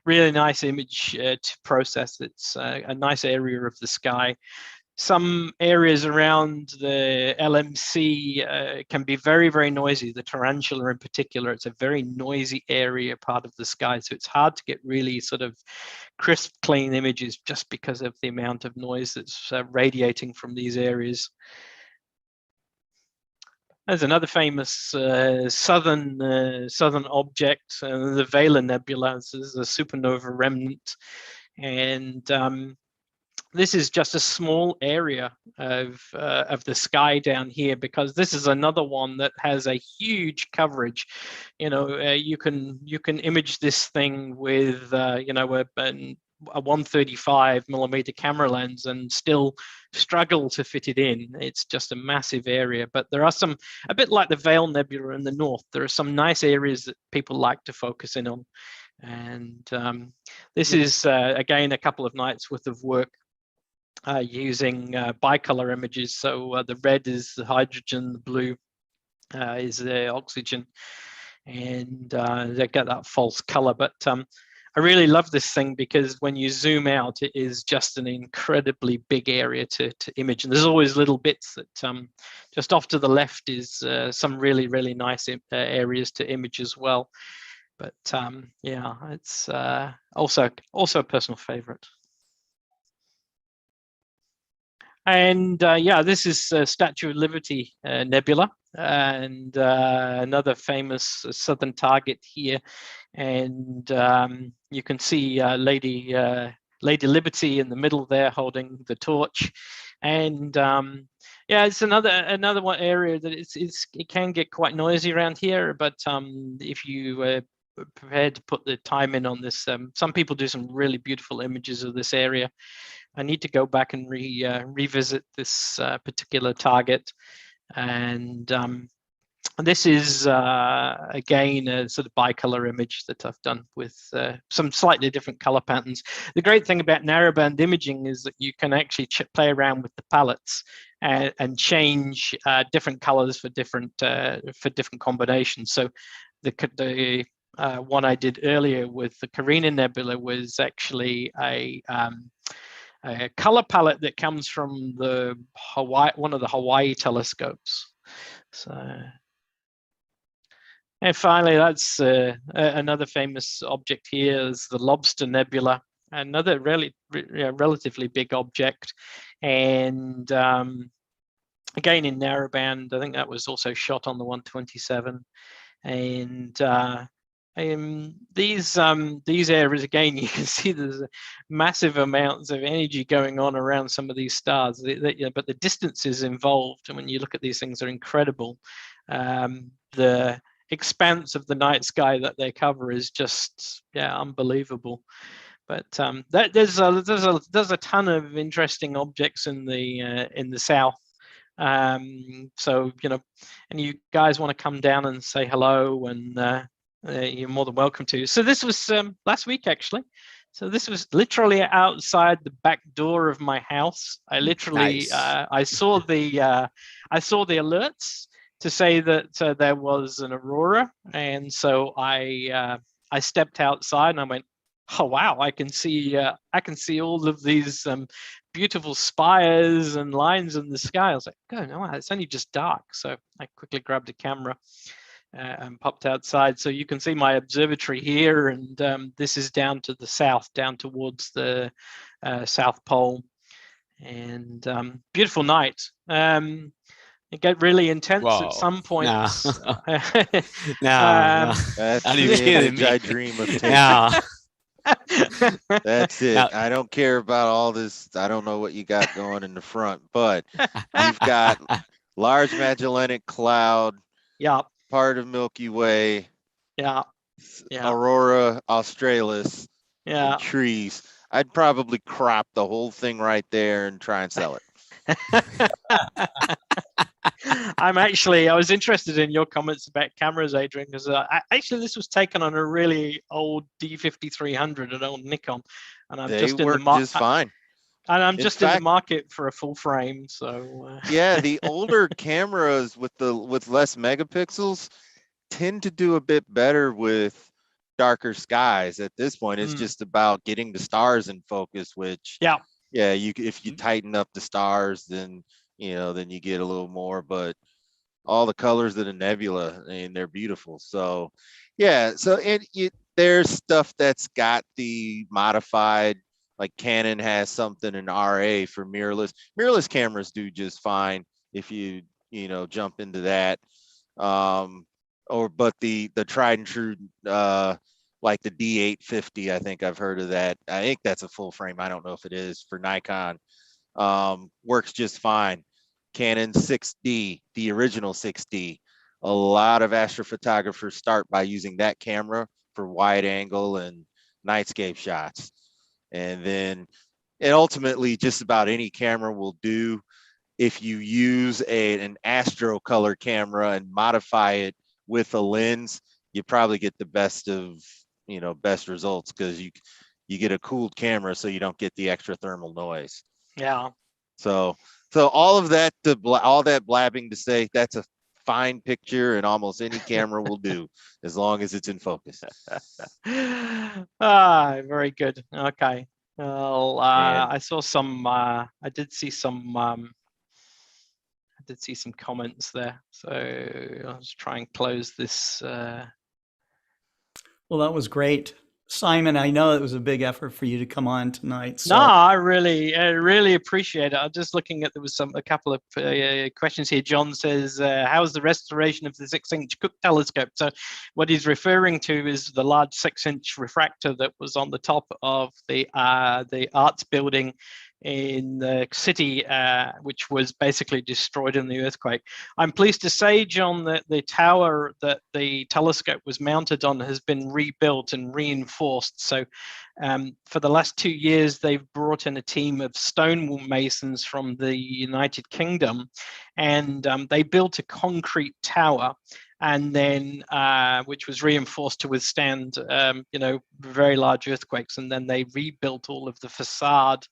nice image to process. It's a nice area of the sky. Some areas around the LMC can be very, very noisy. The tarantula in particular, it's a very noisy area part of the sky. So it's hard to get really sort of crisp, clean images just because of the amount of noise that's radiating from these areas. There's another famous southern object, the Vela Nebula. This is a supernova remnant. And this is just a small area of the sky down here, because this is another one that has a huge coverage. You can image this thing with a 135 millimeter camera lens and still struggle to fit it in. It's just a massive area. But there are some, a bit like the Veil Nebula in the north, there are some nice areas that people like to focus in on. And this is again a couple of nights worth of work using bicolor images. So the red is the hydrogen, the blue is the oxygen, and they get that false color. But I really love this thing because when you zoom out, it is just an incredibly big area to image. And there's always little bits that just off to the left is some really, really nice areas to image as well. But yeah, it's also a personal favorite. And yeah, this is Statue of Liberty Nebula, and another famous southern target here. And you can see Lady Liberty in the middle there, holding the torch. And yeah, it's another one area that it can get quite noisy around here. But if you prepared to put the time in on this, some people do some really beautiful images of this area. I need to go back and revisit this particular target. And this is, again, a sort of bicolor image that I've done with some slightly different color patterns. The great thing about narrowband imaging is that you can actually play around with the palettes and change different colors for different combinations. So the one I did earlier with the Carina Nebula was actually a color palette that comes from the one of the Hawaii telescopes. So, and finally, that's another famous object here is the Lobster Nebula, another really relatively big object, and again in narrowband. I think that was also shot on the 127, and these areas, again, you can see there's massive amounts of energy going on around some of these stars, but the distances involved, and when you look at these things, are incredible. The expanse of the night sky that they cover is just unbelievable. But there's a ton of interesting objects in the south. So and you guys want to come down and say hello, and you're more than welcome to. So this was last week, actually. So this was literally outside the back door of my house. I literally
Nice.
I saw the alerts to say that there was an aurora, and so I stepped outside and I went, oh wow, I can see all of these beautiful spires and lines in the sky. I was like, oh no, it's only just dark. So I quickly grabbed a camera and popped outside. So you can see my observatory here, and this is down to the south, down towards the South Pole, and beautiful night. It get really intense at some points.
No.
That's
Are you
the
kidding
image
me?
I dream of taking.
No.
That's it.
Now-
I don't care about all this. I don't know what you got going in the front, but you've got Large Magellanic Cloud,
yeah,
part of Milky Way,
yeah,
Aurora Australis,
yeah.
and trees. I'd probably crop the whole thing right there and try and sell it.
I was interested in your comments about cameras, Adrian, because actually this was taken on a really old D5300, an old Nikon, and I'm
They
just in the
work
market.
just fine.
And I'm
In
just in the
fact-
market for a full frame, so
Yeah, the older cameras with less megapixels tend to do a bit better with darker skies. At this point, it's just about getting the stars in focus, which
yeah,
if you tighten up the stars, then then you get a little more. But all the colors of the nebula, I mean, they're beautiful. So yeah, so there's stuff that's got the modified, like Canon has something in RA for mirrorless. Mirrorless cameras do just fine if you jump into that. But the tried and true, like the D850, I think I've heard of that. I think that's a full frame. I don't know if it is for Nikon. Works just fine. Canon 6D, the original 6D. A lot of astrophotographers start by using that camera for wide angle and nightscape shots. And then ultimately just about any camera will do. If you use an astro color camera and modify it with a lens, you probably get the best results, because you get a cooled camera, so you don't get the extra thermal noise.
yeah.
So all of that, all that blabbing to say, that's a fine picture, and almost any camera will do as long as it's in focus.
Very good. Okay. Well, I saw some. I did see some. I did see some comments there. So I'll just try and close this.
Well, that was great. Simon, I know it was a big effort for you to come on tonight. So.
No, I really appreciate it. I'm just looking at, there was a couple of questions here. John says, how's the restoration of the 6-inch Cook telescope? So what he's referring to is the large 6-inch refractor that was on the top of the arts building in the city, which was basically destroyed in the earthquake. I'm pleased to say, John, that the tower that the telescope was mounted on has been rebuilt and reinforced. So for the last 2 years, they've brought in a team of stonemasons from the United Kingdom, and they built a concrete tower, and then which was reinforced to withstand very large earthquakes, and then they rebuilt all of the facade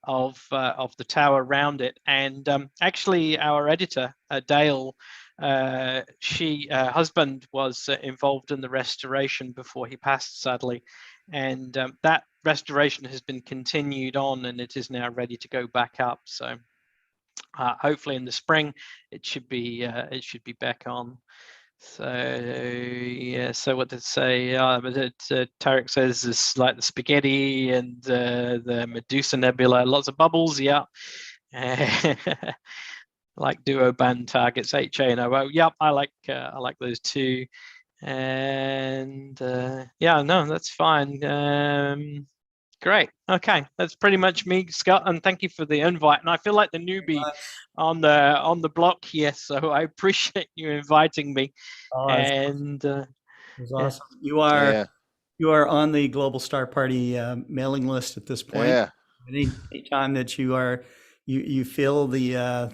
of the tower around it. And actually our editor Dale, her husband was involved in the restoration before he passed, sadly, and that restoration has been continued on, and it is now ready to go back up. So hopefully in the spring it should be back on. So yeah, so what did it say? Tarek says it's like the spaghetti and the Medusa Nebula, lots of bubbles. Yeah, like duo band targets, HA and OO. Yep, I like those too. And yeah, no, that's fine. Great. Okay, that's pretty much me, Scott, and thank you for the invite. And I feel like the newbie on the block here, so I appreciate you inviting me.
Oh,
and
it was awesome. You are on the Global Star Party mailing list at this point.
Yeah.
Any time that you feel the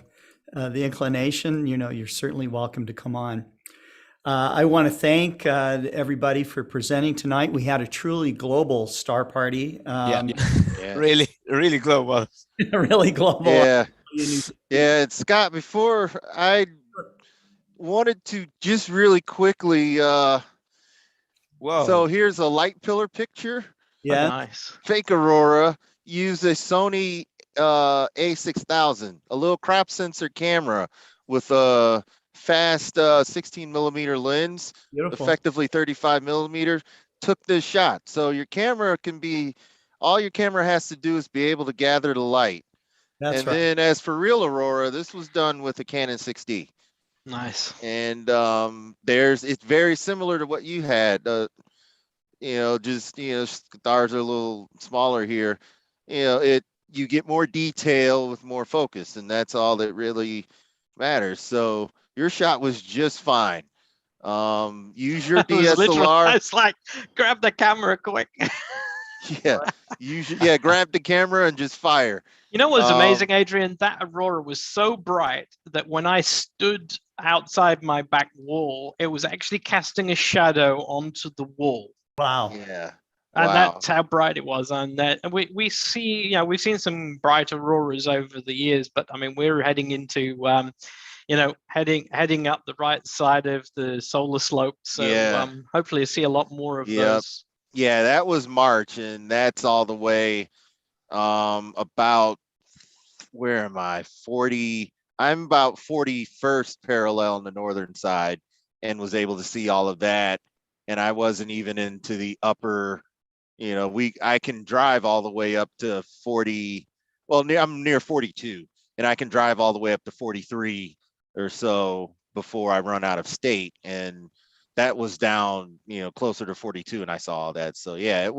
inclination, you're certainly welcome to come on. I want to thank everybody for presenting tonight. We had a truly global star party.
Really, really global.
Really global.
Yeah. Yeah, and Scott, before I wanted to just really quickly,
Whoa.
So here's a light pillar picture.
Yeah.
Nice.
Fake aurora. Use a Sony A6000, a little crop sensor camera with a fast 16 millimeter lens,
Beautiful.
effectively 35 millimeters, took this shot. So your camera all your camera has to do is be able to gather the light.
That's
and
right.
then as for real aurora, this was done with a Canon 6D.
Nice.
And it's very similar to what you had. Stars are a little smaller here. You get more detail with more focus, and that's all that really matters. So your shot was just fine. Use your DSLR.
It's like, grab the camera quick.
Grab the camera and just fire.
You know what's amazing, Adrian? That aurora was so bright that when I stood outside my back wall, it was actually casting a shadow onto the wall.
Wow.
Yeah.
And
Wow.
that's how bright it was. And we see, we've seen some bright auroras over the years, but I mean, we're heading into, heading up the right side of the solar slope. So hopefully see a lot more of those.
Yeah, that was March, and that's all the way about, where am I? I'm about 41st parallel on the northern side, and was able to see all of that. And I wasn't even into the upper, I can drive all the way up to 40. Well, I'm near 42, and I can drive all the way up to 43 or so before I run out of state. And that was down, closer to 42, and I saw all that. So yeah,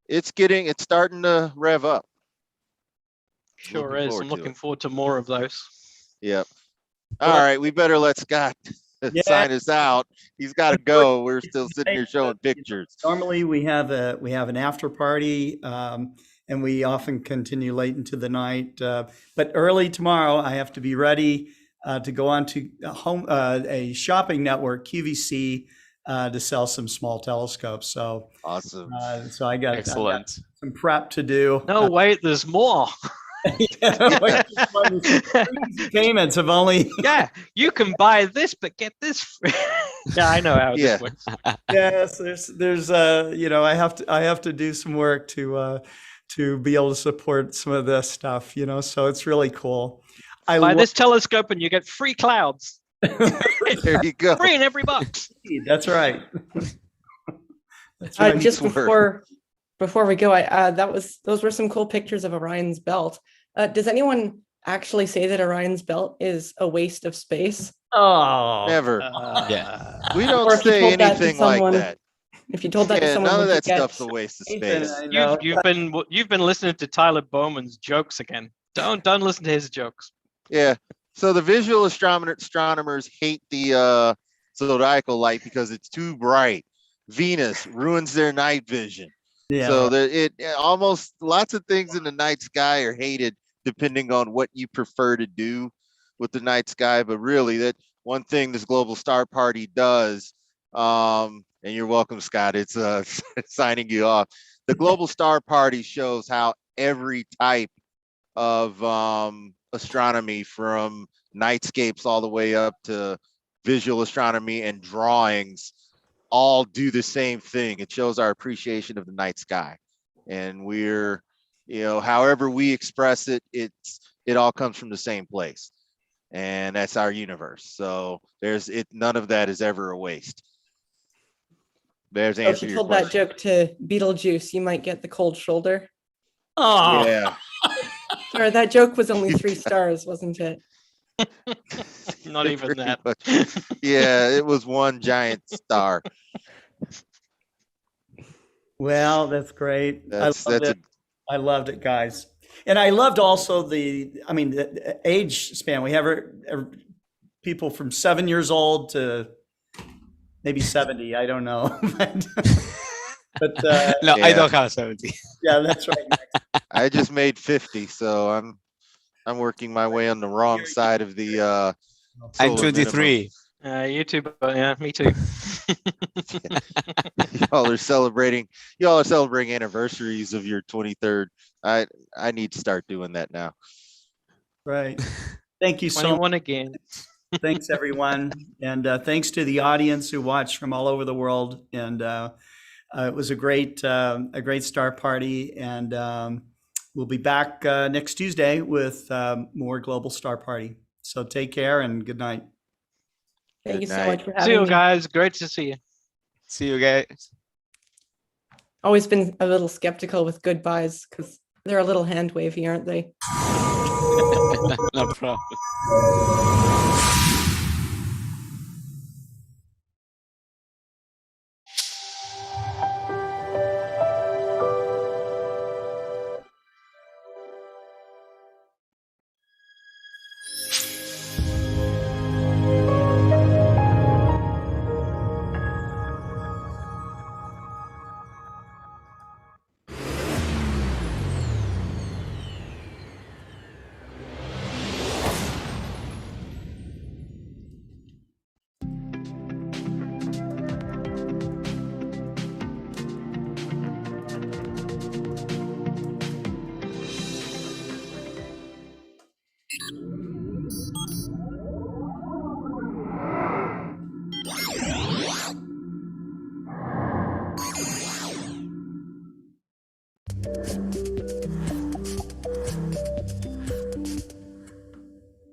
it's starting to rev up.
Sure is. I'm looking forward to more of those.
Yep. All right, we better let Scott sign us out. He's got to go. We're still sitting here showing pictures.
Normally we have an after party, and we often continue late into the night. But early tomorrow, I have to be ready to go on to a shopping network, QVC, to sell some small telescopes. So
awesome.
So I got some prep to do.
No, wait, there's more.
Payments have only.
Yeah, you can buy this, but get this free. Yeah, I know how this works.
Yes, there's I have to do some work to be able to support some of this stuff. So it's really cool.
Buy this telescope and you get free clouds.
There you go.
Free in every box.
That's right. That's right.
Just before we go, those were some cool pictures of Orion's belt. Does anyone actually say that Orion's belt is a waste of space?
Oh,
never. We don't
Or if you
say
told that to
anything like
someone-
that.
If you told that to someone,
none of
would you
that
get-
stuff's a waste of space.
You've been listening to Tyler Bowman's jokes again. Don't listen to his jokes.
Yeah. So the visual astronomers hate the zodiacal light because it's too bright. Venus ruins their night vision.
Yeah.
So it almost, lots of things in the night sky are hated depending on what you prefer to do with the night sky. But really, that one thing this Global Star Party does, and you're welcome, Scott. It's signing you off. The Global Star Party shows how every type of astronomy, from nightscapes all the way up to visual astronomy and drawings, all do the same thing. It shows our appreciation of the night sky, and we're, however we express it, it all comes from the same place, and that's our universe. So none of that is ever a waste. There's
So
answer
if you
your
told
question.
that joke to Beetlejuice, you might get the cold shoulder.
Oh,
yeah.
Sorry, that joke was only 3 stars, wasn't it?
Not even that.
Yeah, it was one giant star.
Well, that's great.
That's
I loved it, guys. And I loved also the age span. We have people from 7 years old to maybe 70. I don't know. But
No, I don't have 70.
Yeah, that's right.
I just made 50, so I'm working my way on the wrong side of the
I'm
solar
23.
You too, yeah, me too.
Y'all are celebrating anniversaries of your 23rd. I need to start doing that now.
Right. Thank you so
21
much.
again.
Thanks, everyone. And thanks to the audience who watched from all over the world. And it was a great star party. And we'll be back next Tuesday with more Global Star Party. So take care and good night.
Thank you
Good
so
night.
much for having
See you
me.
guys. Great to see you.
See you guys.
Always been a little skeptical with goodbyes because they're a little hand wavy, aren't they?
No problem.